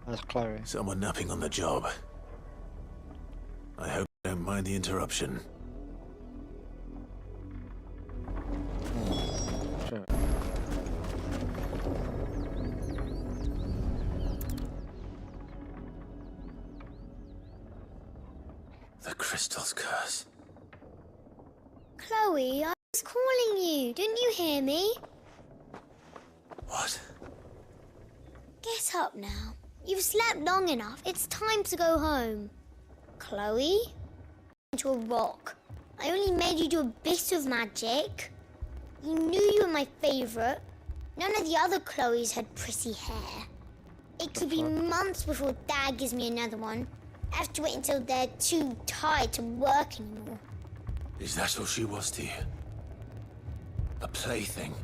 That's Chloe. Someone napping on the job. I hope you don't mind the interruption. Sure. The crystal's curse. Chloe, I was calling you. Didn't you hear me? What? Get up now. You've slept long enough. It's time to go home. Chloe? Into a rock. I only made you do a bit of magic. You knew you were my favourite. None of the other Chloes had pretty hair. It could be months before Dad gives me another one. I have to wait until they're too tired to work anymore. Is that all she was to you? A plaything?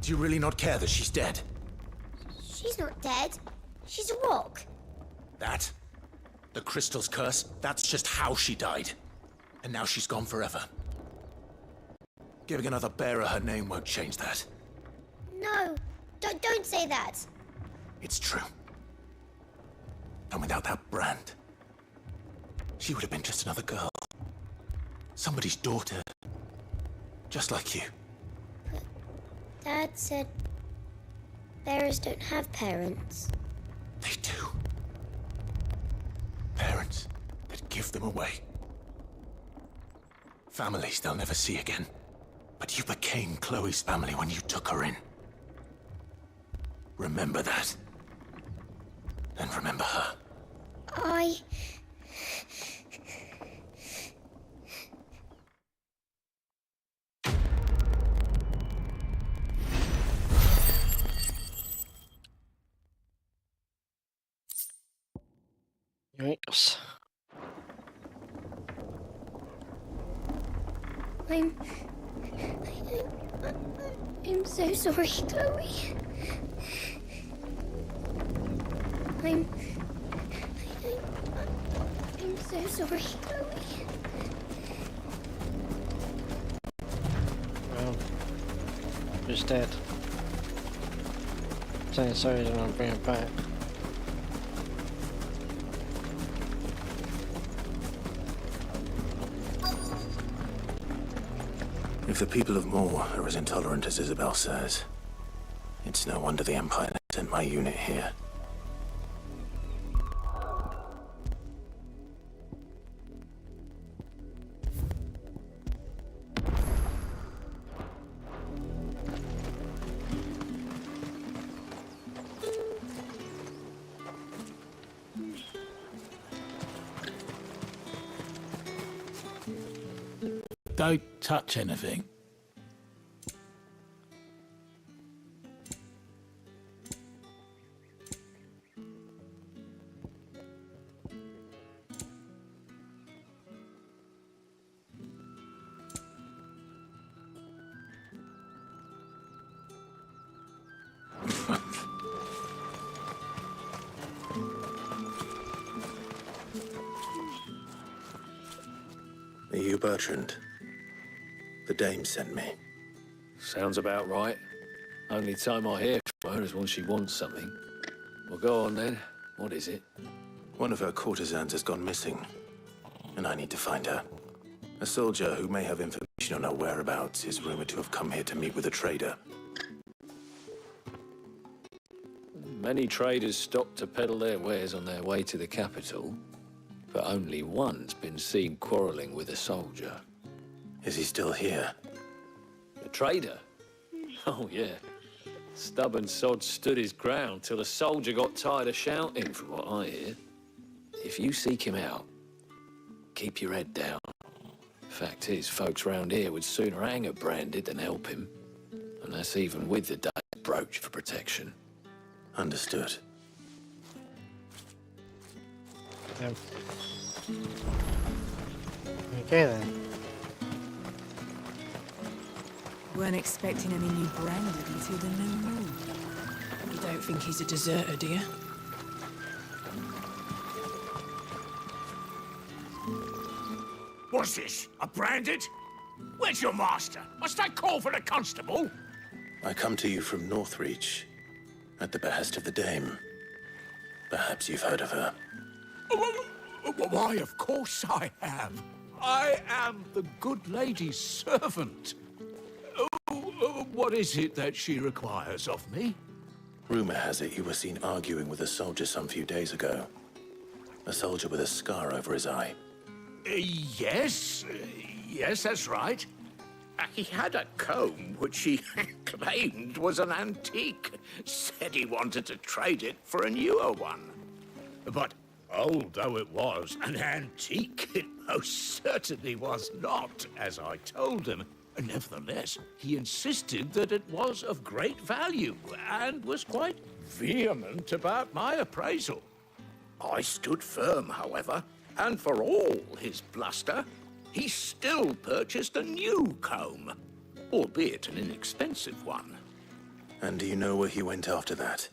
Do you really not care that she's dead? She's not dead. She's a rock. That? The crystal's curse? That's just how she died. And now she's gone forever. Giving another bearer her name won't change that. No, don't say that. It's true. And without that brand, she would have been just another girl. Somebody's daughter. Just like you. But Dad said bearers don't have parents. They do. Parents that give them away. Families they'll never see again. But you became Chloe's family when you took her in. Remember that. And remember her. Yikes. I'm so sorry, Chloe. I'm so sorry, Chloe. Well, she's dead. Saying sorry doesn't want to bring her back. If the people of Moor are as intolerant as Isabel says, it's no wonder the Empire sent my unit here. Don't touch anything. Are you Bertrand? The dame sent me. Sounds about right. Only time I hear from her is when she wants something. Well, go on then. What is it? One of her courtesans has gone missing, and I need to find her. A soldier who may have information on her whereabouts is rumored to have come here to meet with a trader. Many traders stop to peddle their wares on their way to the capital, but only one's been seen quarreling with a soldier. Is he still here? The trader? Oh, yeah. Stubborn sod stood his ground till the soldier got tired of shouting, from what I hear. If you seek him out, keep your head down. Fact is, folks round here would sooner hang a branded than help him. And that's even with the diamond brooch for protection. Understood. Okay then. Weren't expecting any new branded until the new moon. You don't think he's a deserter, do you? What's this? A branded? Where's your master? Must I call for the constable? I come to you from Northreach, at the behest of the dame. Perhaps you've heard of her. Why, of course I have. I am the good lady's servant. What is it that she requires of me? Rumor has it you were seen arguing with a soldier some few days ago. A soldier with a scar over his eye. Yes, that's right. He had a comb which he claimed was an antique. Said he wanted to trade it for a newer one. But old though it was, an antique it most certainly was not, as I told him. Nevertheless, he insisted that it was of great value and was quite vehement about my appraisal. I stood firm, however, and for all his bluster, he still purchased a new comb, albeit an inexpensive one. And do you know where he went after that?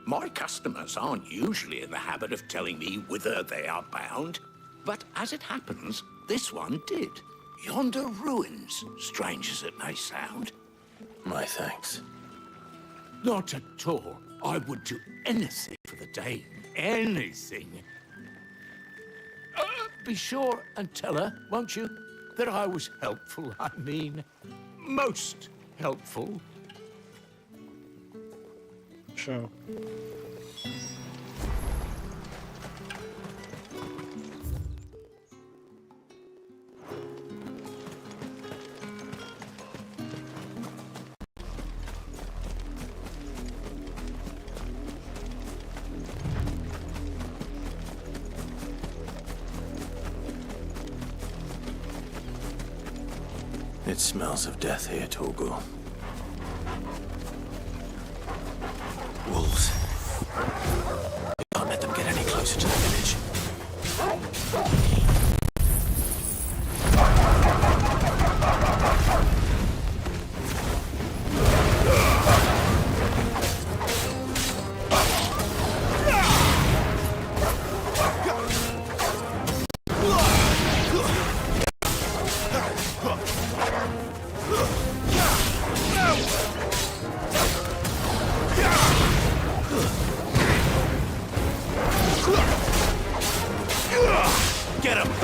My customers aren't usually in the habit of telling me whither they are bound, but as it happens, this one did. Yonder ruins, strange as it may sound. My thanks. Not at all. I would do anything for the dame. Anything. Be sure and tell her, won't you, that I was helpful. I mean, most helpful. Sure. It smells of death here, Torgal. Wolves. We can't let them get any closer to the village. Get him!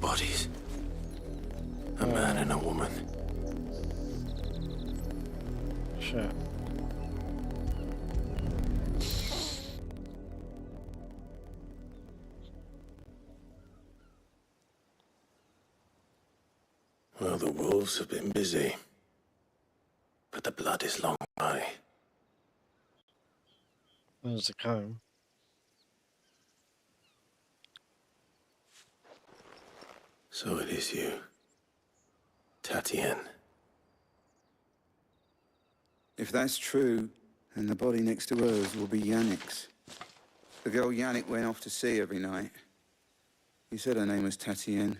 bodies. A man and a woman. Sure. Well, the wolves have been busy. But the blood is long dry. There's the comb. So it is you, Tatienne. If that's true, then the body next to hers will be Yannick's. The girl Yannick went off to sea every night. He said her name was Tatienne.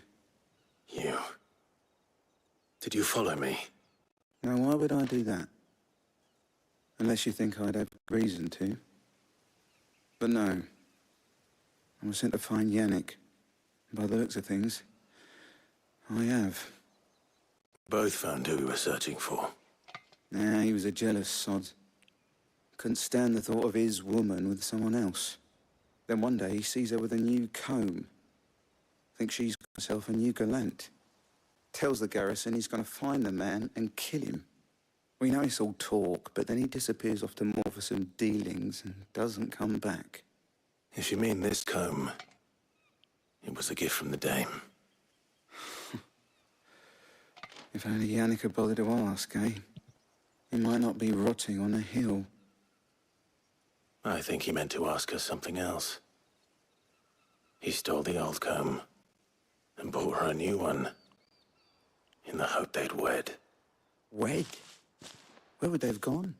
You? Did you follow me? Now, why would I do that? Unless you think I'd have reason to. But no. I was sent to find Yannick. By the looks of things, I have. Both found who we were searching for. Nah, he was a jealous sod. Couldn't stand the thought of his woman with someone else. Then one day he sees her with a new comb. Thinks she's got herself a new gallant. Tells the garrison he's going to find the man and kill him. We know it's all talk, but then he disappears off to more for some dealings and doesn't come back. If you mean this comb, it was a gift from the dame. If only Yannick had bothered to ask, eh? He might not be rotting on a hill. I think he meant to ask her something else. He stole the old comb and bought her a new one in the hope they'd wed. Wed? Where would they have gone?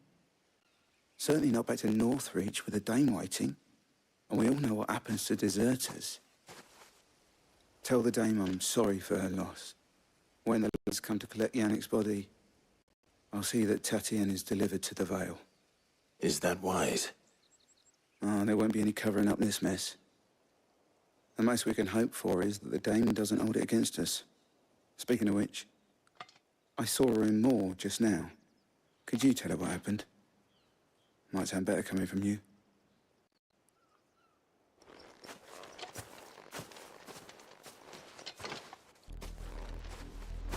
Certainly not back to Northreach with a dame waiting. And we all know what happens to deserters. Tell the dame I'm sorry for her loss. When the lads come to collect Yannick's body, I'll see that Tatienne is delivered to the Vale. Is that wise? Oh, there won't be any covering up this mess. The most we can hope for is that the dame doesn't hold it against us. Speaking of which, I saw her in Moor just now. Could you tell her what happened? Might sound better coming from you.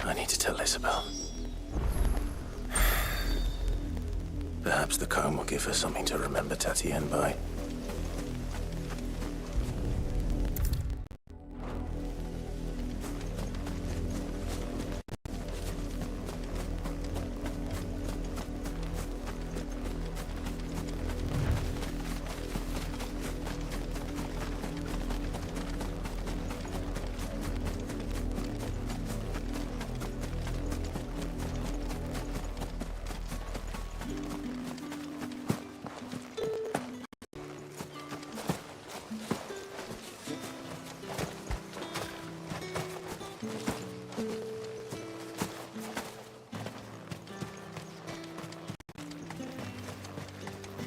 I need to tell Isabel. Perhaps the comb will give her something to remember Tatienne by.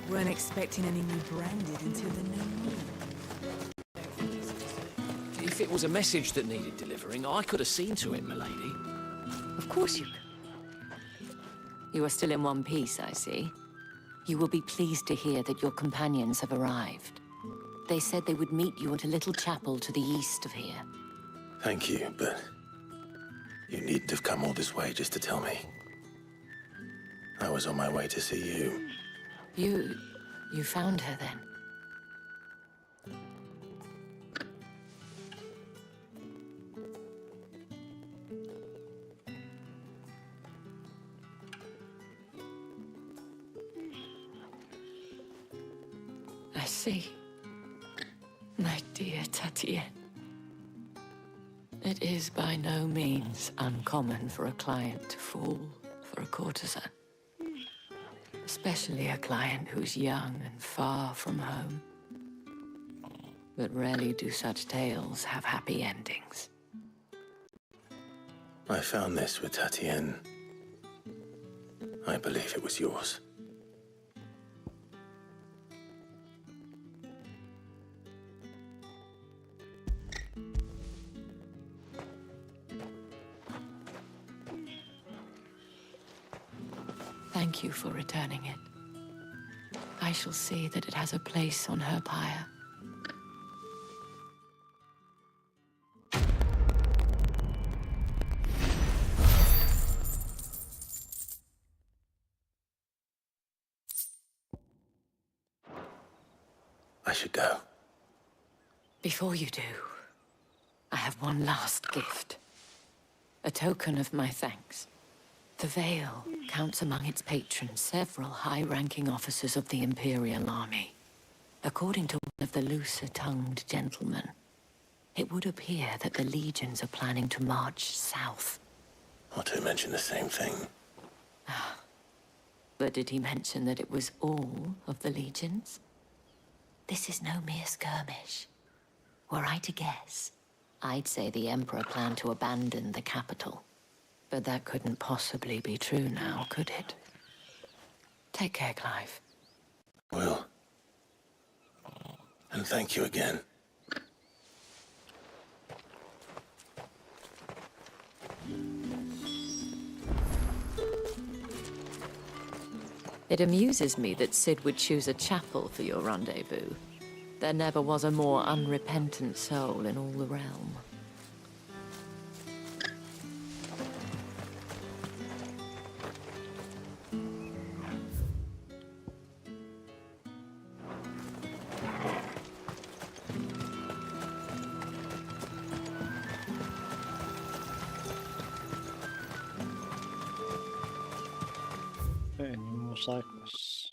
Weren't expecting any new branded until the new moon. If it was a message that needed delivering, I could have seen to it, milady. Of course you could. You are still in one piece, I see. You will be pleased to hear that your companions have arrived. They said they would meet you at a little chapel to the east of here. Thank you, but you needn't have come all this way just to tell me. I was on my way to see you. You found her then? I see. My dear Tatienne. It is by no means uncommon for a client to fall for a courtesan. Especially a client who's young and far from home. But rarely do such tales have happy endings. I found this with Tatienne. I believe it was yours. Thank you for returning it. I shall see that it has a place on her pyre. I should go. Before you do, I have one last gift. A token of my thanks. The Vale counts among its patrons several high-ranking officers of the Imperial Army. According to one of the looser-tongued gentlemen, it would appear that the legions are planning to march south. Or to mention the same thing. But did he mention that it was all of the legions? This is no mere skirmish. Were I to guess, I'd say the Emperor planned to abandon the capital. But that couldn't possibly be true now, could it? Take care, Clive. Will. And thank you again. It amuses me that Cid would choose a chapel for your rendezvous. There never was a more unrepentant soul in all the realm. Any more side quests?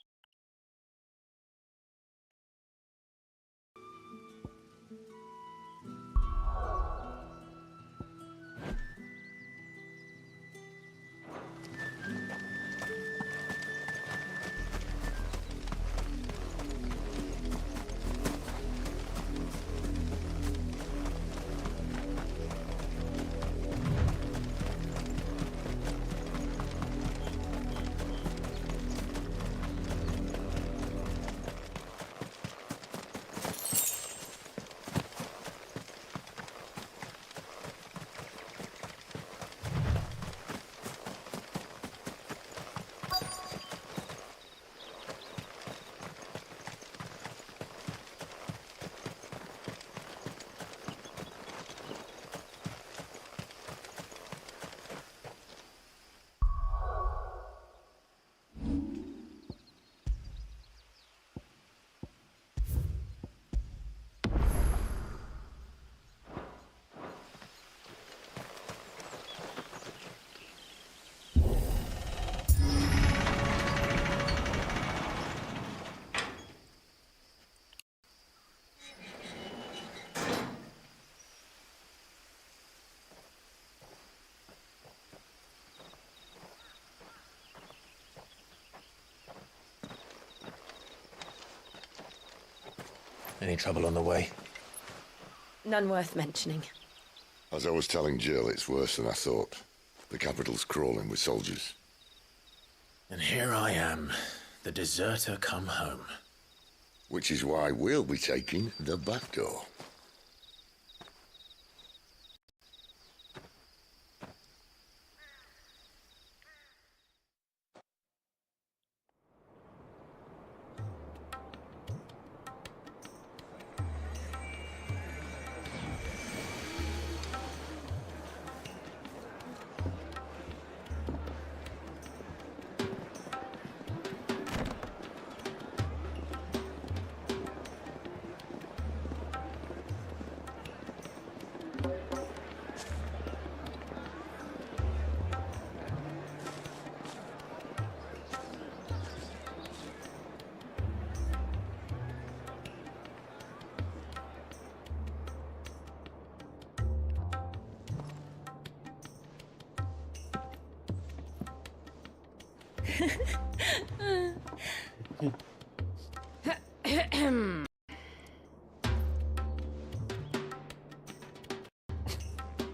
Any trouble on the way? None worth mentioning. As I was telling Jill, it's worse than I thought. The capital's crawling with soldiers. And here I am, the deserter come home. Which is why we'll be taking the back door.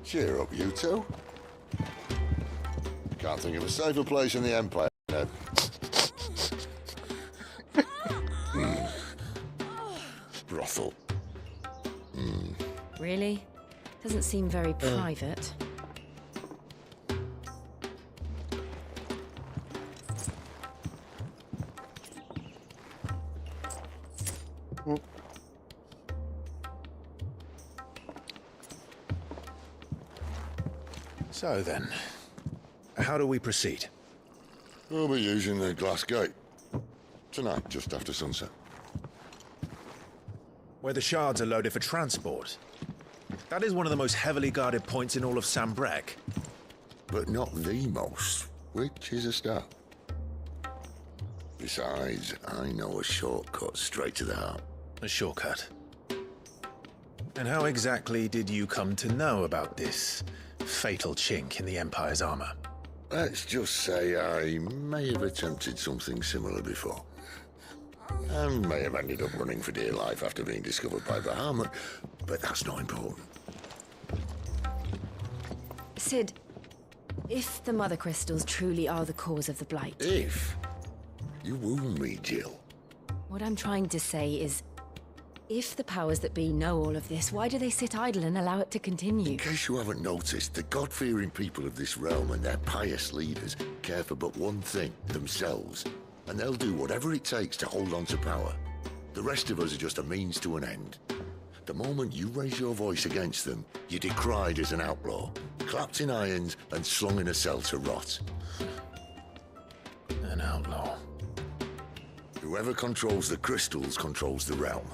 Cheer up, you two. Can't think of a safer place in the Empire, Ned. Brothel. Really? Doesn't seem very private. So then, how do we proceed? We'll be using the glass gate. Tonight, just after sunset. Where the shards are loaded for transport. That is one of the most heavily guarded points in all of Sambrek. But not the most, which is a start. Besides, I know a shortcut straight to the heart. A shortcut? And how exactly did you come to know about this fatal chink in the Empire's armor? Let's just say I may have attempted something similar before. And may have ended up running for dear life after being discovered by Bahamut, but that's not important. Sid, if the Mother Crystals truly are the cause of the Blight... If? You wound me, Jill. What I'm trying to say is, if the powers that be know all of this, why do they sit idle and allow it to continue? In case you haven't noticed, the God-fearing people of this realm and their pious leaders care for but one thing, themselves. And they'll do whatever it takes to hold on to power. The rest of us are just a means to an end. The moment you raise your voice against them, you're decried as an outlaw, clapped in irons and slung in a cell to rot. An outlaw. Whoever controls the crystals controls the realm.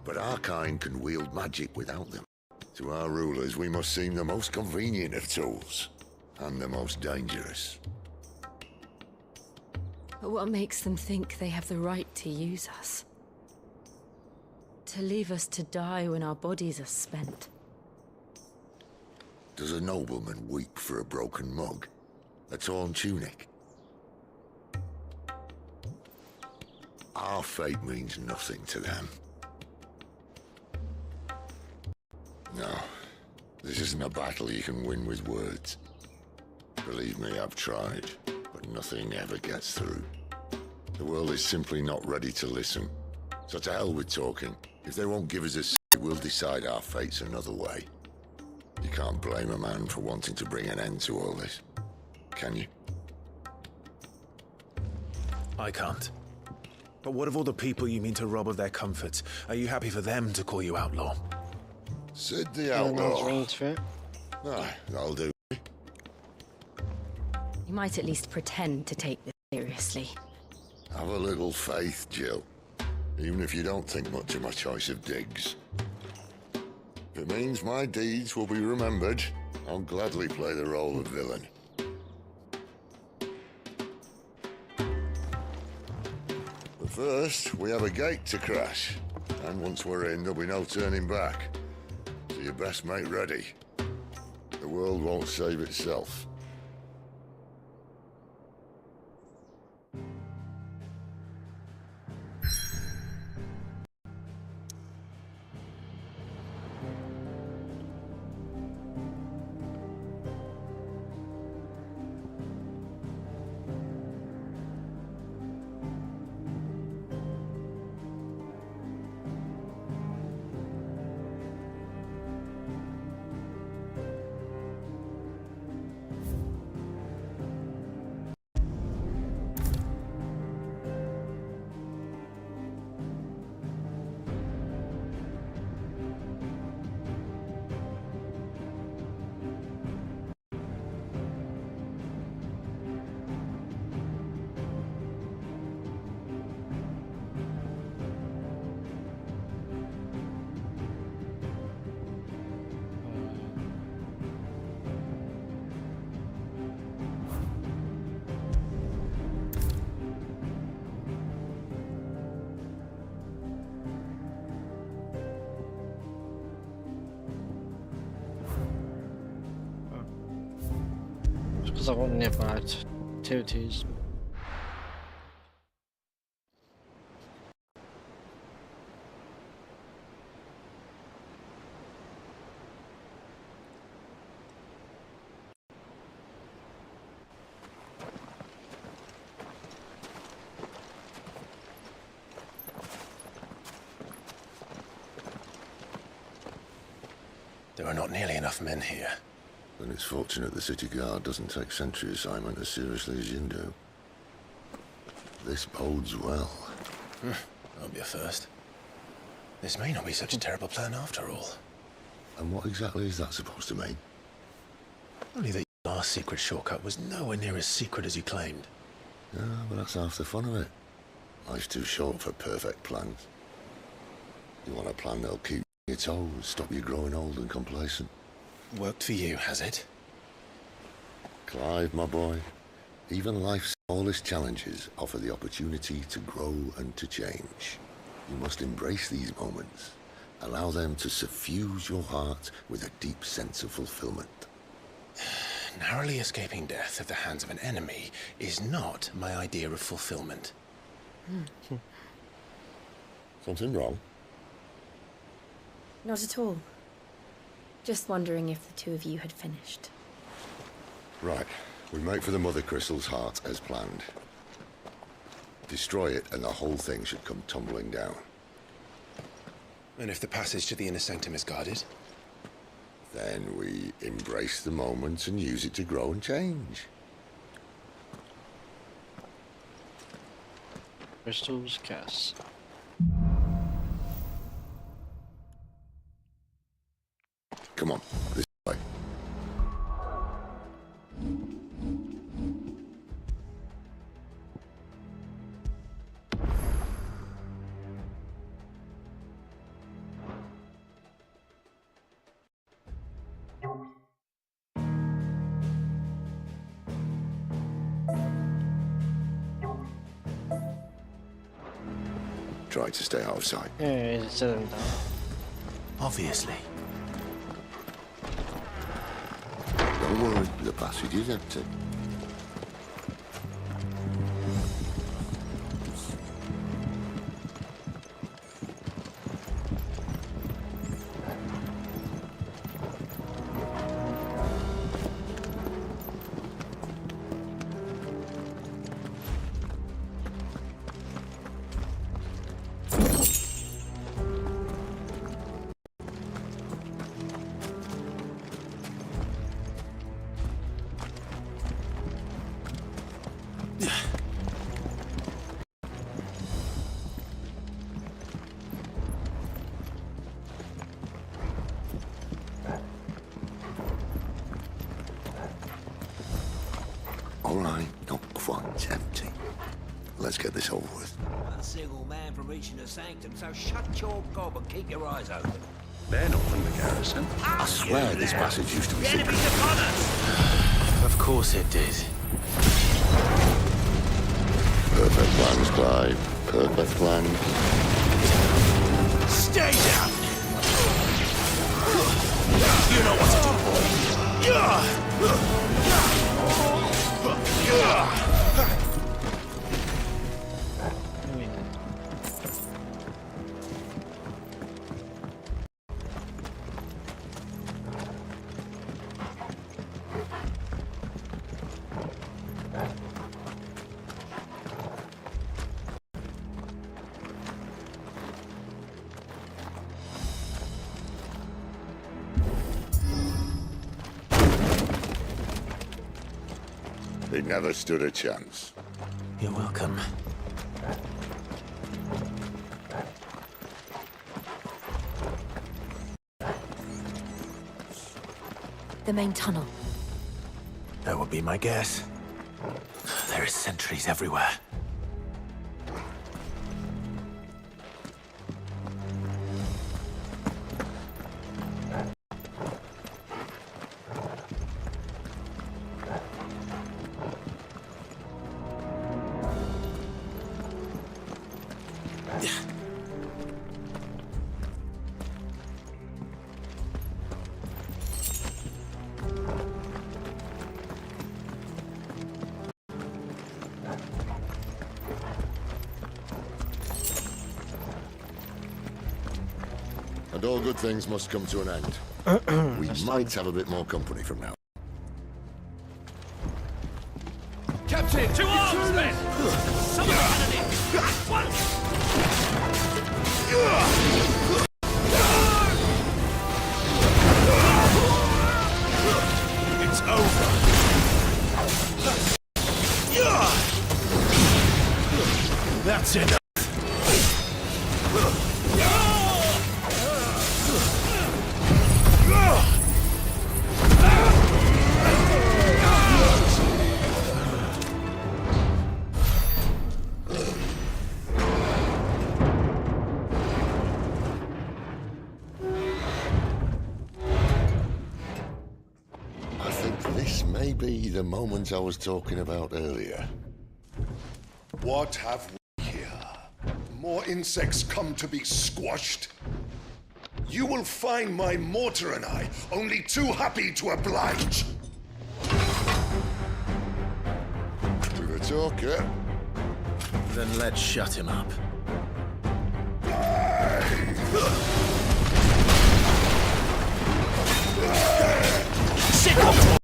But our kind can wield magic without them. To our rulers, we must seem the most convenient of tools, and the most dangerous. But what makes them think they have the right to use us? To leave us to die when our bodies are spent? Does a nobleman weep for a broken mug? A torn tunic? Our fate means nothing to them. No, this isn't a battle you can win with words. Believe me, I've tried, but nothing ever gets through. The world is simply not ready to listen. So to hell with talking. If they won't give us a say, we'll decide our fates another way. You can't blame a man for wanting to bring an end to all this, can you? I can't. But what of all the people you mean to rob of their comforts? Are you happy for them to call you outlaw? Sid the outlaw. Aye, that'll do. You might at least pretend to take this seriously. Have a little faith, Jill. Even if you don't think much of my choice of digs. If it means my deeds will be remembered, I'll gladly play the role of villain. But first, we have a gate to crash. And once we're in, there'll be no turning back. So you best make ready. The world won't save itself. Because I want nearby activities. There are not nearly enough men here. Then it's fortunate the city guard doesn't take sentry assignment as seriously as you do. This bodes well. Won't be a first. This may not be such a terrible plan after all. And what exactly is that supposed to mean? Only that your last secret shortcut was nowhere near as secret as you claimed. Yeah, but that's half the fun of it. Life's too short for perfect plans. You want a plan that'll keep your toes, stop you growing old and complacent. Worked for you, has it? Clive, my boy, even life's smallest challenges offer the opportunity to grow and to change. You must embrace these moments. Allow them to suffuse your heart with a deep sense of fulfillment. Narrowly escaping death at the hands of an enemy is not my idea of fulfillment. Something wrong? Not at all. Just wondering if the two of you had finished. Right. We make for the Mother Crystal's heart as planned. Destroy it and the whole thing should come tumbling down. And if the passage to the inner sanctum is guarded? Then we embrace the moment and use it to grow and change. Crystals cast. Come on, this way. Try to stay out of sight. Yeah, it's them down. Obviously. Don't worry, the passage is empty. All right, not quite empty. Let's get this over with. One single man from reaching the sanctum, so shut your gob and keep your eyes open. They're not from the garrison. I swear this passage used to be The secret. enemy's upon us! Of course it did. Perfect plans, Clive. Perfect plans. Stay down! You know what to do, boy. He never stood a chance. You're welcome. The main tunnel. That would be my guess. There are sentries everywhere. And all good things must come to an end. We might have a bit more company from now. Captain! To arms, men! Summon the enemy! At once! It's over. That's enough. This may be the moment I was talking about earlier. What have we here? More insects come to be squashed? You will find my mortar and I only too happy to oblige. Do the talk, yeah? Then let's shut him up. Sick of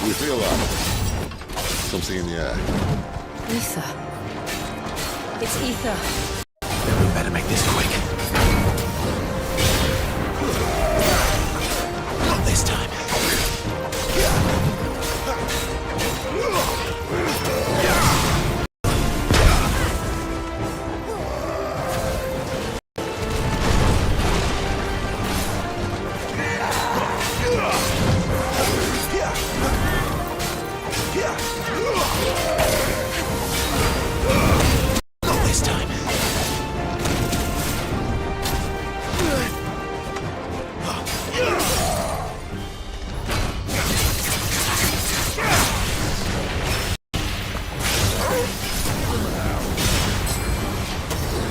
You feel that? Something in the air. Ether. It's ether. Then we better make this quick. Not this time. Not this time.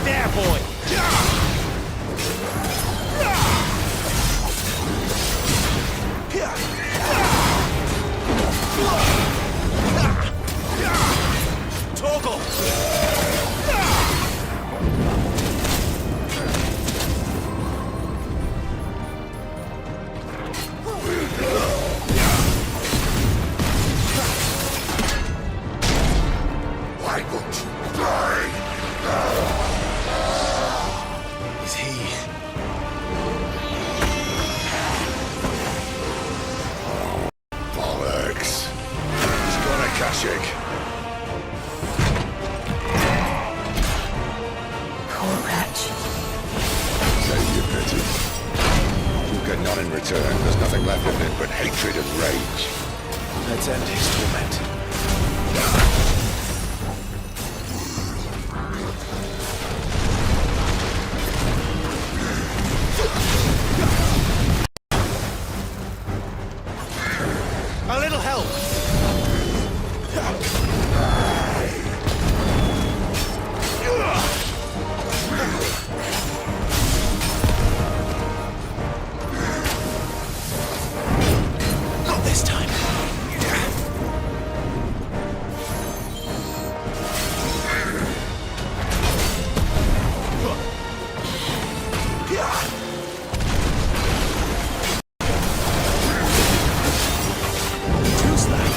there, boy. Torgal! Why won't you die? Is he... Bollocks. He's got a Kashyyyk. Poor wretch. Save your pity. You get none in return. There's nothing left of it but hatred and rage. Let's end his torment. A little help! Not this time. Who's that?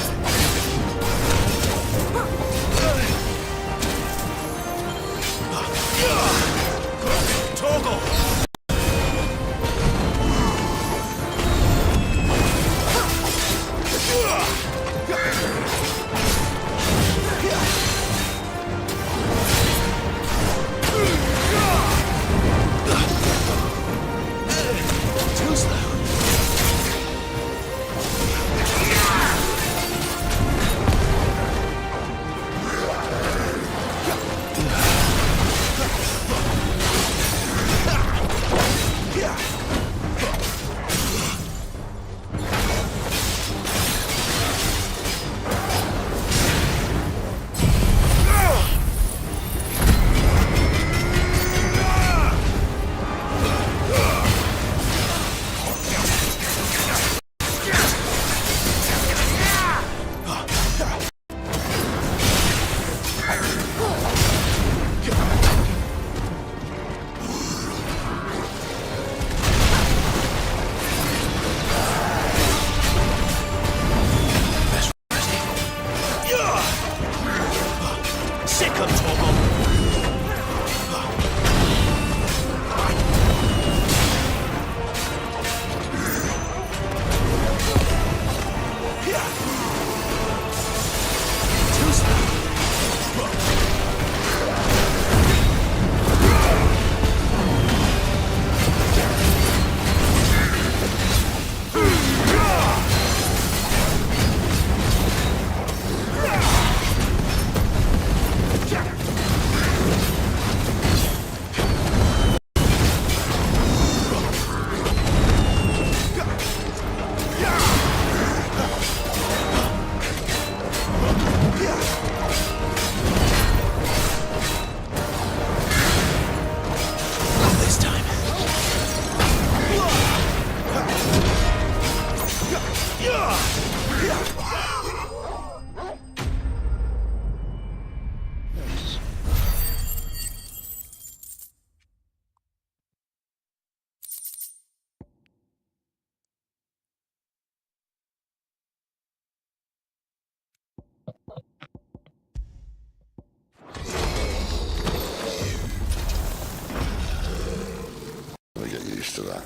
witness to that.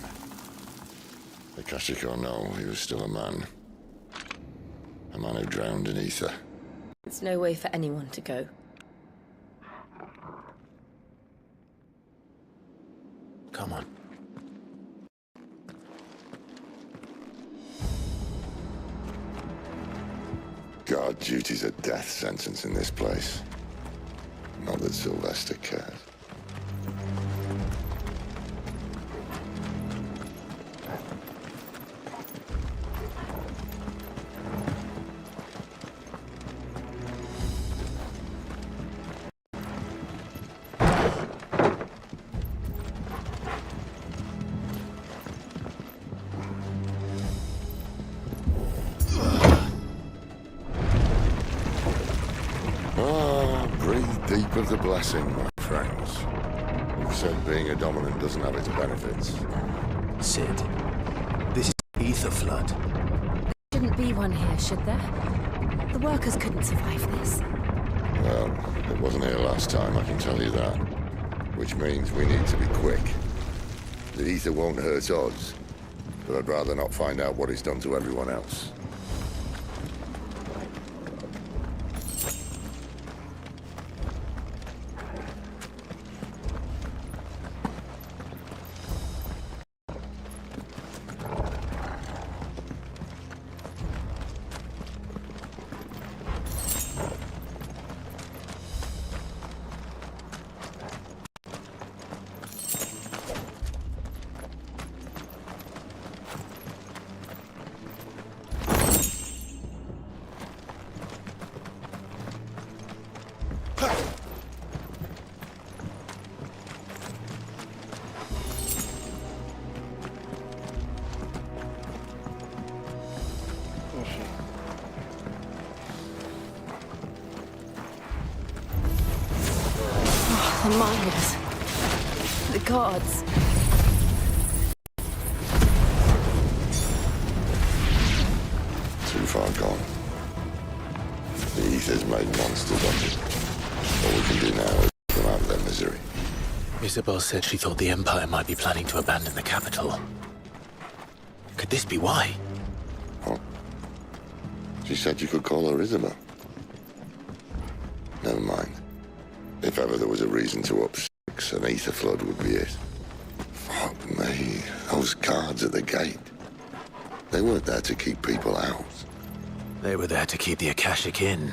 Akashic or no, he was still a man. A man who drowned in ether. It's no way for anyone to go. Come on. Guard duty's a death sentence in this place. Not that Sylvester cares. Deep of the blessing, my friends. You've said being a dominant doesn't have its benefits. Sid, this is ether flood. Shouldn't be one here, should there? The workers couldn't survive this. Well, it wasn't here last time, I can tell you that. Which means we need to be quick. The ether won't hurt us, but I'd rather not find out what it's done to everyone else. The miners. The gods. Too far gone. The ether's made monsters of it. All we can do now is get them out of their misery. Isabel said she thought the Empire might be planning to abandon the capital. Could this be why? What? She said you could call her Isabel. Never mind. If ever there was a reason to up sticks, an ether flood would be it. Fuck me. Those guards at the gate. They weren't there to keep people out. They were there to keep the Akashic in.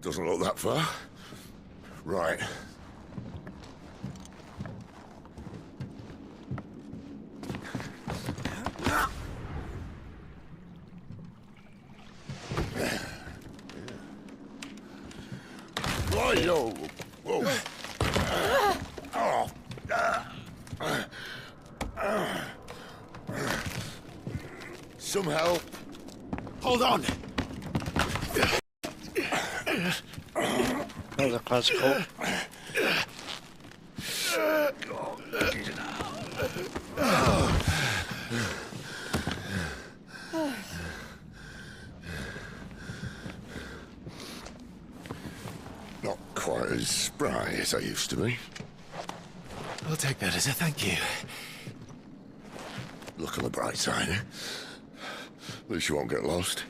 Doesn't look that far. Right. Whoa. Whoa. Some help. Hold on. That was a close call. Not quite as spry as I used to be. I'll take that as a thank you. Look on the bright side, eh? At least you won't get lost.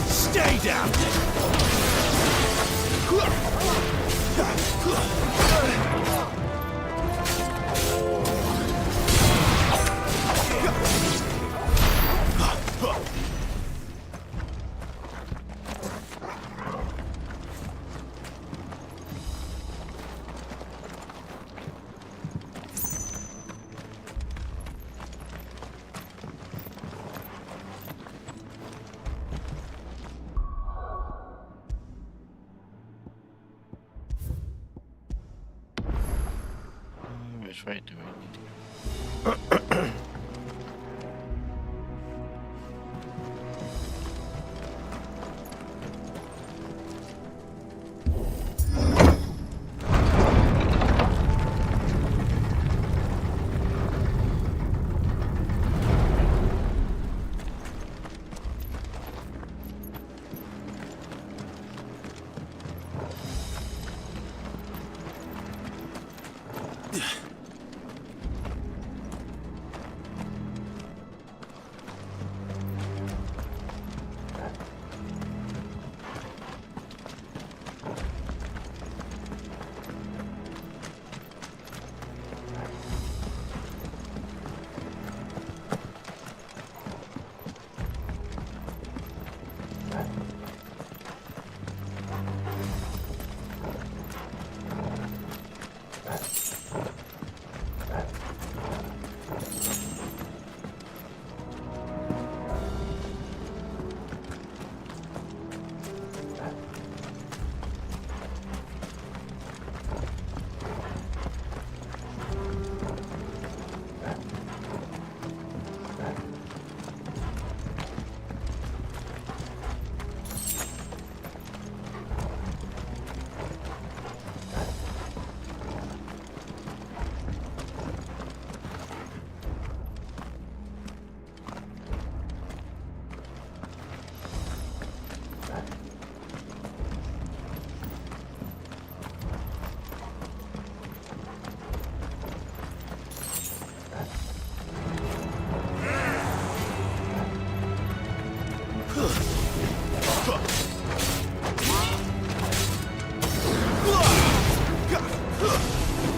Stay down! Which way do we need to go?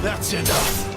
That's enough!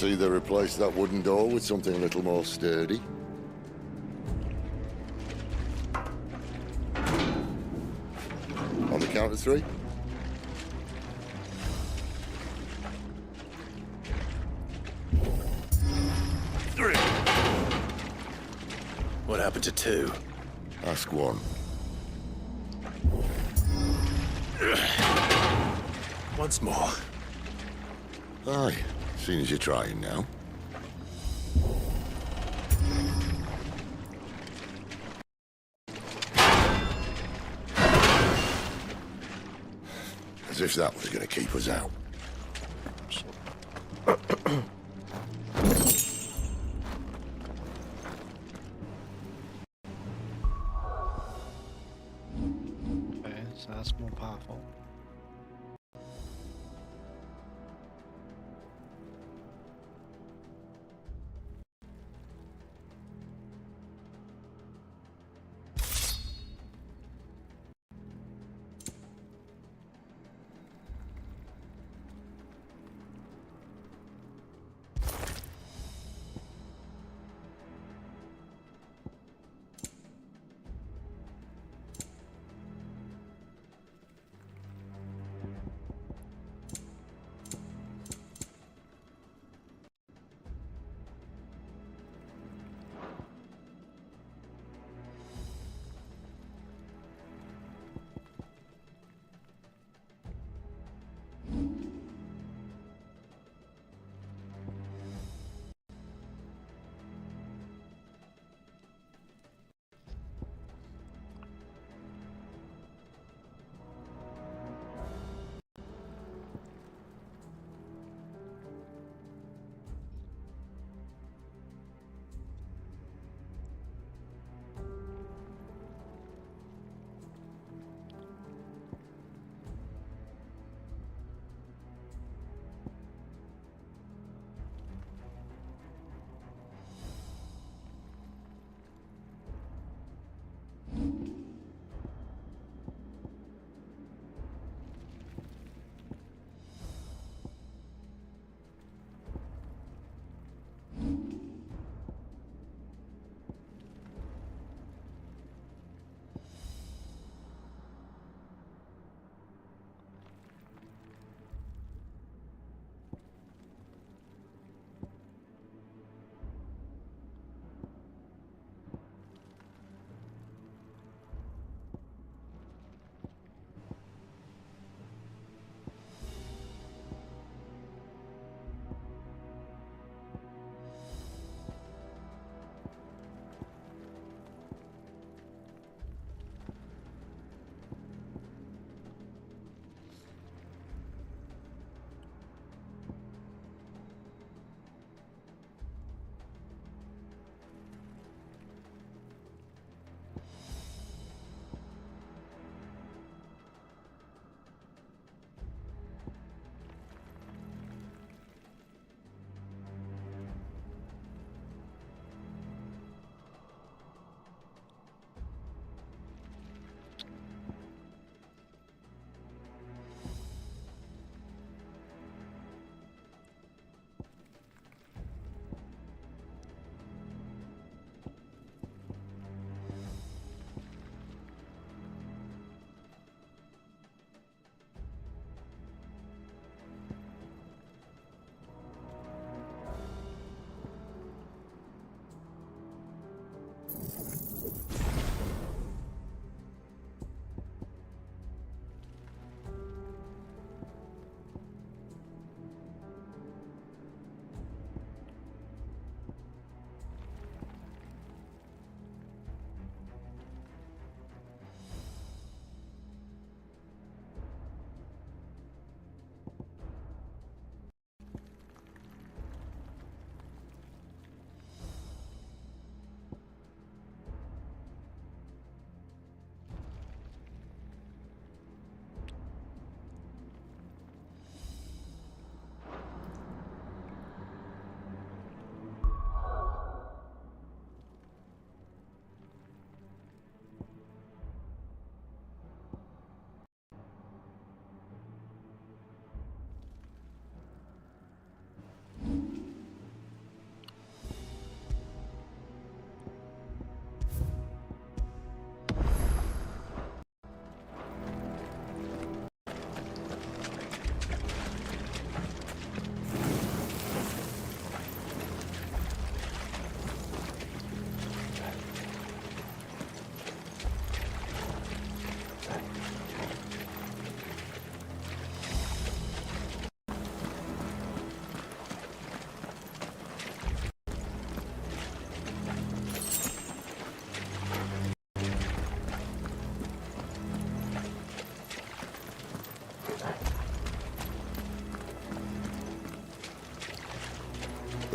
see they replaced that wooden door with something a little more sturdy. On the count of 3. What happened to 2? Ask 1. Once more. Aye, seeing as you're trying now. As if that was going to keep us out. Okay, so that's more powerful.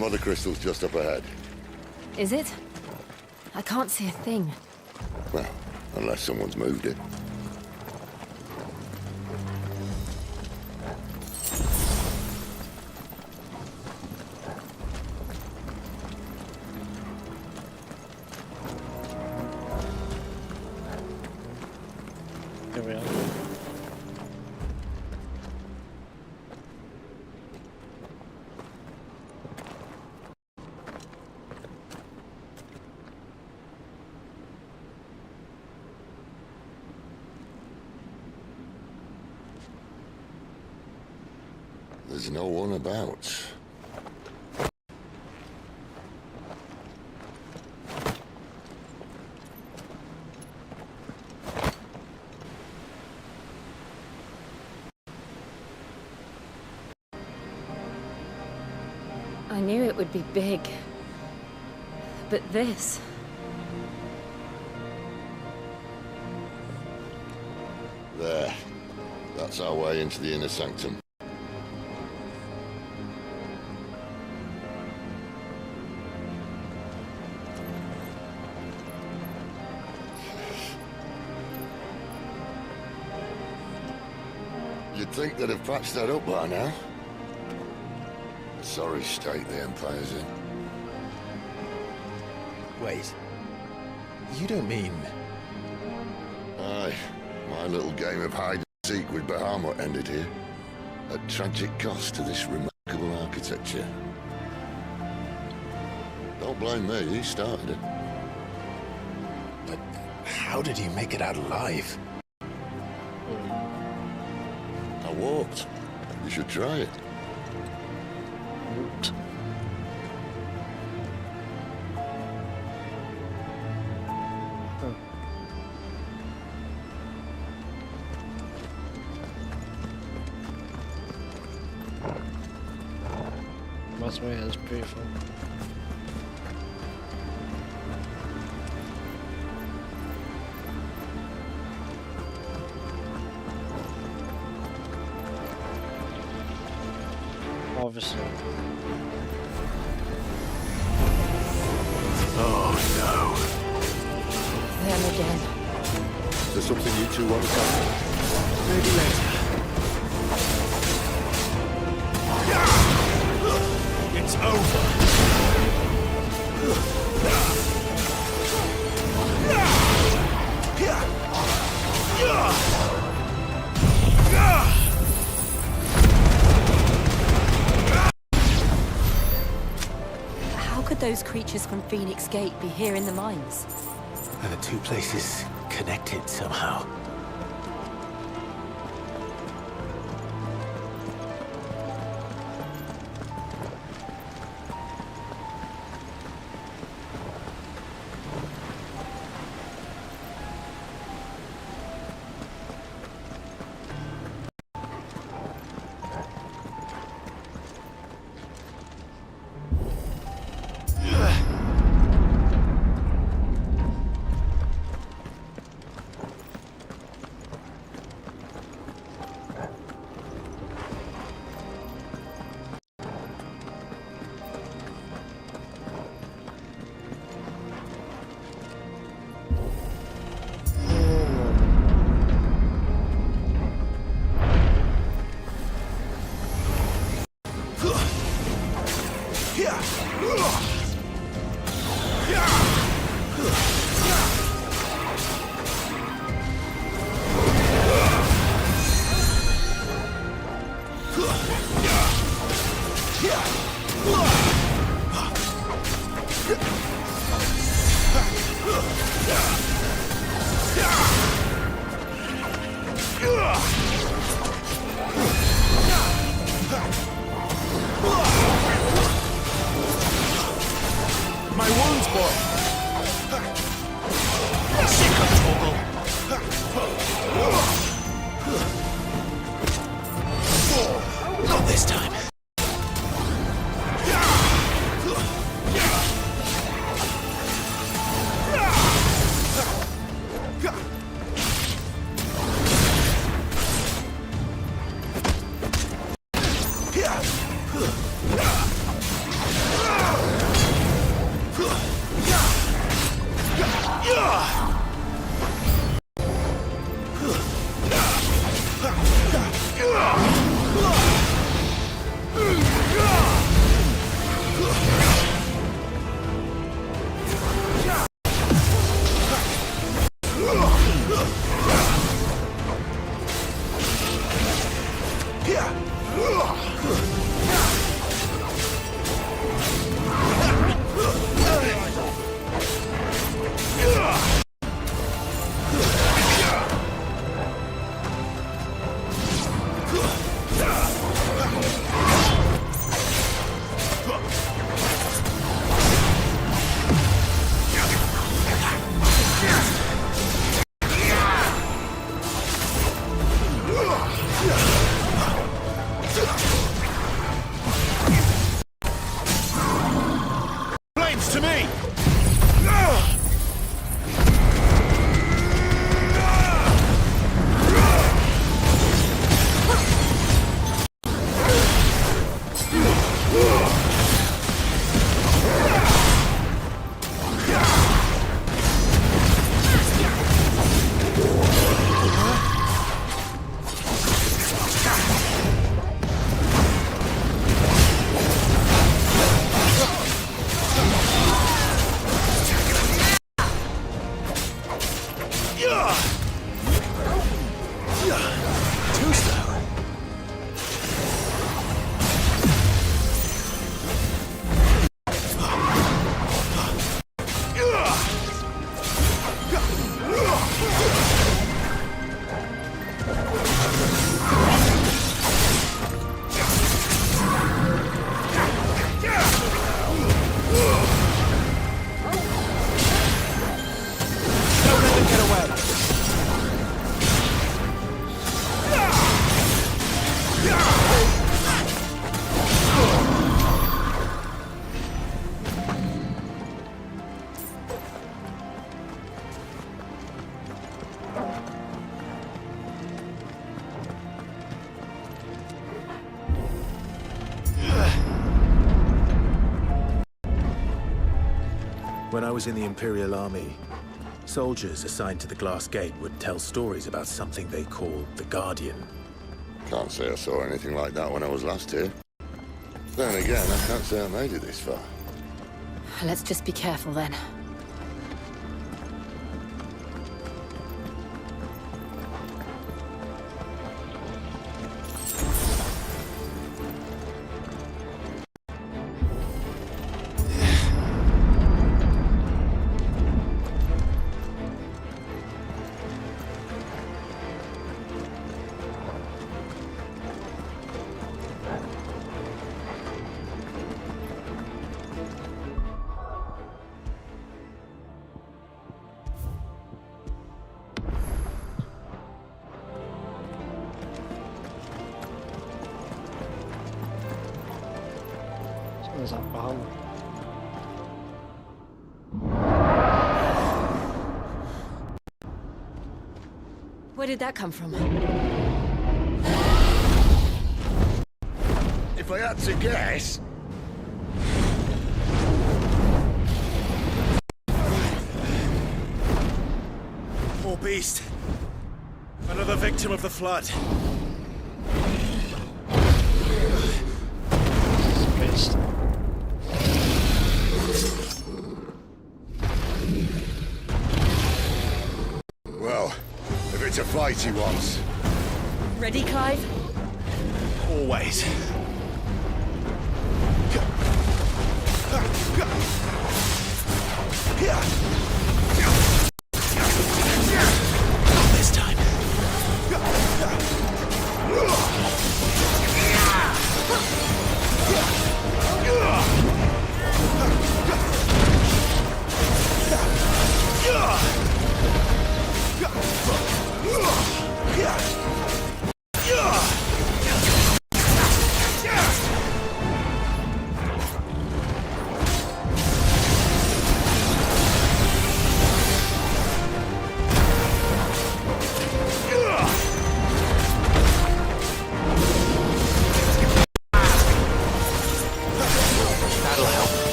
mother crystal's just up ahead. Is it? I can't see a thing. Well, unless someone's moved it. Here we are. There's no one about. I knew it would be big. But this... There. That's our way into the inner sanctum. You'd think they'd have patched that up by now. A sorry state the Empire's in. Wait. You don't mean... Aye. My little game of hide-and-seek with Bahamut ended here. At tragic cost to this remarkable architecture. Don't blame me, he started it. But how did you make it out alive? I walked. You should try it. Walked. Must be, that's beautiful. Obviously. Oh, no. Them again. Is there something you two want to talk about? Maybe later. It's over. How could those creatures from Phoenix Gate be here in the mines? Are the two places connected somehow? Too slow. When I was in the Imperial Army, soldiers assigned to the Glass Gate would tell stories about something they called the Guardian. Can't say I saw anything like that when I was last here. Then again, I can't say I made it this far. Let's just be careful then. There's that behind me. Where did that come from? If I had to guess... Poor beast. Another victim of the flood. Beast. Well, if it's a fight he wants. Ready, Clive? Always. Not this time.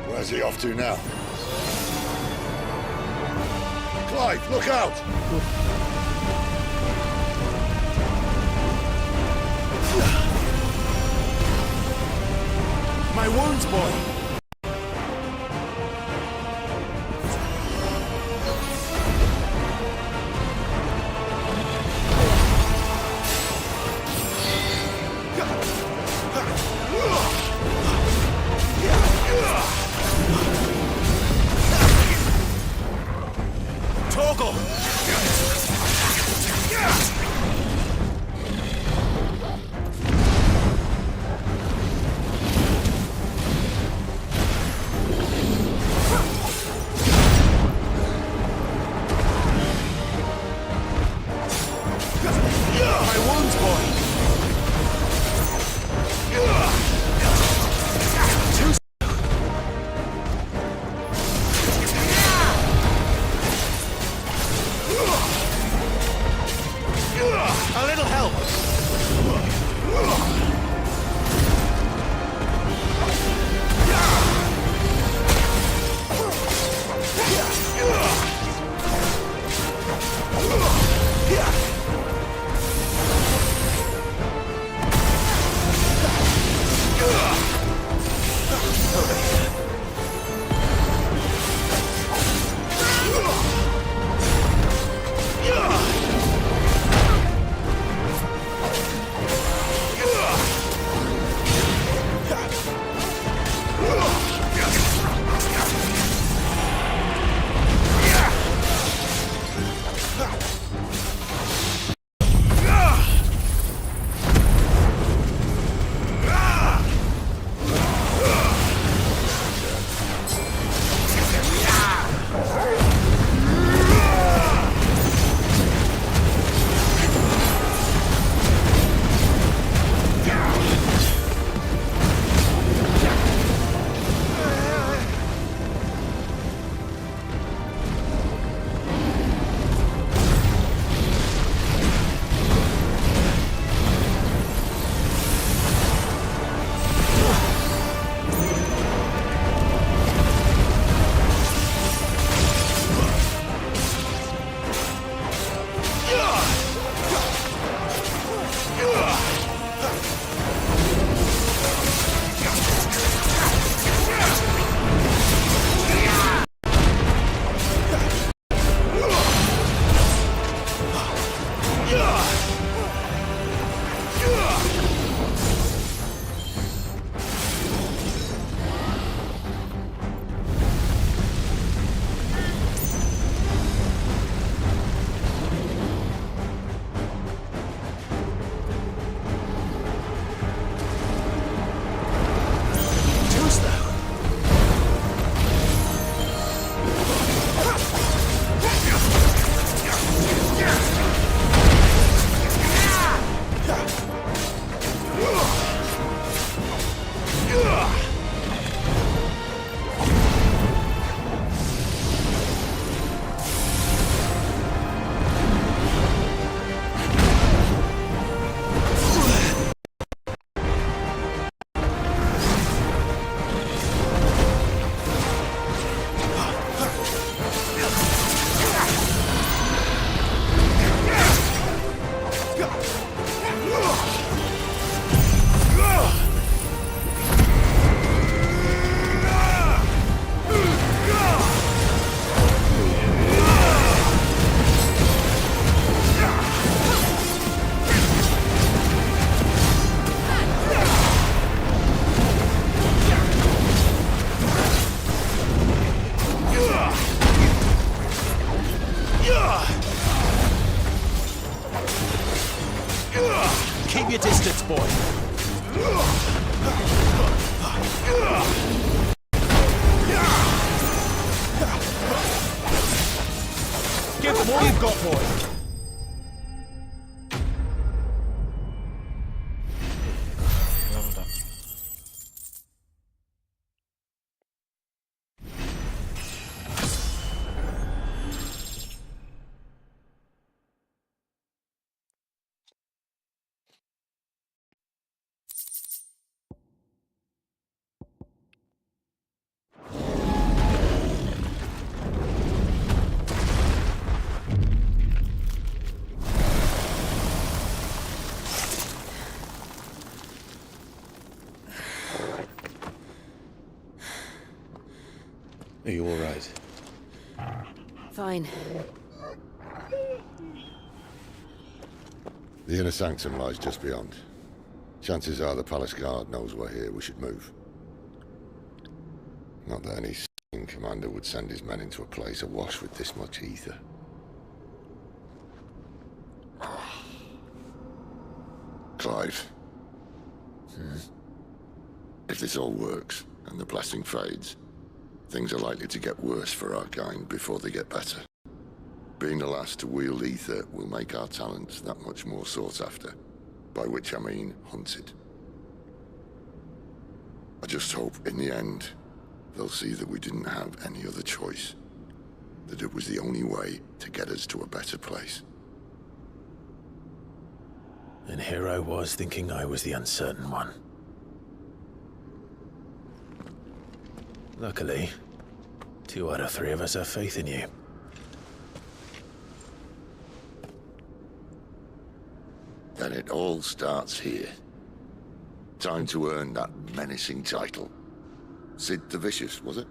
Where's he off to now? Clive, look out! My wounds, boy! Torgal! wounds, boy. A little help. Keep your distance, boy. Give them all you've got, boy. Are you all right? Fine. The inner sanctum lies just beyond. Chances are the palace guard knows we're here. We should move. Not that any s***ing commander would send his men into a place awash with this much ether. Clive. If this all works, and the blessing fades, things are likely to get worse for our kind before they get better. Being the last to wield ether will make our talents that much more sought after. By which I mean hunted. I just hope, in the end, they'll see that we didn't have any other choice. That it was the only way to get us to a better place. And here I was thinking I was the uncertain one. Luckily, 2 out of 3 of us have faith in you. Then it all starts here. Time to earn that menacing title. Sid the Vicious, was it?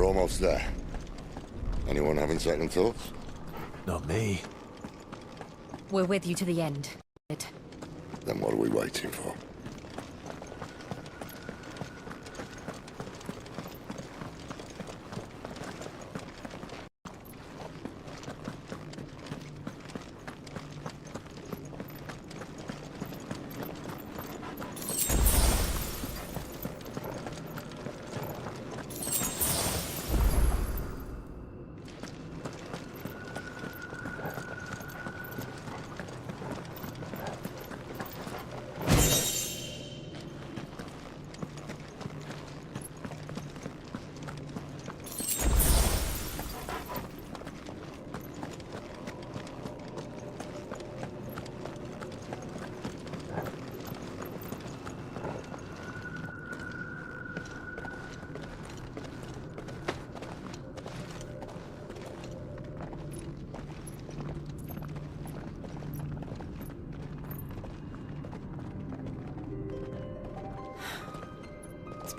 Almost there. Anyone having second thoughts? Not me. We're with you to the end. Then what are we waiting for?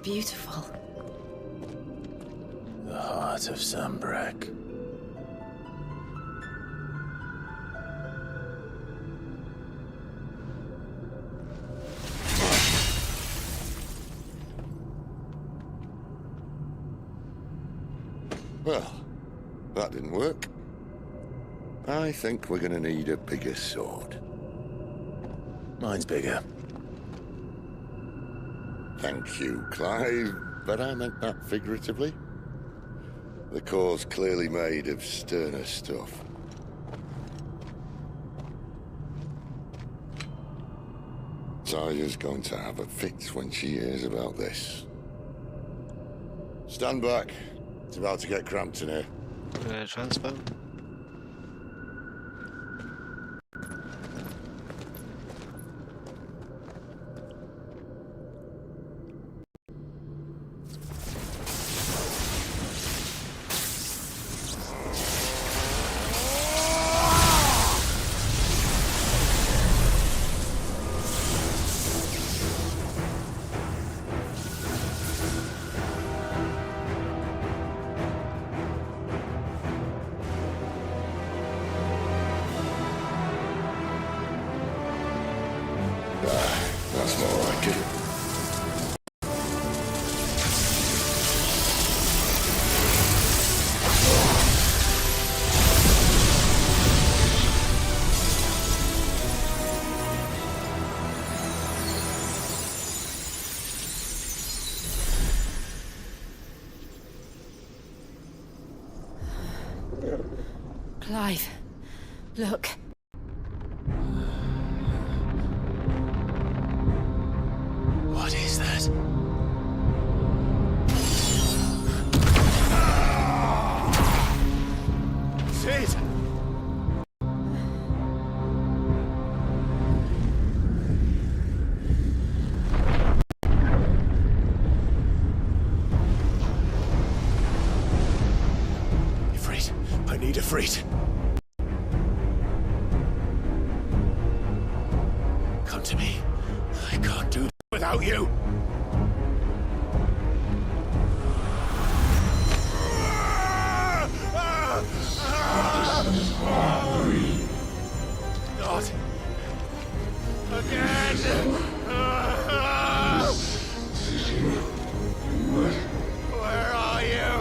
Beautiful. The heart of Sambrek. Well, that didn't work. I think we're gonna need a bigger sword. Mine's bigger. Thank you, Clive, but I meant that figuratively. The core's clearly made of sterner stuff. Zaya's going to have a fit when she hears about this. Stand back. It's about to get cramped in here. Transfer. That's more like it. Clive, look. What is that? Sid! need a freet. Come to me. I can't do this without you. Not again. Where are you?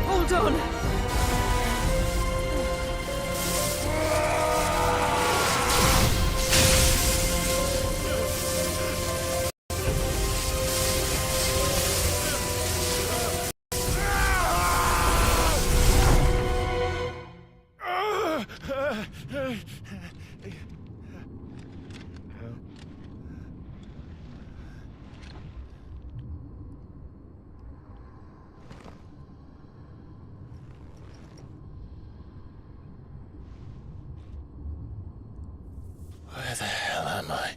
Hold on! Where the hell am I?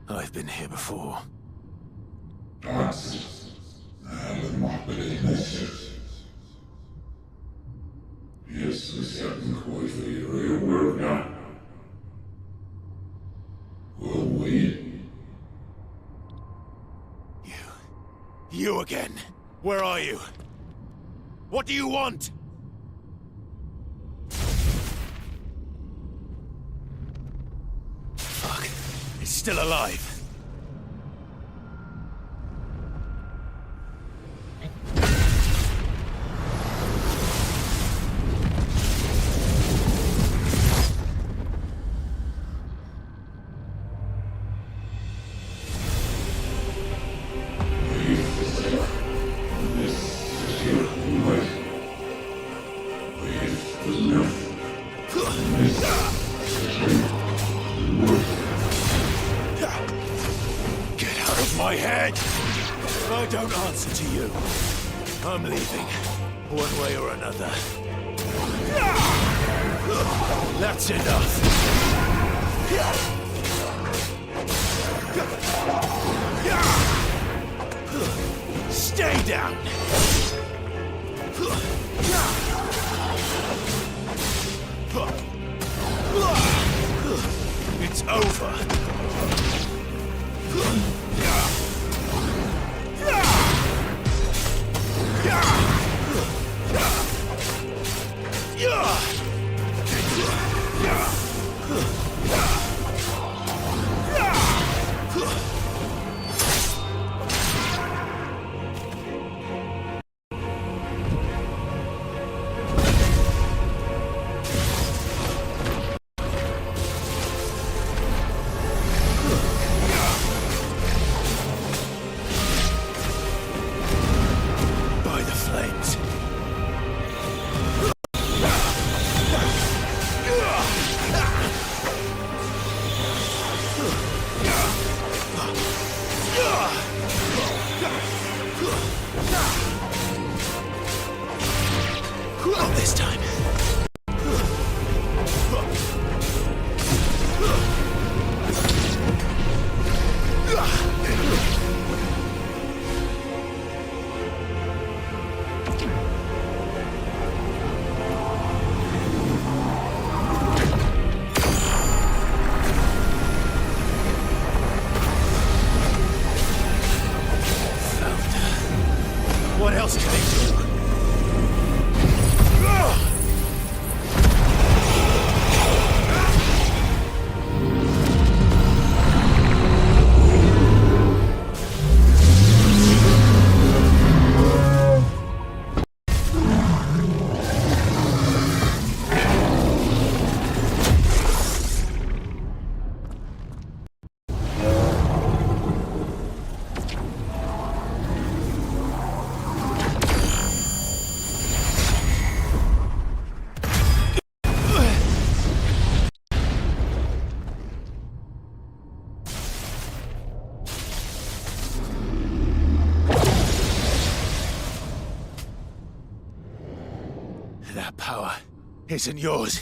I've been here before. You again. Where are you? What do you want? Fuck. It's still alive. My head! I don't answer to you. I'm leaving, one way or another. That's enough. Stay down! It's over. isn't yours.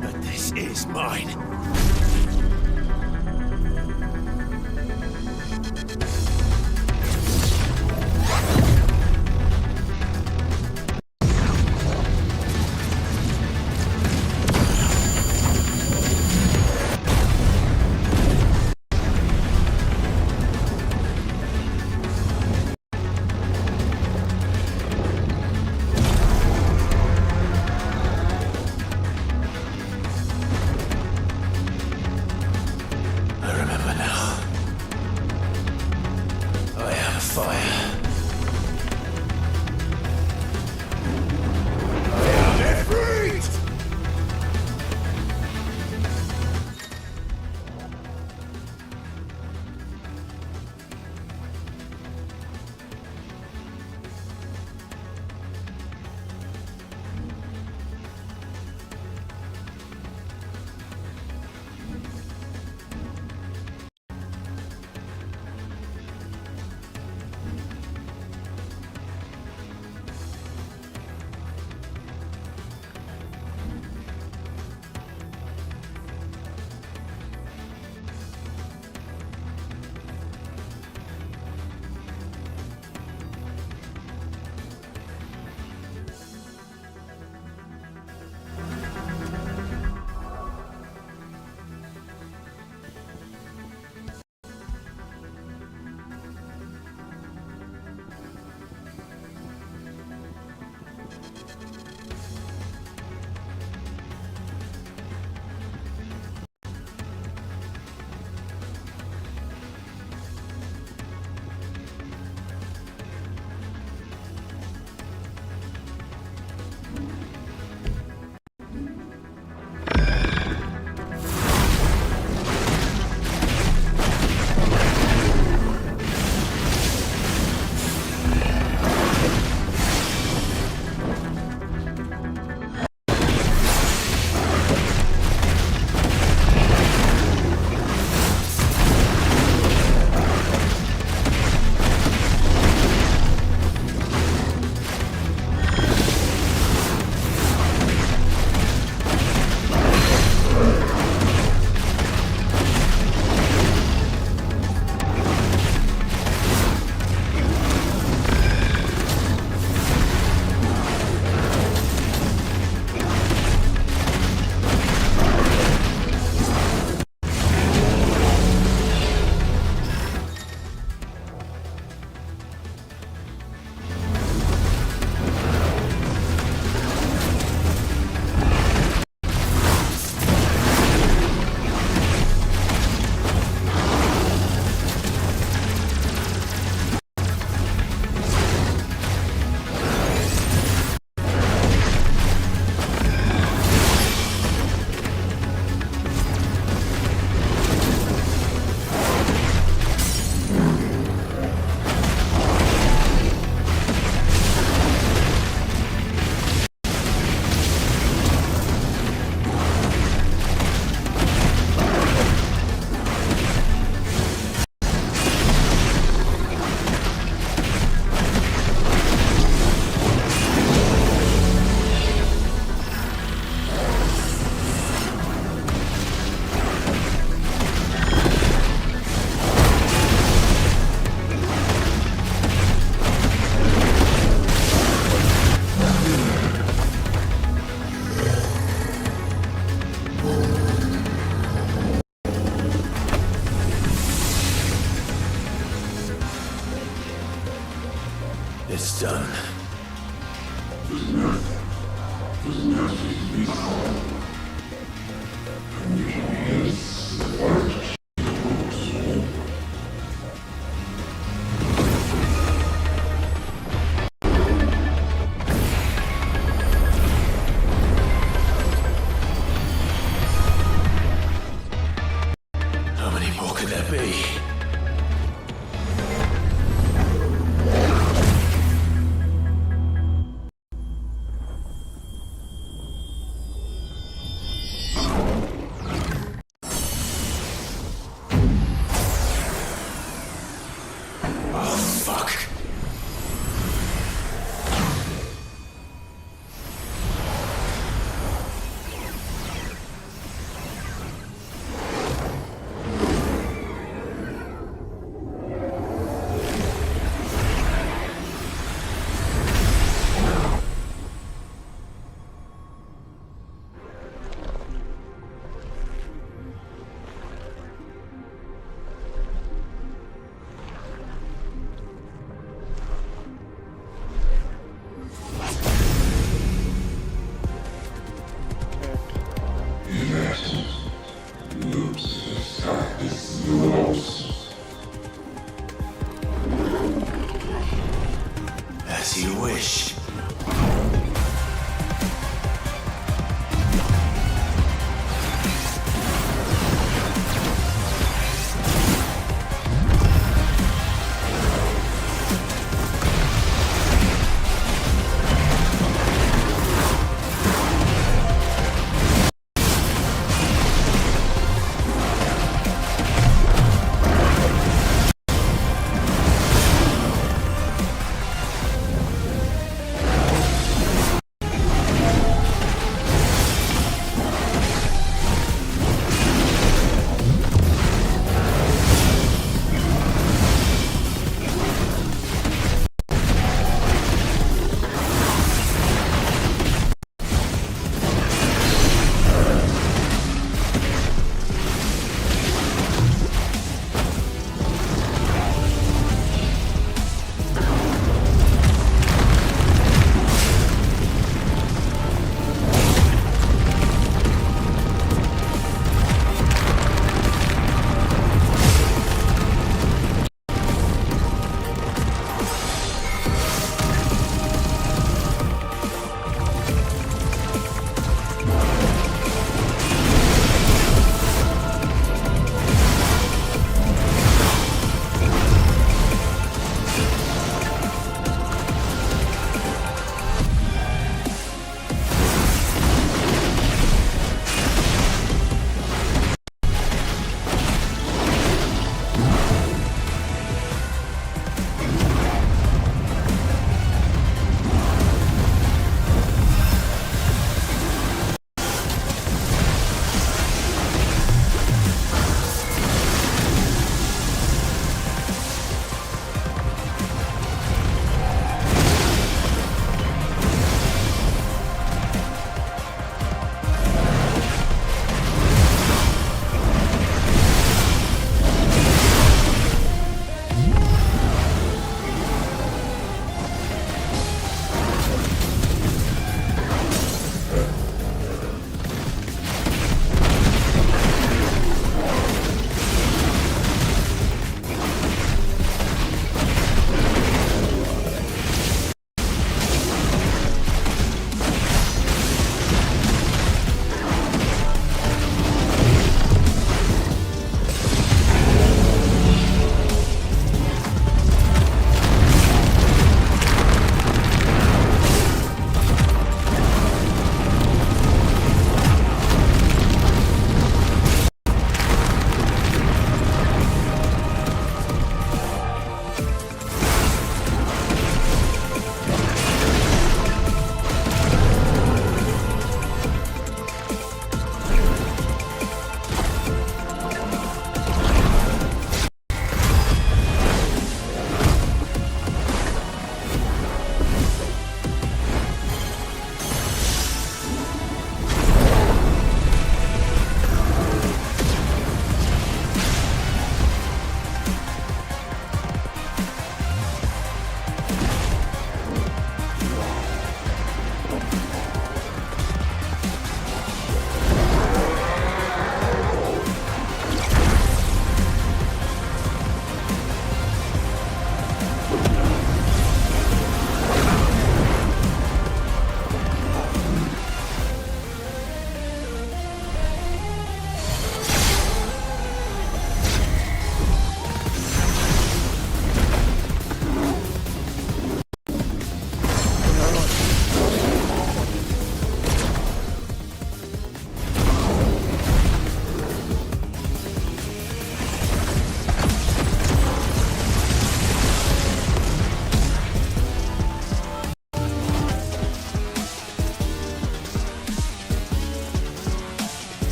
But this is mine. I remember now. I am fire. I am Ifrit! It's done. How many more could there be?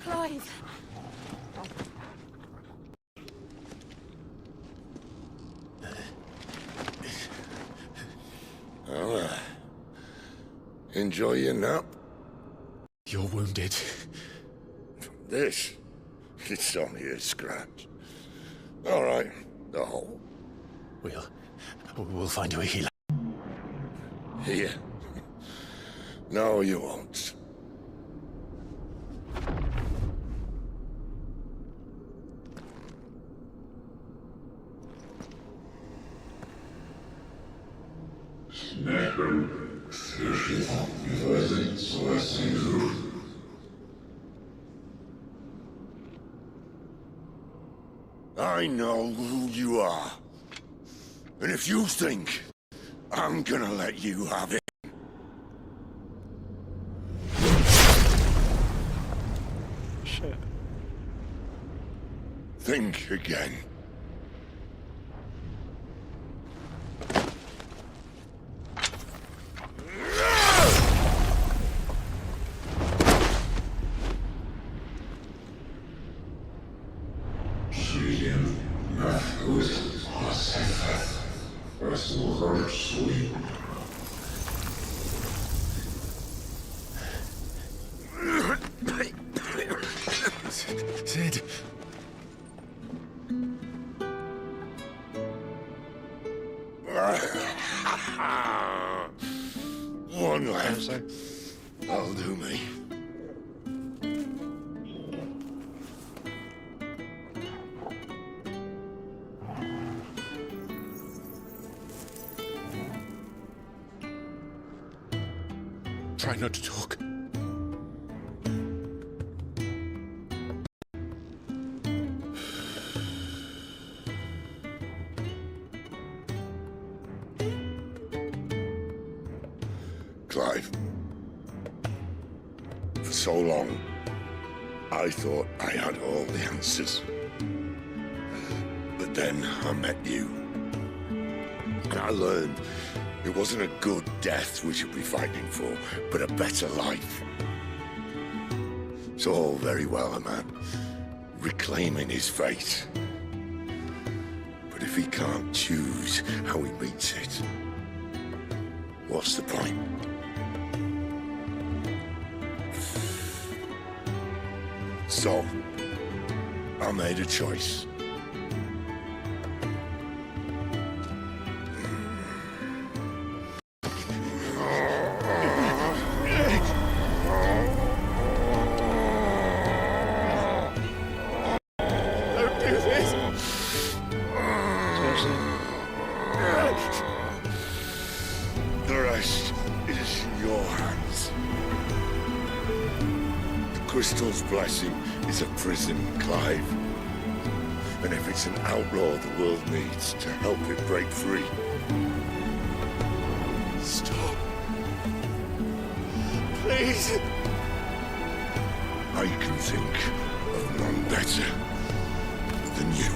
Clive! Well, enjoy your nap. You're wounded. This? It's only a scratch. All right, the hole. We'll find you a healer. Here? No, you won't. I know who you are. And if you think I'm gonna let you have it... Shit. Think again. Sid. One left. That'll do me. Try not to talk. Clive. For so long, I thought I had all the answers. But then I met you. And I learned it wasn't a good death we should be fighting for, but a better life. It's all very well, a man reclaiming his fate. But if he can't choose how he meets it, what's the point? So, I made a choice. Don't do this! The rest is in your hands. The crystal's blessing is a prison, Clive. And if it's an outlaw the world needs to help it break free... Stop. Please. I can think of none better than you.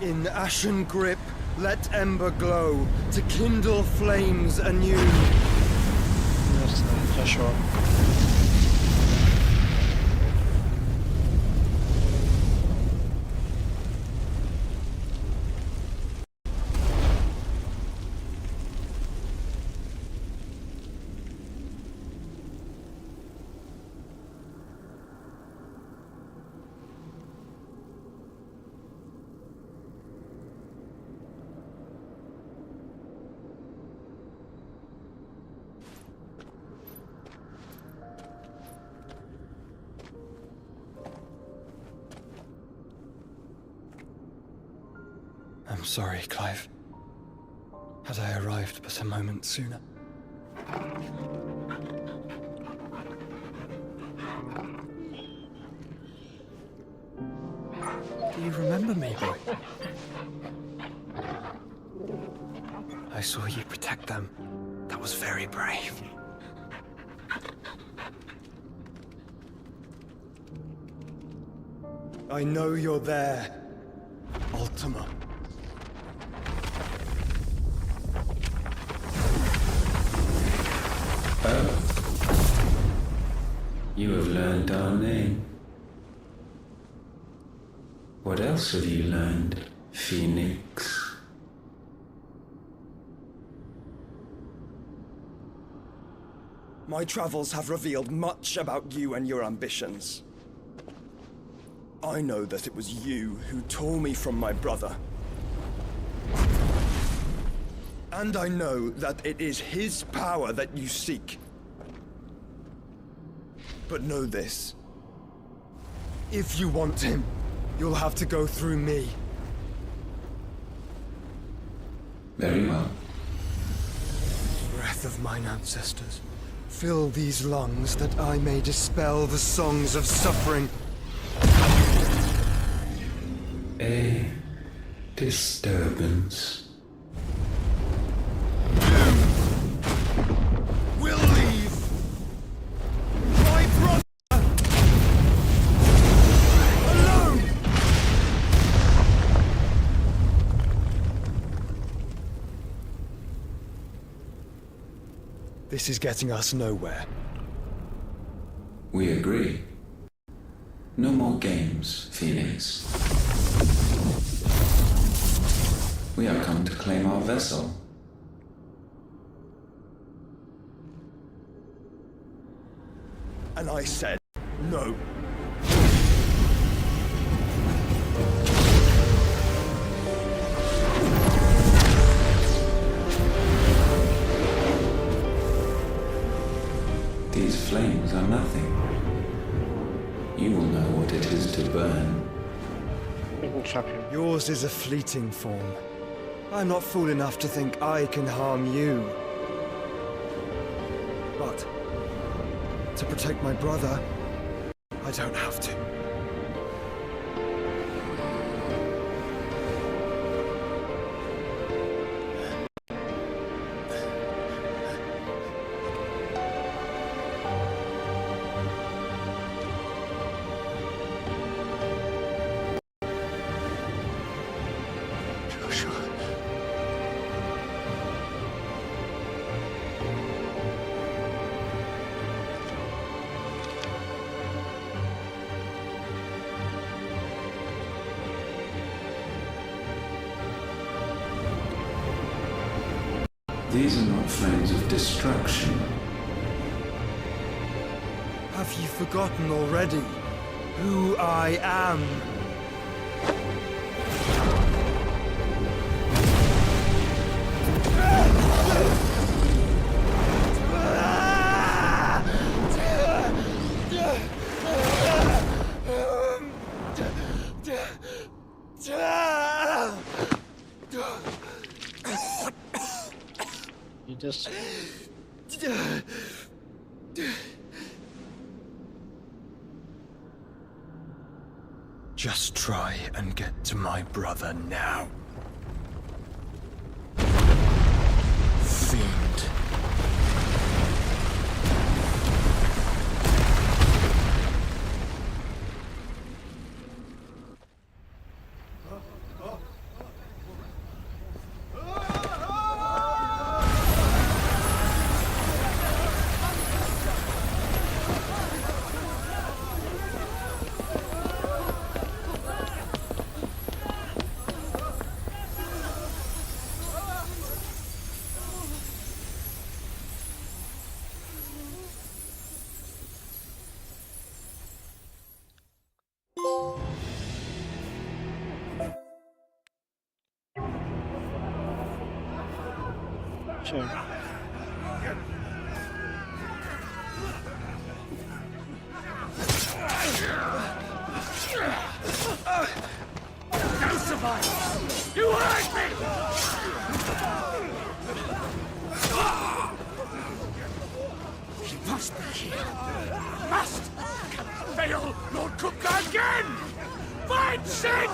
In ashen grip, let ember glow, to kindle flames anew. Joshua. I'm sorry, Clive. Had I arrived but a moment sooner. Do you remember me, boy? I saw you protect them. That was very brave. I know you're there, Ultima. You have learned our name. What else have you learned, Phoenix? My travels have revealed much about you and your ambitions. I know that it was you who tore me from my brother. And I know that it is his power that you seek. But know this. If you want him, you'll have to go through me. Very well. Breath of mine ancestors, fill these lungs that I may dispel the songs of suffering. A disturbance. We'll leave. My brother alone. This is getting us nowhere. We agree. No more games, Phoenix. We have come to claim our vessel. And I said no. These flames are nothing. You will know what it is to burn. Yours is a fleeting form. I'm not fool enough to think I can harm you. But to protect my brother, I don't have to. These are not flames of destruction. Have you forgotten already who I am? You just... Just try and get to my brother now. Fiend. too. No survivors! You hurt me! He must be here. Must! Can fail Lord Cook again! Find Sid!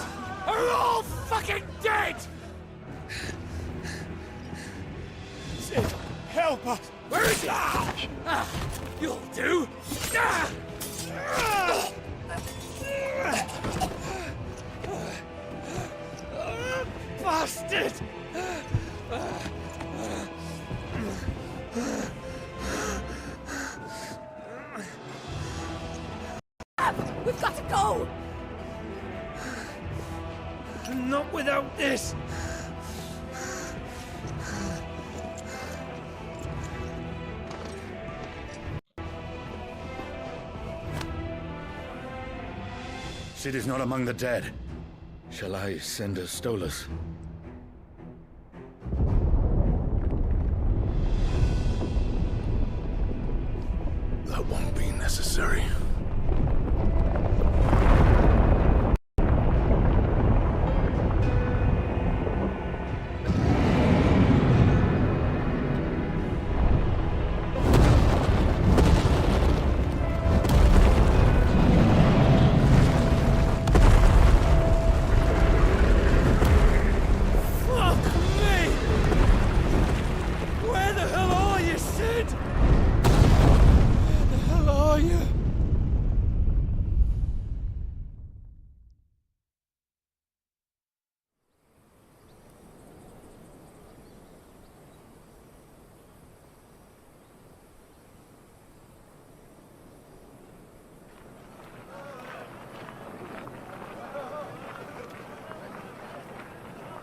Or we're all fucking dead! Sid, help us! Where is he? You'll do! Bastard! We've got to go! Not without this! Sid is not among the dead. Shall I send a Stolas? That won't be necessary.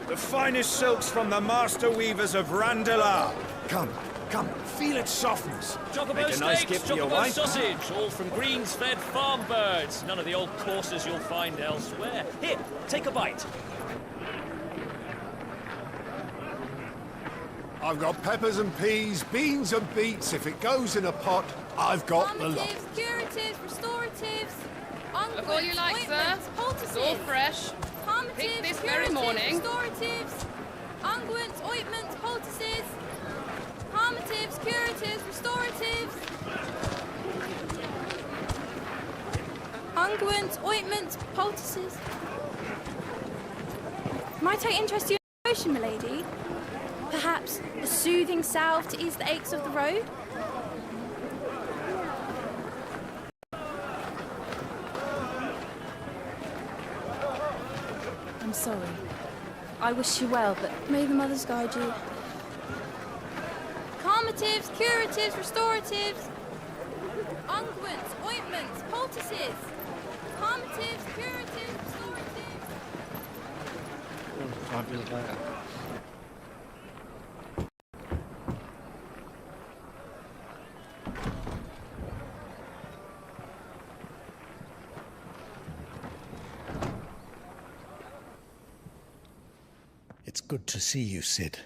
The finest silks from the master weavers of Randalar. Come, feel its softness. Chocobo Make a nice steaks, gift for your chocobo wife. sausage, all from greens-fed farm birds. None of the old courses you'll find elsewhere. Here, take a bite. I've got peppers and peas, beans and beets. If it goes in a pot, I've got the lot. Curatives, restoratives, Look all you like, sir. It's all fresh. Picked this very morning. Restoratives, unguents, ointments, poultices, palmatives, curatives, restoratives, unguents, ointments, poultices. Might I interest you in a potion, milady? Perhaps a soothing salve to ease the aches of the road? I'm sorry. I wish you well, but may the mothers guide you. Calmatives, curatives, restoratives, unguents, ointments, poultices. Calmatives, curatives, restoratives. 5 years later. It's good to see you, Sid.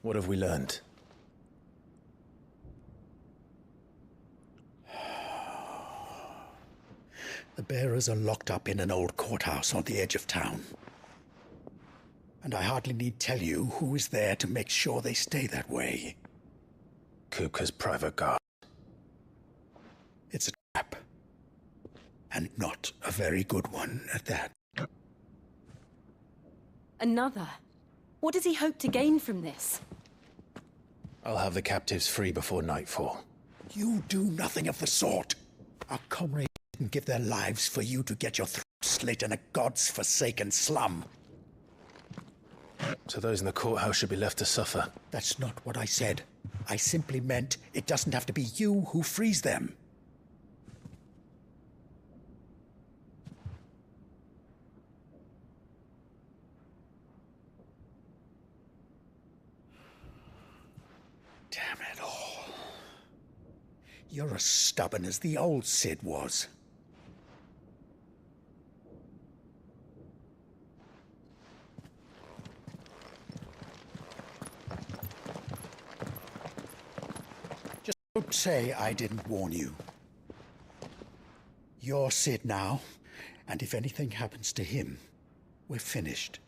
What have we learned? The bearers are locked up in an old courthouse on the edge of town. And I hardly need tell you who is there to make sure they stay that way. Kupka's private guard. It's a trap. And not a very good one at that. Another? What does he hope to gain from this? I'll have the captives free before nightfall. You do nothing of the sort. Our comrades didn't give their lives for you to get your throat slit in a god's forsaken slum. So those in the courthouse should be left to suffer. That's not what I said. I simply meant it doesn't have to be you who frees them. Damn it all. You're as stubborn as the old Sid was. Don't say I didn't warn you. You're Sid now, and if anything happens to him, we're finished.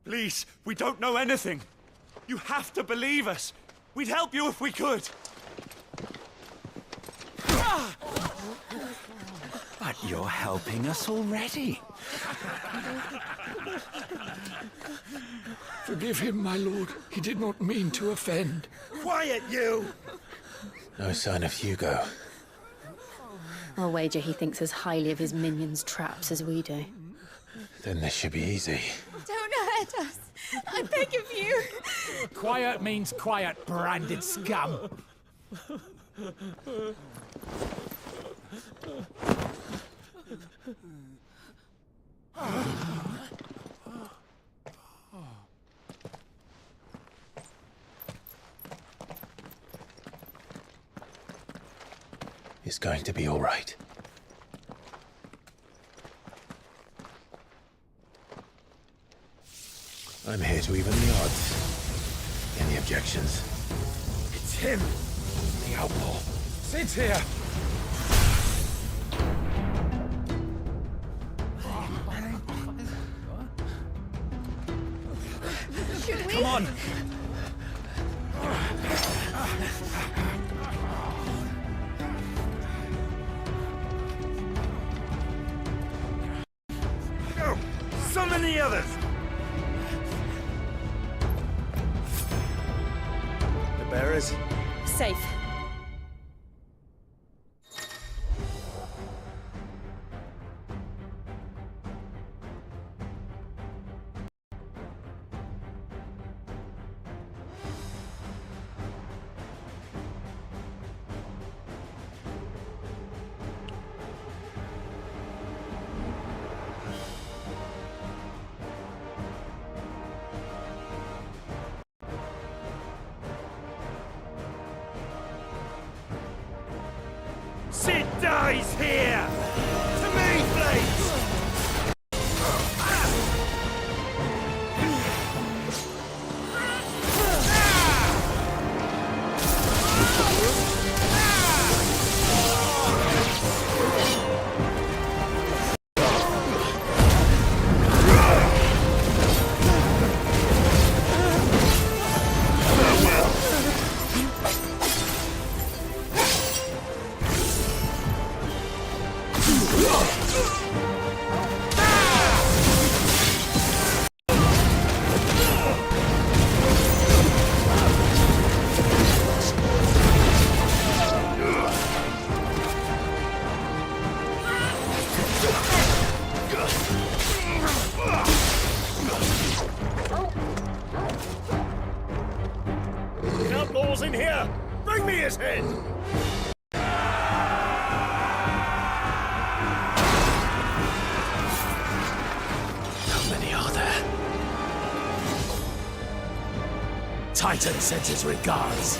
Please, we don't know anything. You have to believe us. We'd help you if we could. But you're helping us already. Forgive him, my lord. He did not mean to offend. Quiet, you! No sign of Hugo. I'll wager he thinks as highly of his minions' traps as we do. Then this should be easy. Don't hurt us! I beg of you! Quiet means quiet, branded scum! It's going to be all right. I'm here to even the odds. Any objections? It's him! The outlaw! Sid's here! Should we? Come on! Go! Summon the others! Bearers? Safe. Sid dies here! To me, please! Outlaws in here! Bring me his head! How many are there? Titan sends his regards.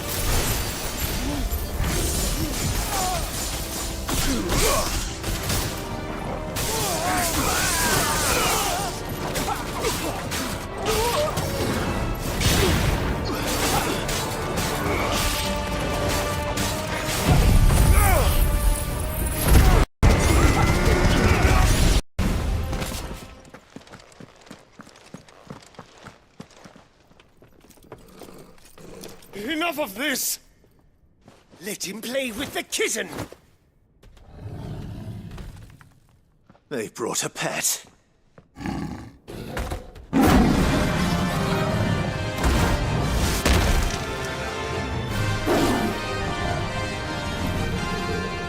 Enough of this! Let him play with the kitten! They brought a pet.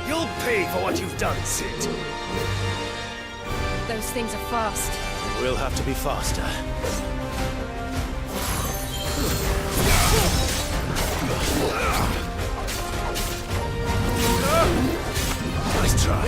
You'll pay for what you've done, Sid. Those things are fast. We'll have to be faster. Nice try.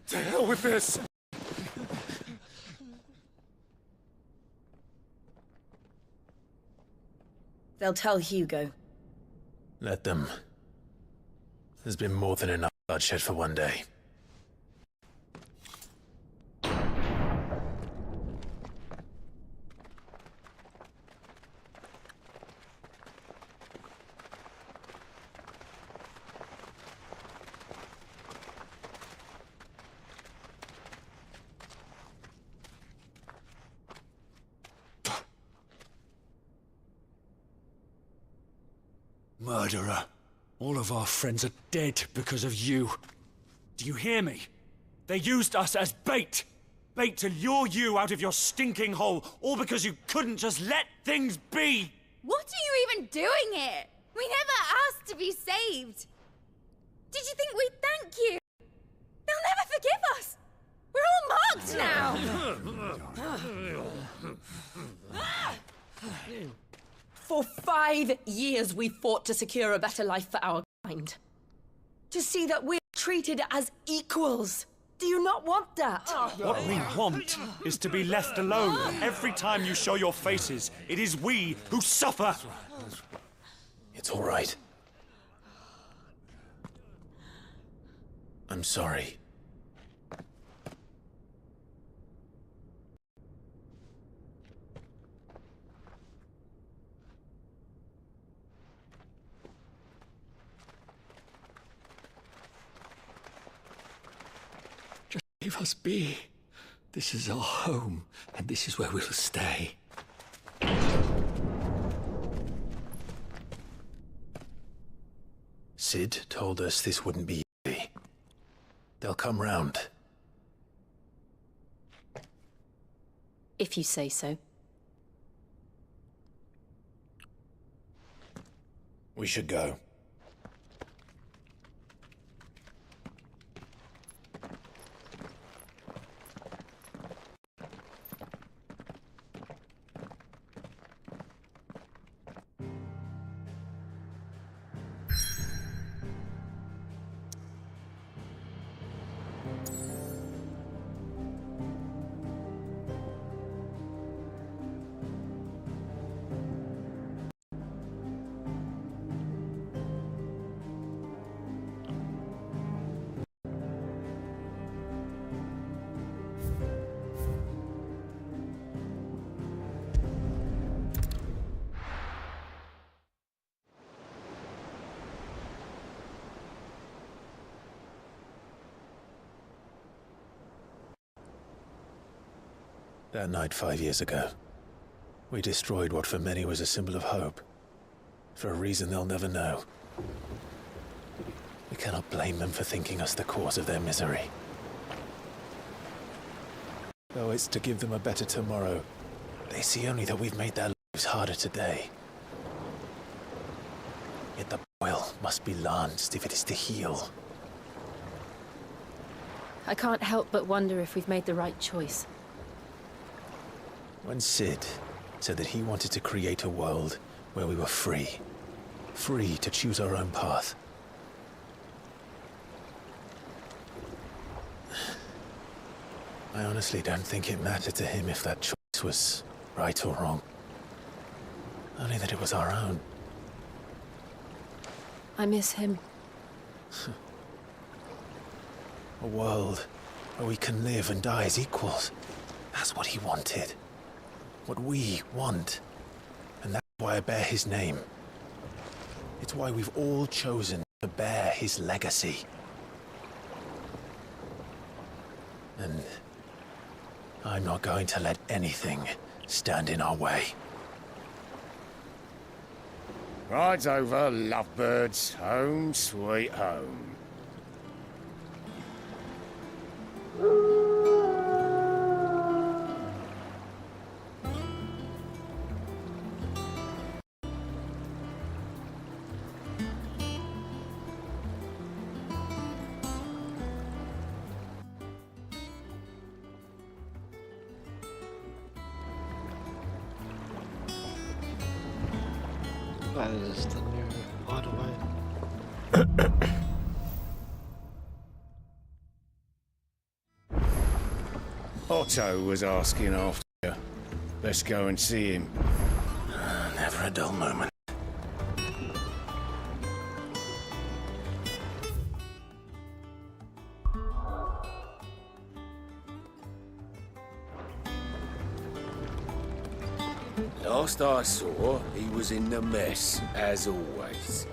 To hell with this! They'll tell Hugo. Let them. There's been more than enough bloodshed for one day. Murderer. All of our friends are dead because of you. Do you hear me? They used us as bait. Bait to lure you out of your stinking hole, all because you couldn't just let things be. What are you even doing here? We never asked to be saved. Did you think we'd thank you? They'll never forgive us. We're all marked now. For 5 years we fought to secure a better life for our kind. To see that we're treated as equals. Do you not want that? What we want is to be left alone. Every time you show your faces, it is we who suffer. It's all right. I'm sorry. Leave us be. This is our home, and this is where we'll stay. Sid told us this wouldn't be easy. They'll come round. If you say so. We should go. That night 5 years ago, we destroyed what for many was a symbol of hope. For a reason they'll never know. We cannot blame them for thinking us the cause of their misery. Though it's to give them a better tomorrow, they see only that we've made their lives harder today. Yet the boil must be lanced if it is to heal. I can't help but wonder if we've made the right choice. When Sid said that he wanted to create a world where we were free. Free to choose our own path. I honestly don't think it mattered to him if that choice was right or wrong. Only that it was our own. I miss him. A world where we can live and die as equals. That's what he wanted. What we want. And that's why I bear his name. It's why we've all chosen to bear his legacy. And I'm not going to let anything stand in our way. Ride's over, lovebirds. Home sweet home. That is the new hideaway. Otto was asking after you. Let's go and see him. Never a dull moment. Last I saw, he was in the mess, as always.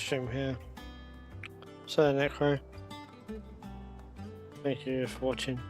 stream here. So, Necro, thank you for watching.